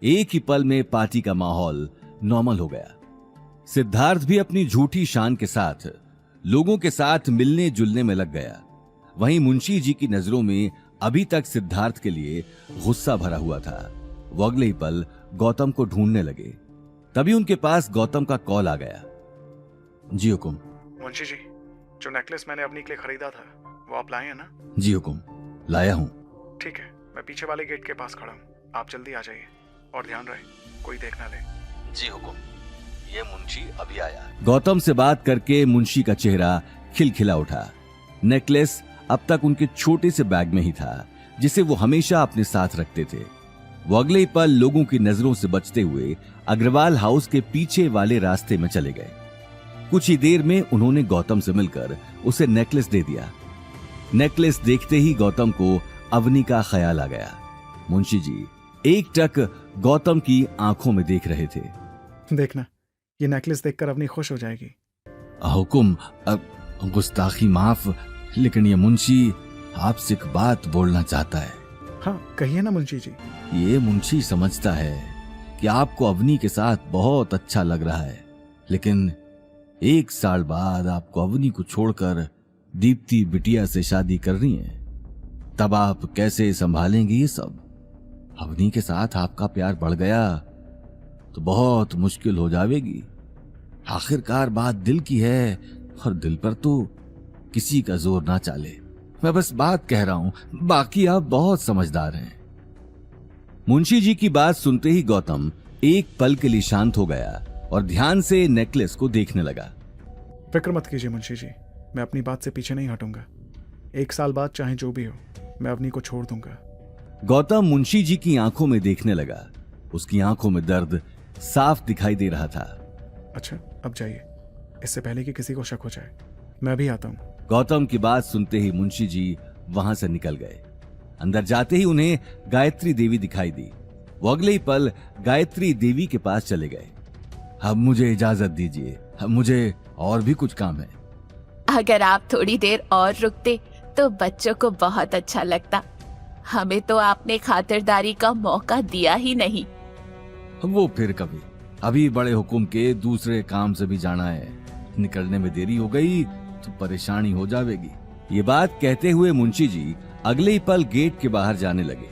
Speaker 15: एक ही पल में पार्टी का माहौल नॉर्मल हो गया। सिद्धार्थ भी अपनी झूठी शान के साथ लोगों के साथ मिलने जुलने में लग गया। वहीं मुंशी जी की नजरों में अभी तक सिद्धार्थ के लिए गुस्सा भरा हुआ था। वो अगले ही पल गौतम को ढूंढने लगे। तभी उनके पास गौतम का कॉल आ गया। जी हुकुम।
Speaker 18: मुंशी जी, जो नेकलेस मैंने अपनी के लिए खरीदा था वो आप लाए हैं ना?
Speaker 15: जी हुकुम, लाया हूँ।
Speaker 18: ठीक है, मैं पीछे वाले गेट के पास खड़ा हूँ, आप जल्दी आ जाइए और ध्यान रहे कोई देख ना ले।
Speaker 16: जी हुकुम, ये मुंशी अभी आया।
Speaker 15: गौतम से बात करके मुंशी का चेहरा खिलखिला उठा। नेकलेस अब तक उनके छोटे से बैग में ही था, जिसे वो हमेशा अपने साथ रखते थे। वो अगले ही पल लोगों की नजरों से बचते हुए अग्रवाल हाउस के पीछे वाले रास्ते में चले गए। कुछ ही देर में उन्होंने गौतम से मिलकर उसे नेकलेस दे दिया। नेकलेस देखते ही गौतम को अवनी का ख्याल आ गया। मुंशी जी एकटक गौतम की आंखों में देख रहे थे।
Speaker 18: देखना, ये नेकलेस देखकर अवनी खुश हो जाएगी।
Speaker 15: हुकुम, गुस्ताखी माफ, लेकिन ये मुंशी आपसे एक बात बोलना चाहता है।
Speaker 18: हाँ, कहिए ना मुंशी जी।
Speaker 15: ये मुंशी समझता है कि आपको अवनी के साथ बहुत अच्छा लग रहा है, लेकिन 1 साल बाद आपको अवनी को छोड़कर दीप्ति बिटिया से शादी करनी है। तब आप कैसे संभालेंगे ये सब? अवनी के साथ आपका प्यार बढ़ गया तो बहुत मुश्किल हो जाएगी। आखिरकार बात दिल की है और दिल पर तो किसी का जोर ना चले। मैं बस बात कह रहा हूं, बाकी आप बहुत समझदार हैं। मुंशी जी की बात सुनते ही गौतम एक पल के लिए शांत हो गया और ध्यान से नेकलेस को देखने लगा।
Speaker 18: फिक्र मत कीजिए मुंशी जी, मैं अपनी बात से पीछे नहीं हटूंगा। 1 साल बाद चाहे जो भी हो, मैं अवनी को छोड़ दूंगा।
Speaker 15: गौतम मुंशी जी की आंखों में देखने लगा। उसकी आंखों में दर्द साफ दिखाई दे रहा था।
Speaker 18: अच्छा, अब जाइए, इससे पहले कि किसी को शक हो जाए। मैं भी आता हूँ।
Speaker 15: गौतम की बात सुनते ही मुंशी जी वहां से निकल गए। अंदर जाते ही उन्हें गायत्री देवी दिखाई दी। वो अगले ही पल गायत्री देवी के पास चले गए। अब मुझे इजाजत दीजिए, अब मुझे और भी कुछ काम है।
Speaker 17: अगर आप थोड़ी देर और रुकते तो बच्चों को बहुत अच्छा लगता। हमें तो आपने खातिरदारी का मौका दिया ही नहीं।
Speaker 15: वो फिर कभी, अभी बड़े हुकुम के दूसरे काम से भी जाना है। निकलने में देरी हो गई तो परेशानी हो जाएगी। ये बात कहते हुए मुंशी जी अगले ही पल गेट के बाहर जाने लगे।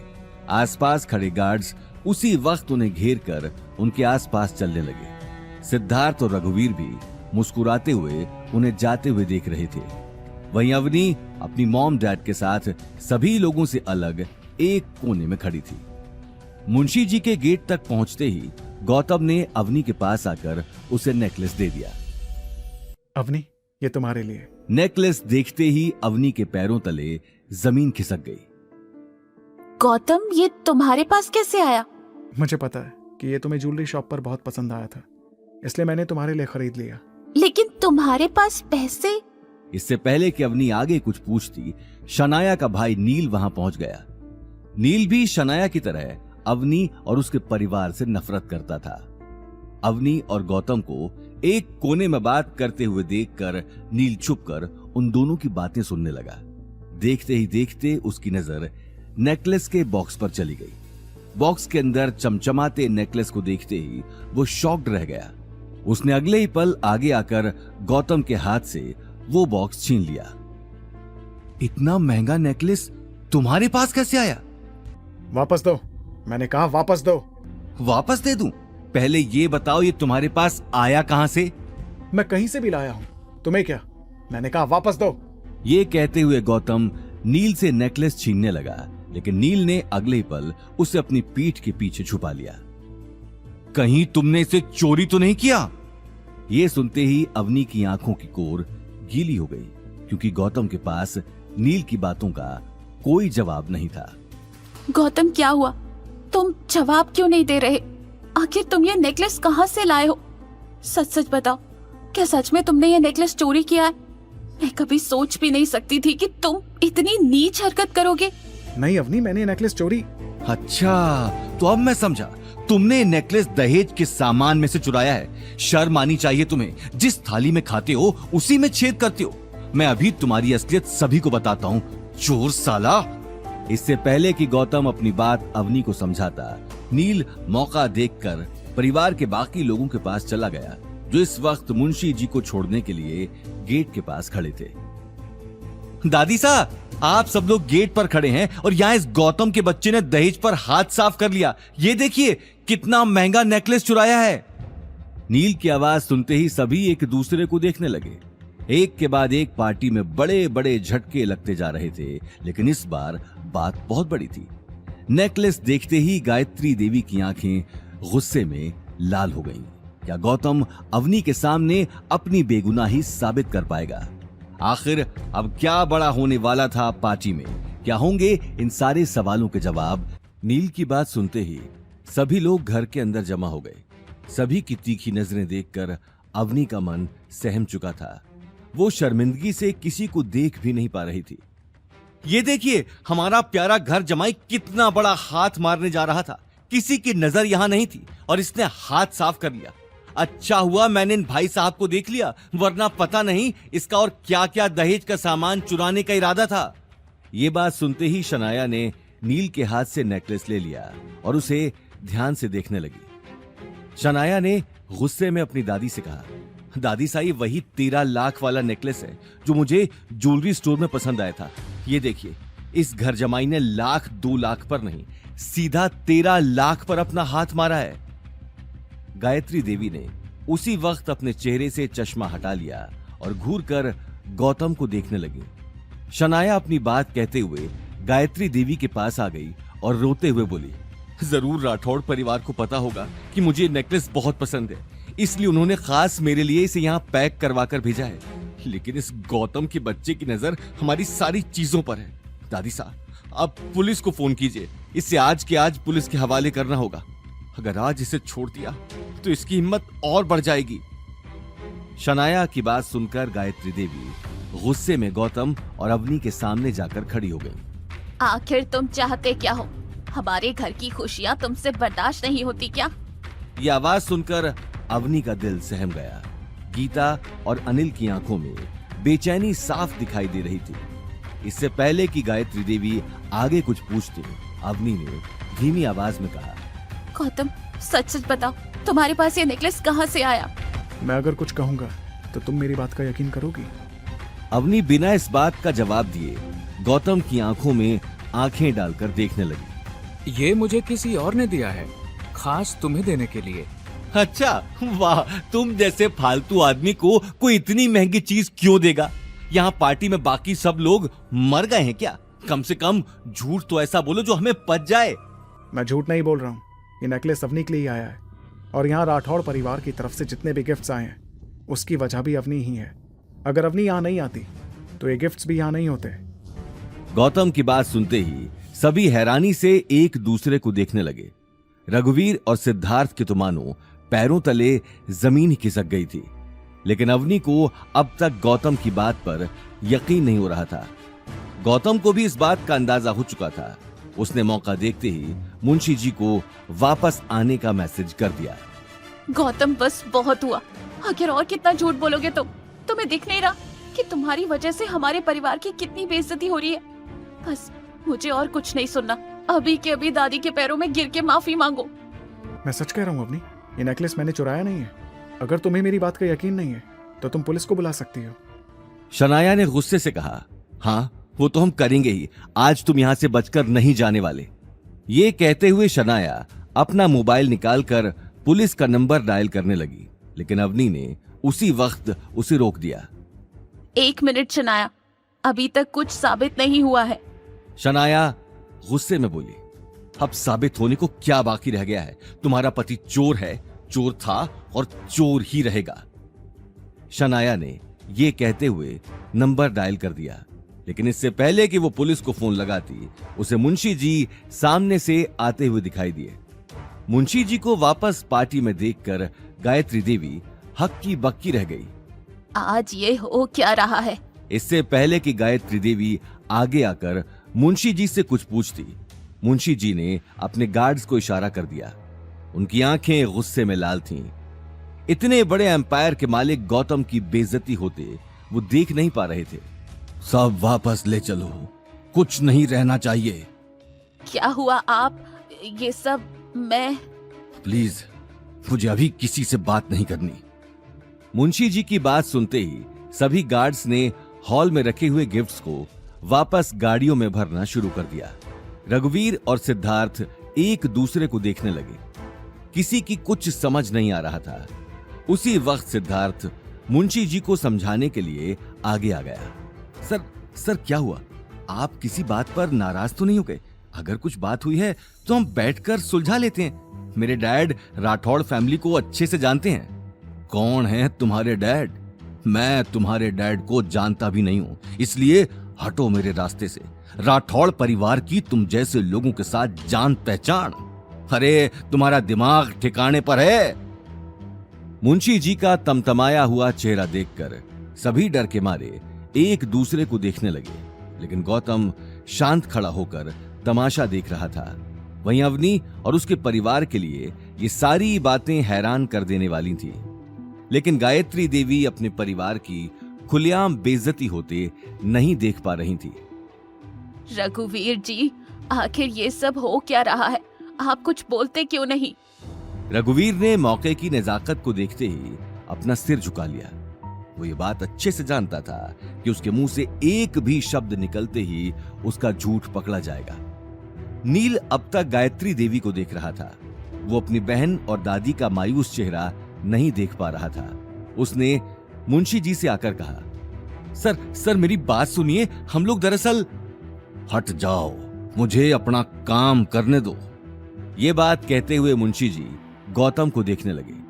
Speaker 15: आसपास खड़े गार्ड्स उसी वक्त उन्हें घेर कर उनके आसपास चलने लगे। सिद्धार्थ और रघुवीर भी मुस्कुराते हुए उन्हें जाते हुए देख रहे थे। वहीं अवनी अपनी मॉम डैड के साथ सभी लोगों से अलग एक कोने में खड़ी थी। मुंशी जी के गेट तक पहुंचते ही गौतम ने अवनी के पास आकर उसे नेकलेस दे दिया।
Speaker 18: अवनी, ये तुम्हारे लिए।
Speaker 15: नेकलेस देखते ही अवनी के पैरों तले जमीन खिसक गई।
Speaker 13: गौतम, ये तुम्हारे पास कैसे आया?
Speaker 18: मुझे पता है कि ये तुम्हें ज्वेलरी शॉप पर बहुत पसंद आया था, इसलिए मैंने तुम्हारे लिए खरीद लिया।
Speaker 13: लेकिन तुम्हारे पास पैसे?
Speaker 15: इससे पहले कि अवनी आगे कुछ पूछती, शनाया का भाई नील वहां पहुंच गया। नील भी शनाया की तरह अवनी और उसके परिवार से नफरत करता था। अवनी और गौतम को एक कोने में बात करते हुए देखकर नील छुपकर उन दोनों की बातें सुनने लगा। देखते ही देखते उसकी नजर नेकलेस के बॉक्स पर चली गई। बॉक्स के अंदर चमचमाते नेकलेस को देखते ही वो शॉक्ड रह गया। उसने अगले ही पल आगे आकर गौतम के हाथ से वो बॉक्स छीन लिया। इतना महंगा नेकलेस तुम्हारे पास कैसे आया?
Speaker 18: वापस दो, मैंने कहा वापस दो।
Speaker 15: वापस दे दूं? पहले ये बताओ ये तुम्हारे पास आया कहां से?
Speaker 18: मैं कहीं से भी लाया हूं, तुम्हें क्या? मैंने कहा वापस दो।
Speaker 15: ये कहते हुए गौतम नील से नेकलेस छीनने लगा, लेकिन नील ने अगले ही पल उसे अपनी पीठ के पीछे छुपा लिया। कहीं तुमने इसे चोरी तो नहीं किया? ये सुनते ही अवनी की आंखों की कोर गीली हो गई, क्योंकि गौतम के पास नील की बातों का कोई जवाब नहीं था।
Speaker 13: गौतम, क्या हुआ? तुम जवाब क्यों नहीं दे रहे? आखिर तुम ये नेकलेस कहाँ से लाए हो? सच सच बताओ, क्या सच में तुमने ये नेकलेस चोरी किया है? मैं कभी सोच भी नहीं सकती थी कि तुम इतनी नीच हरकत करोगे।
Speaker 18: नहीं अवनी, मैंने नेकलेस चोरी।
Speaker 15: अच्छा, तो अब मैं समझा। तुमने नेकलेस दहेज के सामान में से चुराया है। शर्म आनी चाहिए तुम्हें। जिस थाली में खाते हो उसी में छेद करते हो। मैं अभी तुम्हारी असलियत सभी को बताता हूँ, चोर साला। इससे पहले कि गौतम अपनी बात अवनी को समझाता, नील मौका देखकर परिवार के बाकी लोगों के पास चला गया, जो इस वक्त मुंशी जी को छोड़ने के लिए गेट के पास खड़े थे। दादी साहब, आप सब लोग गेट पर खड़े हैं और यहाँ इस गौतम के बच्चे ने दहेज पर हाथ साफ कर लिया। ये देखिए कितना महंगा नेकलेस चुराया है। नील की आवाज सुनते ही सभी एक दूसरे को देखने लगे। एक के बाद एक पार्टी में बड़े बड़े झटके लगते जा रहे थे, लेकिन इस बार बात बहुत बड़ी थी। नेकलेस देखते ही गायत्री देवी की आंखें गुस्से में लाल हो गईं। क्या गौतम अवनी के सामने अपनी बेगुनाही साबित कर पाएगा? आखिर अब क्या बड़ा होने वाला था पार्टी में? क्या होंगे इन सारे सवालों के जवाब? नील की बात सुनते ही सभी लोग घर के अंदर जमा हो गए। सभी की तीखी नजरें देखकर अवनी का मन सहम चुका था। वो शर्मिंदगी से किसी को देख भी नहीं पा रही थी। ये देखिए, हमारा प्यारा घर जमाई कितना बड़ा हाथ मारने जा रहा था। किसी की नजर यहां नहीं थी और इसने हाथ साफ कर लिया। अच्छा हुआ मैंने इन भाई साहब को देख लिया, वरना पता नहीं इसका और क्या क्या दहेज का सामान चुराने का इरादा था। ये बात सुनते ही शनाया ने नील के हाथ से नेकलेस ले लिया और उसे ध्यान से देखने लगी। शनाया ने गुस्से में अपनी दादी से कहा, दादी साई, वही 13 लाख वाला नेकलेस है जो मुझे ज्वेलरी स्टोर में पसंद आया था। ये देखिए, इस घर जमाई ने 1,02 लाख पर नहीं, सीधा 13 लाख पर अपना हाथ मारा है। गायत्री देवी ने उसी वक्त अपने चेहरे से चश्मा हटा लिया और घूरकर गौतम को देखने लगी। शनाया अपनी बात कहते हुए गायत्री देवी के पास आ गई और रोते हुए बोली, जरूर राठौड़ परिवार को पता होगा कि मुझे नेकलेस बहुत पसंद है, इसलिए उन्होंने खास मेरे लिए इसे यहाँ पैक करवा कर भेजा है। लेकिन इस गौतम के बच्चे की नजर हमारी सारी चीजों पर है। दादी साहब, आप पुलिस को फोन कीजिए। इसे आज के आज पुलिस के हवाले करना होगा। अगर आज इसे छोड़ दिया तो इसकी हिम्मत और बढ़ जाएगी। शनाया की बात सुनकर गायत्री देवी गुस्से में गौतम और अवनी के सामने जाकर खड़ी हो गई।
Speaker 17: आखिर तुम चाहते क्या हो? हमारे घर की खुशियां तुमसे बर्दाश्त नहीं होती क्या?
Speaker 15: ये आवाज सुनकर अवनी का दिल सहम गया। गीता और अनिल की आंखों में बेचैनी साफ दिखाई दे रही थी। इससे पहले कि गायत्री देवी आगे कुछ पूछती, अवनी ने धीमी आवाज में कहा,
Speaker 13: गौतम, सच सच बताओ, तुम्हारे पास ये नेकलेस कहाँ से आया?
Speaker 18: मैं अगर कुछ कहूंगा तो तुम मेरी बात का यकीन करोगी?
Speaker 15: अवनी बिना इस बात का जवाब दिए गौतम की आंखों में आंखें डालकर देखने लगी।
Speaker 20: ये मुझे किसी और ने दिया है, खास तुम्हें देने के लिए।
Speaker 19: अच्छा, वाह, तुम जैसे फालतू आदमी को कोई इतनी महंगी चीज क्यों देगा? यहाँ पार्टी में बाकी सब लोग मर गए हैं क्या? कम से कम झूठ तो ऐसा बोलो जो हमें पच जाए।
Speaker 18: मैं झूठ नहीं बोल रहा हूँ, ये नेकलेस अवनी के लिए ही आया है और यहाँ राठौड़ परिवार की तरफ से जितने भी गिफ्ट्स आए हैं उसकी वजह भी अवनी ही है। अगर अवनी यहाँ नहीं आती तो ये गिफ्ट्स भी यहाँ नहीं होते।
Speaker 15: गौतम की बात सुनते ही सभी हैरानी से एक दूसरे को देखने लगे। रघुवीर और सिद्धार्थ की तो मानो पैरों तले जमीन ही खिसक गई थी, लेकिन अवनी को अब तक गौतम की बात पर यकीन नहीं हो रहा था। गौतम को भी इस बात का अंदाजा हो चुका था। उसने मौका देखते ही मुंशी जी को वापस आने का मैसेज कर दिया।
Speaker 17: गौतम बस बहुत हुआ, आखिर और कितना झूठ बोलोगे तुम? तुम्हें दिख नहीं रहा कि तुम्हारी वजह से हमारे परिवार की कितनी बेइज्जती हो रही है? बस मुझे और कुछ नहीं सुनना, अभी के अभी दादी के पैरों में गिर के माफी मांगो।
Speaker 18: मैं सच कह रहा हूँ अवनी, ये नेकलेस मैंने चुराया नहीं है। अगर तुम्हें मेरी बात का यकीन नहीं है तो तुम पुलिस को बुला सकती हो।
Speaker 15: शनाया ने गुस्से से कहा, हाँ वो तो हम करेंगे ही, आज तुम यहां से बचकर नहीं जाने वाले। ये कहते हुए शनाया अपना मोबाइल निकालकर पुलिस का नंबर डायल करने लगी, लेकिन अवनी ने उसी वक्त उसे रोक दिया।
Speaker 17: 1 मिनट शनाया, अभी तक कुछ साबित नहीं हुआ है।
Speaker 15: शनाया गुस्से में बोली, अब साबित होने को क्या बाकी रह गया है? तुम्हारा पति चोर है, चोर था और चोर ही रहेगा। शनाया ने यह कहते हुए नंबर डायल कर दिया, लेकिन इससे पहले कि वो पुलिस को फोन लगाती, उसे मुंशी जी सामने से आते हुए दिखाई दिए। मुंशी जी को वापस पार्टी में देखकर गायत्री देवी हक्की बक्की रह गई।
Speaker 17: आज ये हो क्या रहा है?
Speaker 15: इससे पहले कि गायत्री देवी आगे आकर मुंशी जी से कुछ पूछती, मुंशी जी ने अपने गार्ड्स को इशारा कर दिया। उनकी आंखें गुस्से में लाल थीं। इतने बड़े एम्पायर के मालिक गौतम की बेइज्जती होते वो देख नहीं पा रहे थे। सब वापस ले चलो, कुछ नहीं रहना चाहिए।
Speaker 17: क्या हुआ आप? ये सब मैं...
Speaker 15: प्लीज, मुझे अभी किसी से बात नहीं करनी। मुंशी जी की बात सुनते ही सभी गार्ड्स ने हॉल में रखे हुए गिफ्ट्स को वापस गाड़ियों में भरना शुरू कर दिया। रघुवीर और सिद्धार्थ एक दूसरे को देखने लगे। किसी की कुछ समझ नहीं आ रहा था। उसी वक्त सिद्धार्थ मुंशी जी को समझाने के लिए आगे आ गया। सर क्या हुआ? आप किसी बात पर नाराज तो नहीं हो गए? अगर कुछ बात हुई है तो हम बैठकर सुलझा लेते हैं। मेरे डैड राठौड़ फैमिली को अच्छे से जानते हैं। कौन है तुम्हारे डैड? मैं तुम्हारे डैड को जानता भी नहीं हूं, इसलिए हटो मेरे रास्ते से। राठौड़ परिवार की तुम जैसे लोगों के साथ जान पहचान। अरे तुम्हारा दिमाग ठिकाने पर है? मुंशी जी का तमतमाया हुआ चेहरा देखकर सभी डर के मारे एक दूसरे को देखने लगे, लेकिन गौतम शांत खड़ा होकर तमाशा देख रहा था। वहीं अवनी और उसके परिवार के लिए ये सारी बातें हैरान कर देने वाली थी, लेकिन गायत्री देवी अपने परिवार की खुलेआम बेइज्जती होते नहीं देख पा रही थी।
Speaker 17: रघुवीर जी, आखिर ये सब हो क्या रहा है? आप कुछ बोलते क्यों नहीं?
Speaker 15: रघुवीर ने मौके की नजाकत को देखते ही अपना सिर झुका लिया। वो ये बात अच्छे से जानता था कि उसके मुंह से एक भी शब्द निकलते ही उसका झूठ पकड़ा जाएगा। नील अब तक गायत्री देवी को देख रहा था। वो अपनी बहन और दादी का मायूस चेहरा नहीं देख पा रहा था। उसने मुंशी जी से आकर कहा, सर मेरी बात सुनिए, हम लोग दरअसल... हट जाओ, मुझे अपना काम करने दो। ये बात कहते हुए मुंशी जी गौतम को देखने लगे।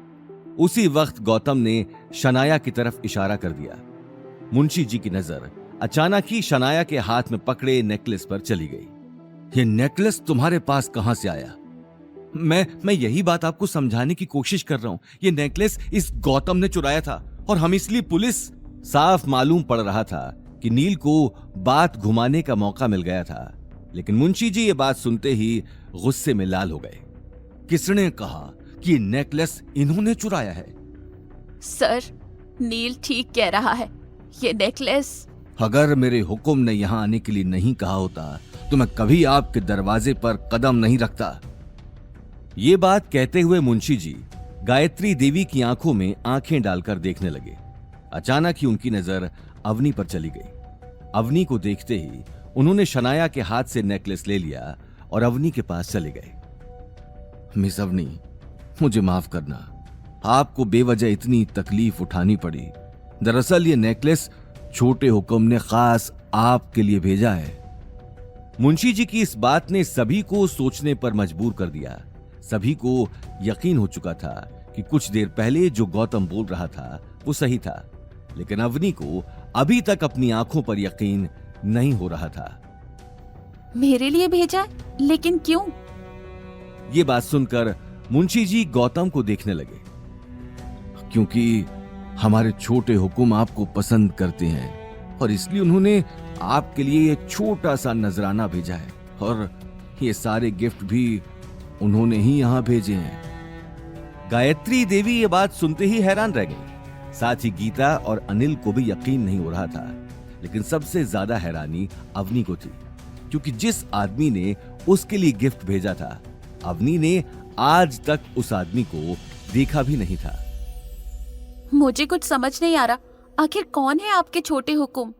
Speaker 15: उसी वक्त गौतम ने शनाया की तरफ इशारा कर दिया। मुंशी जी की नजर अचानक ही शनाया के हाथ में पकड़े नेकलेस पर चली गई। ये नेकलेस तुम्हारे पास कहां से आया? मैं यही बात आपको समझाने की कोशिश कर रहा हूं। ये नेकलेस इस गौतम ने चुराया था और हम इसलिए पुलिस... साफ मालूम पड़ रहा था कि नील को बात घुमाने का मौका मिल गया था, लेकिन मुंशी जी ये बात सुनते ही गुस्से में लाल हो गए। किसने कहा कि नेकलेस इन्होंने चुराया है?
Speaker 17: सर, नील ठीक कह रहा है। ये नेकलेस...
Speaker 15: अगर मेरे हुक्म ने यहां आने के लिए नहीं कहा होता तो मैं कभी आपके दरवाजे पर कदम नहीं रखता। ये बात कहते हुए मुंशी जी गायत्री देवी की आंखों में आंखें डालकर देखने लगे। अचानक ही उनकी नजर अवनी पर चली गई। अवनी को देखते ही उन्होंने शनाया के हाथ से नेकलेस ले लिया और अवनी के पास चले गए। मिस अवनी, मुझे माफ करना, आपको बेवजह इतनी तकलीफ उठानी पड़ी। दरअसल ये नेकलेस छोटे हुक्म ने खास आपके लिए भेजा है। मुंशी जी की इस बात ने सभी को सोचने पर मजबूर कर दिया। सभी को यकीन हो चुका था कि कुछ देर पहले जो गौतम बोल रहा था वो सही था, लेकिन अवनी को अभी तक अपनी आंखों पर यकीन नहीं हो रहा था।
Speaker 17: मेरे लिए भेजा, लेकिन क्यों?
Speaker 15: ये बात सुनकर मुंशी जी गौतम को देखने लगे। क्योंकि हमारे छोटे हुक्म आपको पसंद करते हैं और इसलिए उन्होंने आपके लिए एक छोटा सा नजराना भेजा है, और ये सारे गिफ्ट भी उन्होंने ही यहां भेजे हैं। गायत्री देवी ये बात सुनते ही हैरान रह गई। साथ ही गीता और अनिल को भी यकीन नहीं हो रहा था, लेकिन सबसे ज्यादा हैरानी अवनी को थी, क्योंकि जिस आदमी ने उसके लिए गिफ्ट भेजा था, अवनी ने आज तक उस आदमी को देखा भी नहीं था।
Speaker 17: मुझे कुछ समझ नहीं आ रहा, आखिर कौन है आपके छोटे हुक्म?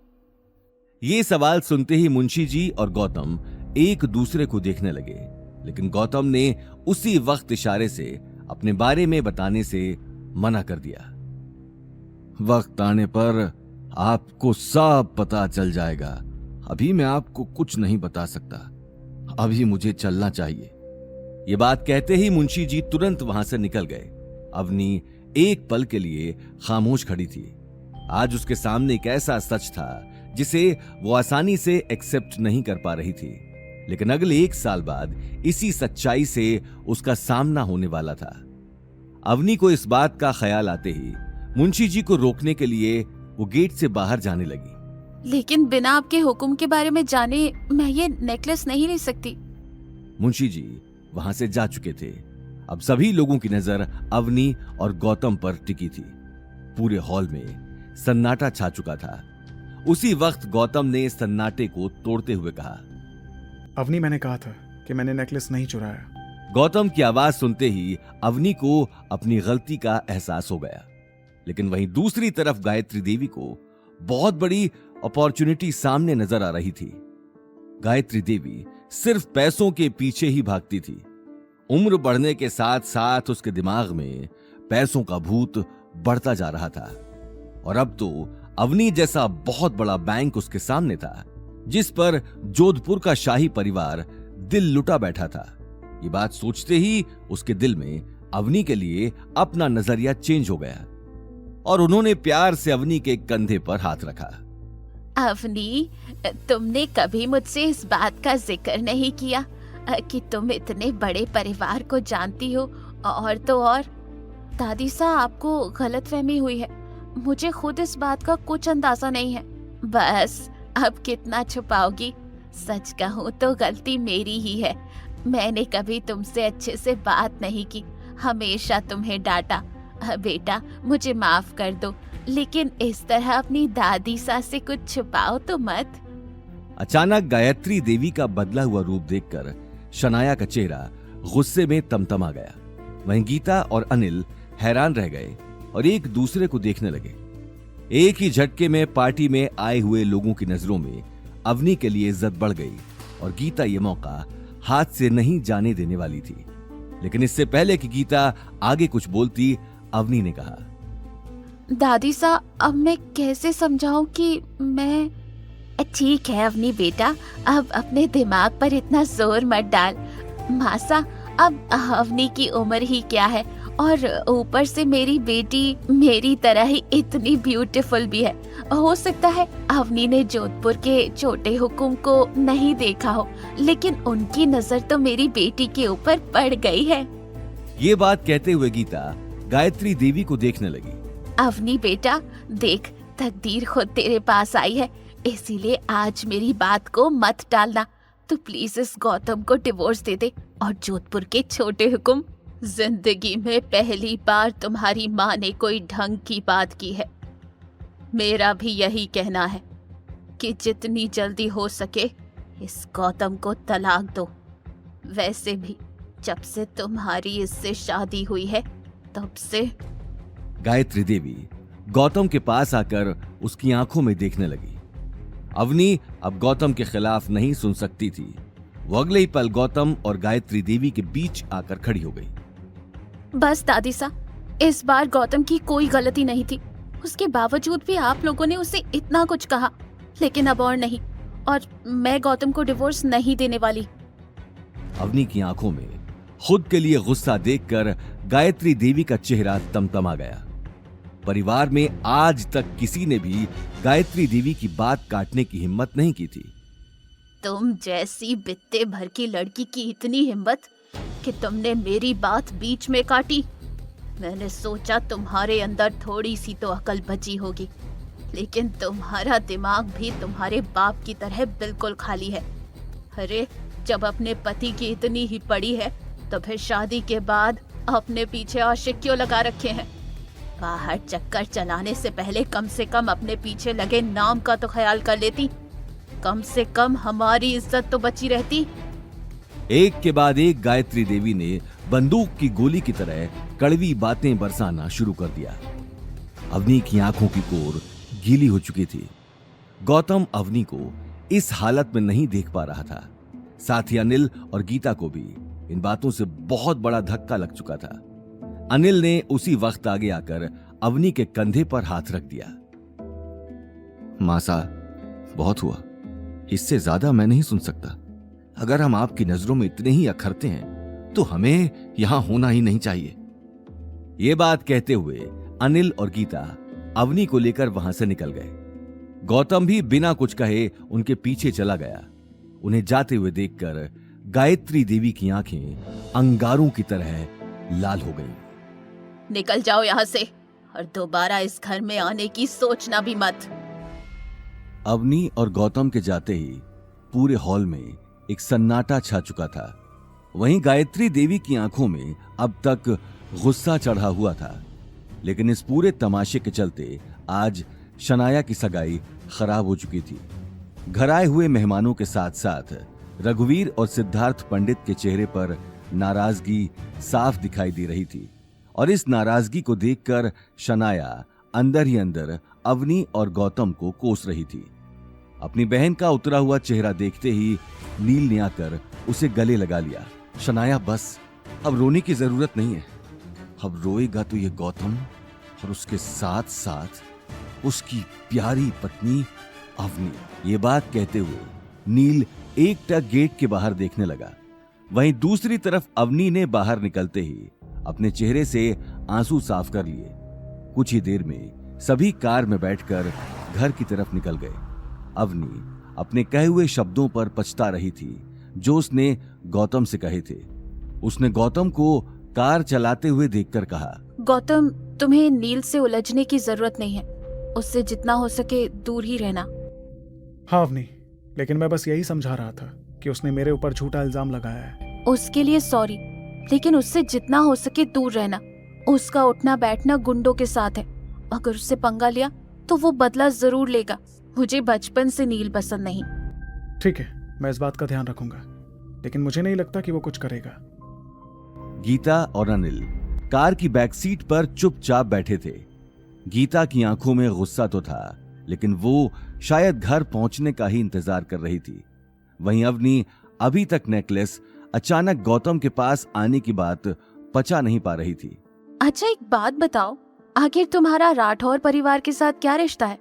Speaker 15: ये सवाल सुनते ही मुंशी जी और गौतम एक दूसरे को देखने लगे, लेकिन गौतम ने उसी वक्त इशारे से अपने बारे में बताने से मना कर दिया। वक्त आने पर आपको सब पता चल जाएगा। अभी मैं आपको कुछ नहीं बता सकता, अभी मुझे चलना चाहिए। ये बात कहते ही मुंशी जी तुरंत वहां से निकल गए। अवनी एक पल के लिए खामोश खड़ी थी। आज उसके सामने एक ऐसा सच था जिसे वो आसानी से एक्सेप्ट नहीं कर पा रही थी, लेकिन अगले 1 साल बाद इसी सच्चाई से उसका सामना होने वाला था। अवनी को इस बात का ख्याल आते ही मुंशी जी को रोकने के लिए वो गेट से बाहर जाने लगी।
Speaker 17: लेकिन बिना आपके हुक्म के बारे में जाने मैं ये नेकलेस नहीं ले सकती।
Speaker 15: मुंशी जी वहां से जा चुके थे। अब सभी लोगों की नजर अवनी और गौतम पर टिकी थी। पूरे हॉल में सन्नाटा छा चुका था। उसी वक्त गौतम ने सन्नाटे को तोड़ते हुए कहा,
Speaker 18: अवनी, मैंने कहा था कि मैंने नेकलेस नहीं चुराया।
Speaker 15: गौतम की आवाज सुनते ही अवनी को अपनी गलती का एहसास हो गया, लेकिन वहीं दूसरी तरफ गायत्री देवी को बहुत बड़ी अपॉर्चुनिटी सामने नजर आ रही थी। गायत्री देवी सिर्फ पैसों के पीछे ही भागती थी। उम्र बढ़ने के साथ साथ उसके दिमाग में पैसों का भूत बढ़ता जा रहा था, और अब तो अवनी जैसा बहुत बड़ा बैंक उसके सामने था, जिस पर जोधपुर का शाही परिवार दिल लुटा बैठा था। ये बात सोचते ही उसके दिल में अवनी के लिए अपना नजरिया चेंज हो गया, और उन्होंने प्यार से अवनी के कंधे पर हाथ रखा।
Speaker 17: अवनी, तुमने कभी मुझसे इस बात का जिक्र नहीं किया कि तुम इतने बड़े परिवार को जानती हो, और तो और दादी सा आपको गलतफहमी हुई है। मुझे खुद इस बात का कुछ अंदाजा नहीं है। बस अब कितना छुपाओगी? सच कहूँ तो गलती मेरी ही है। मैंने कभी तुमसे अच्छे से बात नहीं की, हमेशा तुम्हें डांटा। बेटा, मुझे माफ कर दो, लेकिन इस तरह अपनी दादी सा से कुछ छुपाओ तो मत।
Speaker 15: अचानक गायत्री देवी का बदला हुआ रूप देखकर शनाया का चेहरा गुस्से में तमतमा गया। वहीं गीता और अनिल हैरान रह गए और एक दूसरे को देखने लगे। एक ही झटके में पार्टी में आए हुए लोगों की नजरों में अवनी के लिए इज्जत बढ़ गई, और गीता ये मौका हाथ से नहीं जाने देने वाली थी। लेकिन इससे पहले कि गीता आगे कुछ बोलती, अवनी ने कहा,
Speaker 17: दादी सा, अब मैं कैसे समझाऊं कि मैं... ठीक है अवनी बेटा, अब अपने दिमाग पर इतना जोर मत डाल। मासा, अब अवनी की उम्र ही क्या है, और ऊपर से मेरी बेटी मेरी तरह ही इतनी ब्यूटीफुल भी है। हो सकता है अवनी ने जोधपुर के छोटे हुक्म को नहीं देखा हो, लेकिन उनकी नजर तो मेरी बेटी के ऊपर पड़ गई है।
Speaker 15: ये बात कहते हुए गीता गायत्री देवी को देखने लगी।
Speaker 17: अवनी बेटा, देख, तकदीर खुद तेरे पास आई है, इसीलिए आज मेरी बात को मत टालना। तो प्लीज इस गौतम को डिवोर्स दे दे, और जोधपुर के छोटे हुक्म, जिंदगी में पहली बार तुम्हारी माँ ने कोई ढंग की बात की है। मेरा भी यही कहना है कि जितनी जल्दी हो सके इस गौतम को तलाक दो। वैसे भी जब से तुम्हारी इससे शादी हुई है तब से...
Speaker 15: गायत्री देवी गौतम के पास आकर उसकी आंखों में देखने लगी। अवनी अब गौतम के खिलाफ नहीं सुन सकती थी। वो अगले ही पल गौतम और गायत्री देवी के बीच आकर खड़ी हो गई।
Speaker 17: बस दादी सा, इस बार गौतम की कोई गलती नहीं थी, उसके बावजूद भी आप लोगों ने उसे इतना कुछ कहा, लेकिन अब और नहीं, और मैं गौतम को डिवोर्स नहीं देने वाली।
Speaker 15: अवनी की आंखों में खुद के लिए गुस्सा देखकर गायत्री देवी का चेहरा तमतमा गया। परिवार में आज तक किसी ने भी गायत्री देवी की बात काटने की हिम्मत नहीं की थी।
Speaker 17: तुम जैसी बित्ते भर की लड़की की इतनी हिम्मत कि तुमने मेरी बात बीच में काटी। मैंने सोचा तुम्हारे अंदर थोड़ी सी तो अकल बची होगी, लेकिन तुम्हारा दिमाग भी तुम्हारे बाप की तरह बिल्कुल खाली है। अरे जब अपने पति की इतनी ही पड़ी है तो फिर शादी के बाद अपने पीछे आशिक क्यों लगा रखे हैं? बाहर चक्कर चलाने से पहले कम से कम अपने पीछे लगे नाम का तो ख्याल कर लेती, कम से कम हमारी इज्जत तो बची रहती।
Speaker 15: एक के बाद एक गायत्री देवी ने बंदूक की गोली की तरह कड़वी बातें बरसाना शुरू कर दिया। अवनी की आंखों की कोर गीली हो चुकी थी। गौतम अवनी को इस हालत में नहीं देख पा रहा था। साथ ही अनिल और गीता को भी इन बातों से बहुत बड़ा धक्का लग चुका था। अनिल ने उसी वक्त आगे आकर अवनी के कंधे पर हाथ रख दिया। मासा, बहुत हुआ, इससे ज्यादा मैं नहीं सुन सकता। अगर हम आपकी नजरों में इतने ही अखरते हैं तो हमें यहां होना ही नहीं चाहिए। ये बात कहते हुए अनिल और गीता अवनी को लेकर वहां से निकल गए। गौतम भी बिना कुछ कहे उनके पीछे चला गया। उन्हें जाते हुए देखकर गायत्री देवी की आंखें अंगारों की तरह लाल हो गईं।
Speaker 17: निकल जाओ यहाँ से और दोबारा इस घर में आने की सोचना भी मत।
Speaker 15: अवनी और गौतम के जाते ही पूरे हॉल में एक सन्नाटा छा चुका था। वहीं गायत्री देवी की आंखों में अब तक गुस्सा चढ़ा हुआ था, लेकिन इस पूरे तमाशे के चलते आज शनाया की सगाई खराब हो चुकी थी। घर आए हुए मेहमानों के साथ साथ रघुवीर और सिद्धार्थ पंडित के चेहरे पर नाराजगी साफ दिखाई दे रही थी, और इस नाराजगी को देखकर शनाया अंदर ही अंदर अवनी और गौतम को कोस रही थी। अपनी बहन का उतरा हुआ चेहरा देखते ही नील ने आकर उसे गले लगा लिया। शनाया, बस, अब रोने की जरूरत नहीं है। अब रोएगा तो ये गौतम और उसके साथ साथ उसकी प्यारी पत्नी अवनी। ये बात कहते हुए नील एकटक गेट के बाहर देखने लगा। वहीं दूसरी तरफ अवनी ने बाहर निकलते ही अपने चेहरे से आंसू साफ कर लिए। कुछ ही देर में सभी कार में बैठकर घर की तरफ निकल गए। अवनी अपने कहे हुए शब्दों पर पछता रही थी जो उसने गौतम से कहे थे। उसने गौतम को कार चलाते हुए देखकर कहा,
Speaker 13: गौतम, तुम्हें नील से उलझने की जरूरत नहीं है। उससे जितना हो सके दूर ही रहना।
Speaker 18: हाँ अवनी, लेकिन मैं बस यही समझा रहा था कि उसने मेरे ऊपर झूठा इल्जाम लगाया है।
Speaker 13: उसके लिए सॉरी, लेकिन उससे जितना हो सके दूर रहना। उसका उठना बैठना गुंडों के साथ है। अगर उससे पंगा लिया तो वो बदला जरूर लेगा। मुझे बचपन से नील पसंद नहीं।
Speaker 18: ठीक है, मैं इस बात का ध्यान रखूंगा, लेकिन मुझे नहीं लगता कि वो कुछ करेगा।
Speaker 15: गीता और अनिल कार की बैक सीट पर चुपचाप बैठे थे। गीता की आंखों में गुस्सा तो था, लेकिन वो शायद घर पहुंचने का ही इंतजार कर रही थी। वहीं अवनी अभी तक नेकलेस अचानक गौतम के पास आने की बात पचा नहीं पा रही थी।
Speaker 13: अच्छा, एक बात बताओ, आखिर तुम्हारा राठौर परिवार के साथ क्या रिश्ता है?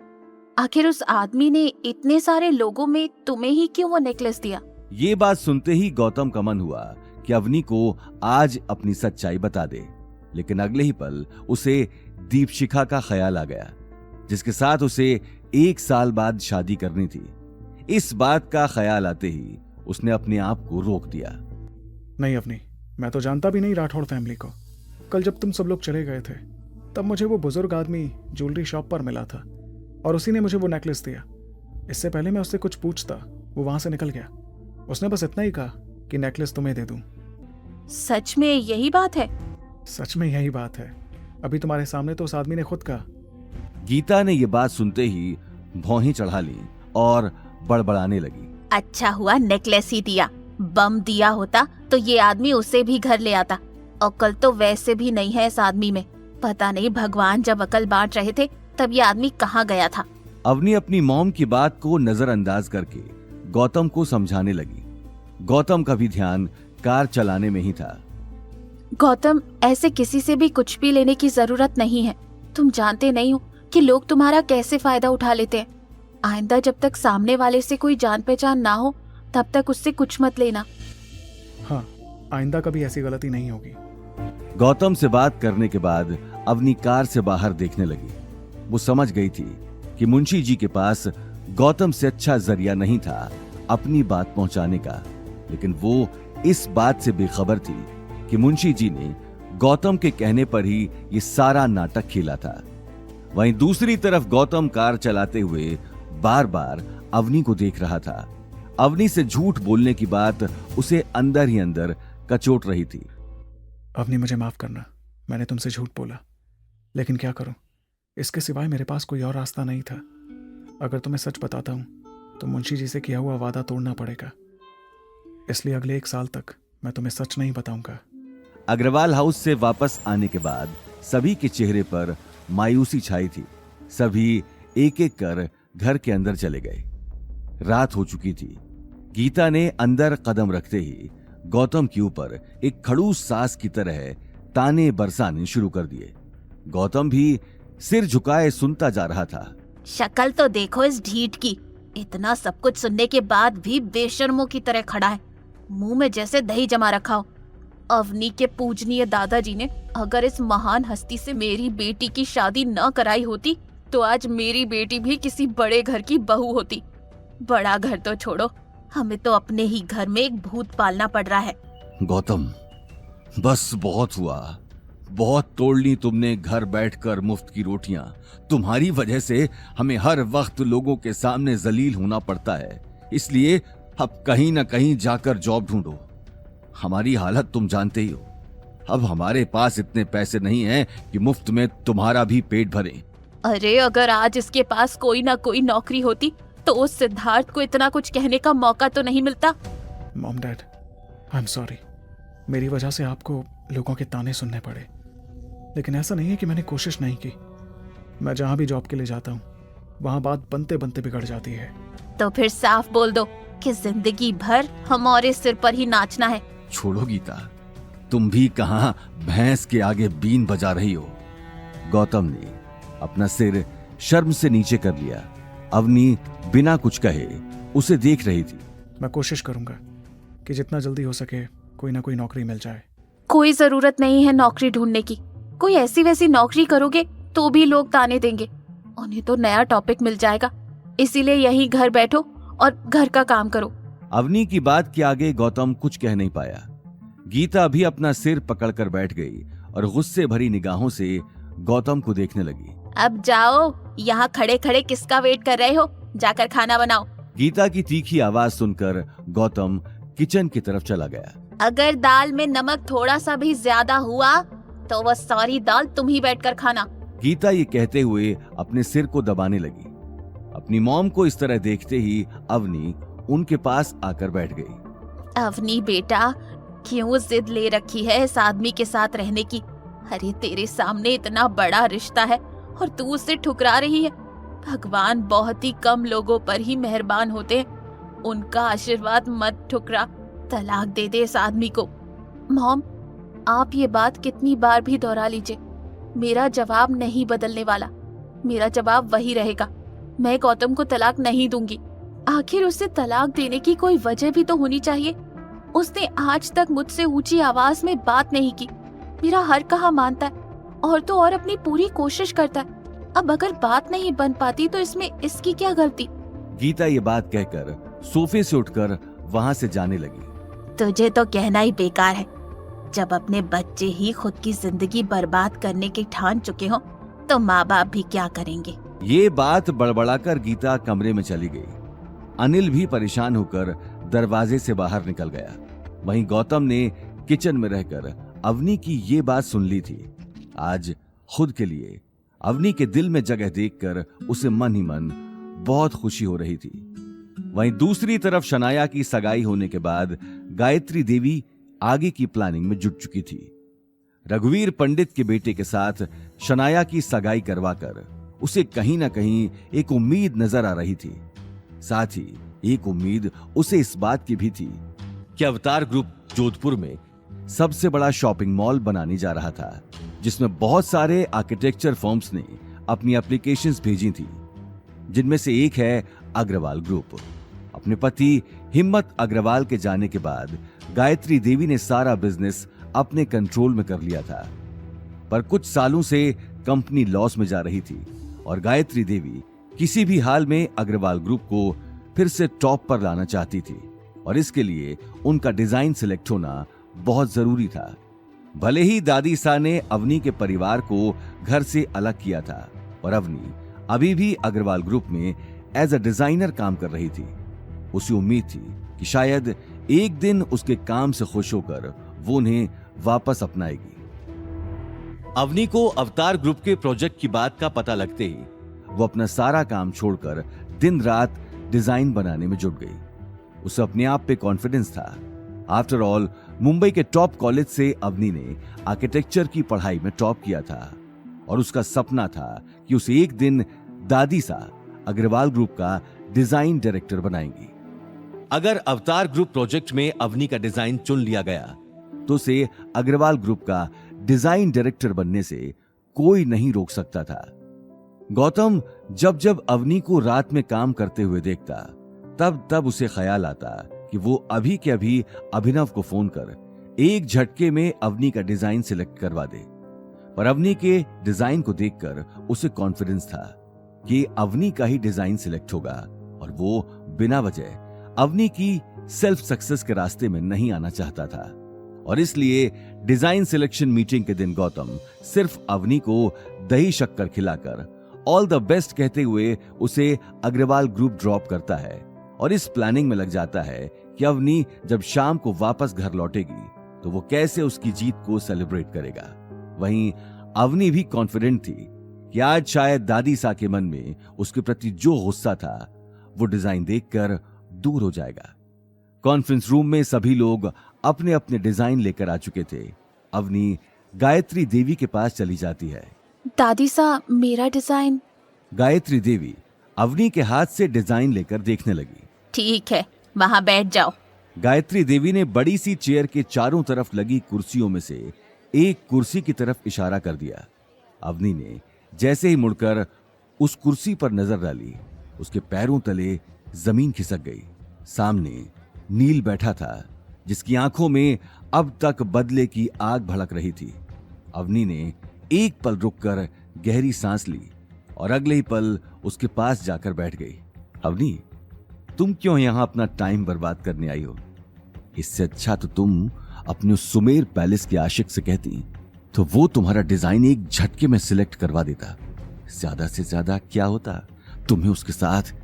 Speaker 13: आखिर उस आदमी ने इतने सारे लोगों में तुम्हें ही क्यों वो नेकलेस दिया?
Speaker 15: ये बात सुनते ही गौतम का मन हुआ कि अवनी को आज अपनी सच्चाई बता दे, लेकिन अगले ही पल उसे दीपशिखा का ख्याल आ गया, जिसके साथ उसे 1 साल बाद शादी करनी थी। इस बात का ख्याल आते ही उसने अपने आप को रोक दिया।
Speaker 18: नहीं अवनी, मैं तो जानता भी नहीं राठौड़ फैमिली को। कल जब तुम सब लोग चले गए थे तब मुझे वो बुजुर्ग आदमी ज्वेलरी शॉप पर मिला था और उसी ने मुझे वो नेकलेस दिया। इससे पहले मैं उससे कुछ पूछता, वो वहां से निकल गया। उसने बस इतना ही कहा कि नेकलेस तुम्हें दे दूं।
Speaker 13: सच में यही बात है?
Speaker 18: सच में यही बात है। अभी तुम्हारे सामने तो उस आदमी ने खुद कहा।
Speaker 15: गीता ने ये बात सुनते ही भौहें चढ़ा ली और बड़बड़ाने लगी।
Speaker 17: अच्छा हुआ नेकलेस ही दिया। बम दिया होता तो ये आदमी उसे भी घर ले आता। अकल तो वैसे भी नहीं है इस आदमी में। पता नहीं भगवान जब अकल बांट रहे थे तब ये आदमी कहाँ गया था।
Speaker 15: अवनी अपनी मॉम की बात को नजरअंदाज करके गौतम को समझाने लगी। गौतम का भी ध्यान कार चलाने में ही था।
Speaker 17: गौतम, ऐसे किसी से भी कुछ भी लेने की जरूरत नहीं है। तुम जानते नहीं हो कि लोग तुम्हारा कैसे फायदा उठा लेते हैं। आइंदा जब तक सामने वाले से कोई जान पहचान ना हो तब तक उससे कुछ मत लेना।
Speaker 18: हाँ, आइंदा कभी ऐसी गलती नहीं होगी।
Speaker 15: गौतम से बात करने के बाद अवनी कार से बाहर देखने लगी। वो समझ गई थी कि मुंशी जी के पास गौतम से अच्छा जरिया नहीं था अपनी बात पहुंचाने का, लेकिन वो इस बात से बेखबर थी कि मुंशी जी ने गौतम के कहने पर ही ये सारा नाटक खेला था। वहीं दूसरी तरफ गौतम कार चलाते हुए बार बार अवनी को देख रहा था। अवनी से झूठ बोलने की बात उसे अंदर ही अंदर कचोट रही थी।
Speaker 18: अवनी, मुझे माफ करना, मैंने तुमसे झूठ बोला, लेकिन क्या करूं, इसके सिवाय मेरे पास कोई और रास्ता नहीं था। अगर तुम्हें सच बताता हूं तो मुंशी जी से किया हुआ वादा तोड़ना पड़ेगा, इसलिए अगले 1 साल तक मैं तुम्हें सच नहीं बताऊंगा।
Speaker 15: अग्रवाल हाउस से वापस आने के बाद सभी के चेहरे पर मायूसी छाई थी। सभी एक एक कर घर के अंदर चले गए। रात हो चुकी थी। गीता ने अंदर कदम रखते ही गौतम के ऊपर एक खड़ूस सास की तरह ताने बरसाने शुरू कर दिए। गौतम भी सिर झुकाए सुनता जा रहा था।
Speaker 17: शक्ल तो देखो इस ढीठ की, इतना सब कुछ सुनने के बाद भी बेशर्मों की तरह खड़ा है, मुंह में जैसे दही जमा रखा हो। अवनी के पूजनीय दादाजी ने अगर इस महान हस्ती से मेरी बेटी की शादी न कराई होती तो आज मेरी बेटी भी किसी बड़े घर की बहू होती। बड़ा घर तो छोड़ो, हमें तो अपने ही घर में एक भूत पालना पड़ रहा है।
Speaker 15: गौतम, बस बहुत हुआ, बहुत तोड़ ली तुमने घर बैठकर मुफ्त की रोटियां। तुम्हारी वजह से हमें हर वक्त लोगों के सामने जलील होना पड़ता है, इसलिए अब कहीं ना कहीं जाकर जॉब ढूंढो। हमारी हालत तुम जानते ही हो। अब हमारे पास इतने पैसे नहीं हैं कि मुफ्त में तुम्हारा भी पेट भरे।
Speaker 17: अरे अगर आज इसके पास कोई ना कोई नौकरी होती तो उस सिद्धार्थ को इतना कुछ कहने का मौका तो नहीं मिलता।
Speaker 18: Mom, dad, I am sorry, मेरी वजह से आपको लोगों के ताने सुनने पड़े, लेकिन ऐसा नहीं है कि मैंने कोशिश नहीं की। मैं जहां भी जॉब के लिए जाता हूं वहां बात बनते बनते बिगड़ जाती है।
Speaker 17: तो फिर साफ बोल दो कि जिंदगी भर हमारे सिर पर ही नाचना है।
Speaker 15: छोड़ो गीता, तुम भी कहां भैंस के आगे बीन बजा रही हो। गौतम ने अपना सिर शर्म से नीचे कर लिया। अवनी बिना कुछ कहे उसे देख रही थी।
Speaker 18: मैं कोशिश करूंगा कि जितना जल्दी हो सके कोई ना कोई नौकरी मिल जाए।
Speaker 17: कोई जरूरत नहीं है नौकरी ढूंढने की। कोई ऐसी वैसी नौकरी करोगे तो भी लोग ताने देंगे। उन्हें तो नया टॉपिक मिल जाएगा, इसीलिए यहीं घर बैठो और घर का काम करो।
Speaker 15: अवनी की बात के आगे गौतम कुछ कह नहीं पाया। गीता भी अपना सिर पकड़कर बैठ गई और गुस्से भरी निगाहों से गौतम को देखने लगी।
Speaker 17: अब जाओ, यहाँ खड़े खड़े किसका वेट कर रहे हो? जाकर खाना बनाओ।
Speaker 15: गीता की तीखी आवाज सुनकर गौतम किचन की तरफ चला गया।
Speaker 17: अगर दाल में नमक थोड़ा सा भी ज्यादा हुआ तो वह सारी दाल तुम ही बैठकर खाना।
Speaker 15: गीता ये कहते हुए अपने सिर को दबाने लगी। अपनी मॉम को इस तरह देखते ही अवनी उनके पास आकर बैठ गई।
Speaker 17: अवनी बेटा, क्यों जिद ले रखी है इस आदमी के साथ रहने की? अरे तेरे सामने इतना बड़ा रिश्ता है और तू उसे ठुकरा रही है। भगवान बहुत ही कम लोगों पर ही मेहरबान होते हैं, उनका आशीर्वाद मत ठुकरा। तलाक दे दे इस आदमी को। मॉम, आप ये बात कितनी बार भी दोहरा लीजिए, मेरा जवाब नहीं बदलने वाला। मेरा जवाब वही रहेगा, मैं गौतम को तलाक नहीं दूंगी। आखिर उसे तलाक देने की कोई वजह भी तो होनी चाहिए। उसने आज तक मुझसे ऊंची आवाज में बात नहीं की, मेरा हर कहा मानता है और तो और अपनी पूरी कोशिश करता है। अब अगर बात नहीं बन पाती तो इसमें इसकी क्या गलती?
Speaker 15: गीता ये बात कहकर सोफे से उठकर वहां से जाने लगी।
Speaker 17: तुझे तो कहना ही बेकार है। जब अपने बच्चे ही खुद की जिंदगी बर्बाद करने के ठान चुके हो तो माँ बाप भी क्या करेंगे?
Speaker 15: ये बात बड़बड़ाकर गीता कमरे में चली गई। अनिल भी परेशान होकर दरवाजे से बाहर निकल गया। वहीं गौतम ने किचन में रहकर अवनी की ये बात सुन ली थी। आज खुद के लिए अवनी के दिल में जगह देखकर उसे मन ही मन बहुत खुशी हो रही थी। वहीं दूसरी तरफ शनाया की सगाई होने के बाद गायत्री देवी आगे की प्लानिंग में जुट चुकी थी। रघुवीर पंडित के बेटे के साथ शनाया की सगाई करवाकर उसे कहीं ना कहीं एक उम्मीद नजर आ रही थी। साथ ही एक उम्मीद उसे इस बात की भी थी कि अवतार ग्रुप जोधपुर में सबसे बड़ा शॉपिंग मॉल बनाने जा रहा था, जिसमें बहुत सारे आर्किटेक्चर फर्म्स ने अपनी एप्लीकेशंस भेजी थी, जिनमें से एक है अग्रवाल ग्रुप। अपने पति हिम्मत अग्रवाल के जाने के बाद गायत्री देवी ने सारा बिजनेस अपने कंट्रोल में कर लिया था, पर कुछ सालों से कंपनी लॉस में जा रही थी और गायत्री देवी किसी भी हाल में अग्रवाल ग्रुप को फिर से टॉप पर लाना चाहती थी और इसके लिए उनका डिजाइन सिलेक्ट होना बहुत जरूरी था। भले ही दादी सा ने अवनी के परिवार को घर से अलग किया था और अवनी अभी भी अग्रवाल ग्रुप में एज अ डिजाइनर काम कर रही थी। उसे उम्मीद थी कि शायद एक दिन उसके काम से खुश होकर वो उन्हें वापस अपनाएगी। अवनी को अवतार ग्रुप के प्रोजेक्ट की बात का पता लगते ही वो अपना सारा काम छोड़कर दिन रात डिजाइन बनाने में जुट गई। उसे अपने आप पे कॉन्फिडेंस था। आफ्टर ऑल मुंबई के टॉप कॉलेज से अवनी ने आर्किटेक्चर की पढ़ाई में टॉप किया था और उसका सपना था कि उसे एक दिन दादी सा अग्रवाल ग्रुप का डिजाइन डायरेक्टर बनाएंगी। अगर अवतार ग्रुप प्रोजेक्ट में अवनी का डिजाइन चुन लिया गया तो उसे अग्रवाल ग्रुप का डिजाइन डायरेक्टर बनने से कोई नहीं रोक सकता था। गौतम जब जब अवनी को रात में काम करते हुए देखता तब तब उसे ख्याल आता कि वो अभी के अभी अभिनव को फोन कर एक झटके में अवनी का डिजाइन सिलेक्ट करवा दे। पर अवनी के डिजाइन को देखकर उसे कॉन्फिडेंस था कि अवनी का ही डिजाइन सिलेक्ट होगा और वो बिना वजह अवनी की सेल्फ सक्सेस के रास्ते में नहीं आना चाहता था। और इसलिए डिजाइन सिलेक्शन मीटिंग के दिन गौतम सिर्फ अवनी को दही शक्कर खिलाकर ऑल द बेस्ट कहते हुए उसे अग्रवाल ग्रुप ड्रॉप करता है और इस प्लानिंग में लग जाता है कि अवनी जब शाम को वापस घर लौटेगी तो वो कैसे उसकी जीत को सेलिब्रेट करेगा। वहीं अवनी भी कॉन्फिडेंट थी कि आज शायद दादी सा के मन में उसके प्रति जो गुस्सा था वो डिजाइन देखकर दूर हो जाएगा। कॉन्फ्रेंस रूम में सभी लोग अपने अपने डिजाइन लेकर आ चुके थे। अवनी गायत्री देवी के पास चली जाती है।
Speaker 17: दादी सा, मेरा डिजाइन।
Speaker 15: गायत्री देवी अवनी के हाथ से डिजाइन लेकर देखने लगी।
Speaker 17: ठीक है, वहां बैठ जाओ।
Speaker 15: गायत्री देवी ने बड़ी सी चेयर के चारों तरफ लगी कुर्सियों में से एक कुर्सी की तरफ इशारा कर दिया। अवनी ने जैसे ही मुड़कर उस कुर्सी पर नजर डाली, उसके पैरों तले जमीन खिसक गई। सामने नील बैठा था, जिसकी आंखों में अब तक बदले की आग भड़क रही थी। अवनी ने एक पल रुककर गहरी सांस ली और अगले ही पल उसके पास जाकर बैठ गई। अवनी, तुम क्यों यहां अपना टाइम बर्बाद करने आई हो? इससे अच्छा तो तुम अपने सुमेर पैलेस के आशिक से कहती तो वो तुम्हारा डिजाइन एक झटके में सिलेक्ट करवा देता। ज्यादा से ज्यादा क्या होता, तुम्हें उसके साथ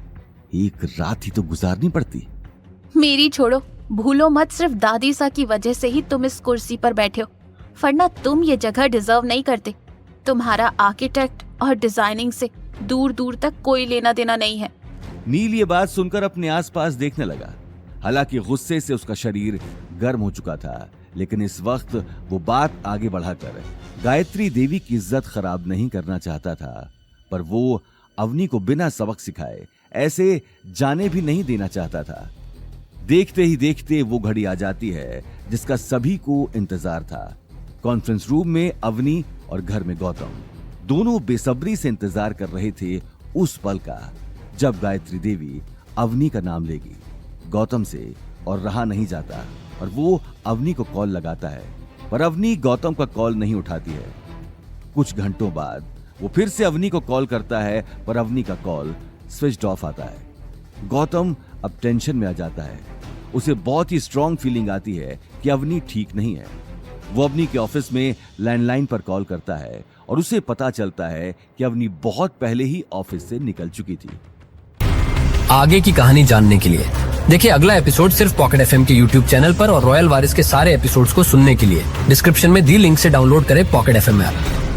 Speaker 15: एक रात ही तो गुजारनी पड़ती।
Speaker 17: मेरी छोड़ो, भूलो मत सिर्फ दादी सा की वजह से ही तुम इस कुर्सी पर बैठे हो, वरना तुम ये जगह डिजर्व नहीं करते। तुम्हारा आर्किटेक्ट और डिजाइनिंग से दूर दूर तक कोई लेना देना नहीं है।
Speaker 15: नील ये बात सुनकर अपने आसपास देखने लगा। हालांकि गुस्से से उसका शरीर गर्म हो चुका था, लेकिन इस वक्त वो बात आगे बढ़ाकर गायत्री देवी की इज्जत खराब नहीं करना चाहता था, पर वो अवनी को बिना सबक सिखाए ऐसे जाने भी नहीं देना चाहता था। देखते ही देखते वो घड़ी आ जाती है जिसका सभी को इंतजार था। कॉन्फ्रेंस रूम में अवनी और घर में गौतम दोनों बेसब्री से इंतजार कर रहे थे उस पल का जब गायत्री देवी अवनी का नाम लेगी। गौतम से और रहा नहीं जाता और वो अवनी को कॉल लगाता है, पर अवनी गौतम का कॉल नहीं उठाती है। कुछ घंटों बाद वो फिर से अवनी को कॉल करता है, पर अवनी का कॉल स्विच्ड ऑफ आता है। गौतम अब टेंशन में आ जाता है। उसे बहुत ही स्ट्रॉन्ग फीलिंग आती है कि अवनी ठीक नहीं है। वो अवनी के ऑफिस में लैंडलाइन पर कॉल करता है और उसे पता चलता है कि अवनी बहुत पहले ही ऑफिस से निकल चुकी थी।
Speaker 20: आगे की कहानी जानने के लिए देखिए अगला एपिसोड सिर्फ पॉकेट एफएम के यूट्यूब चैनल पर और रॉयल वारिस के सारे एपिसोड्स को सुनने के लिए डिस्क्रिप्शन में दी लिंक से डाउनलोड करें पॉकेट एफएम ऐप।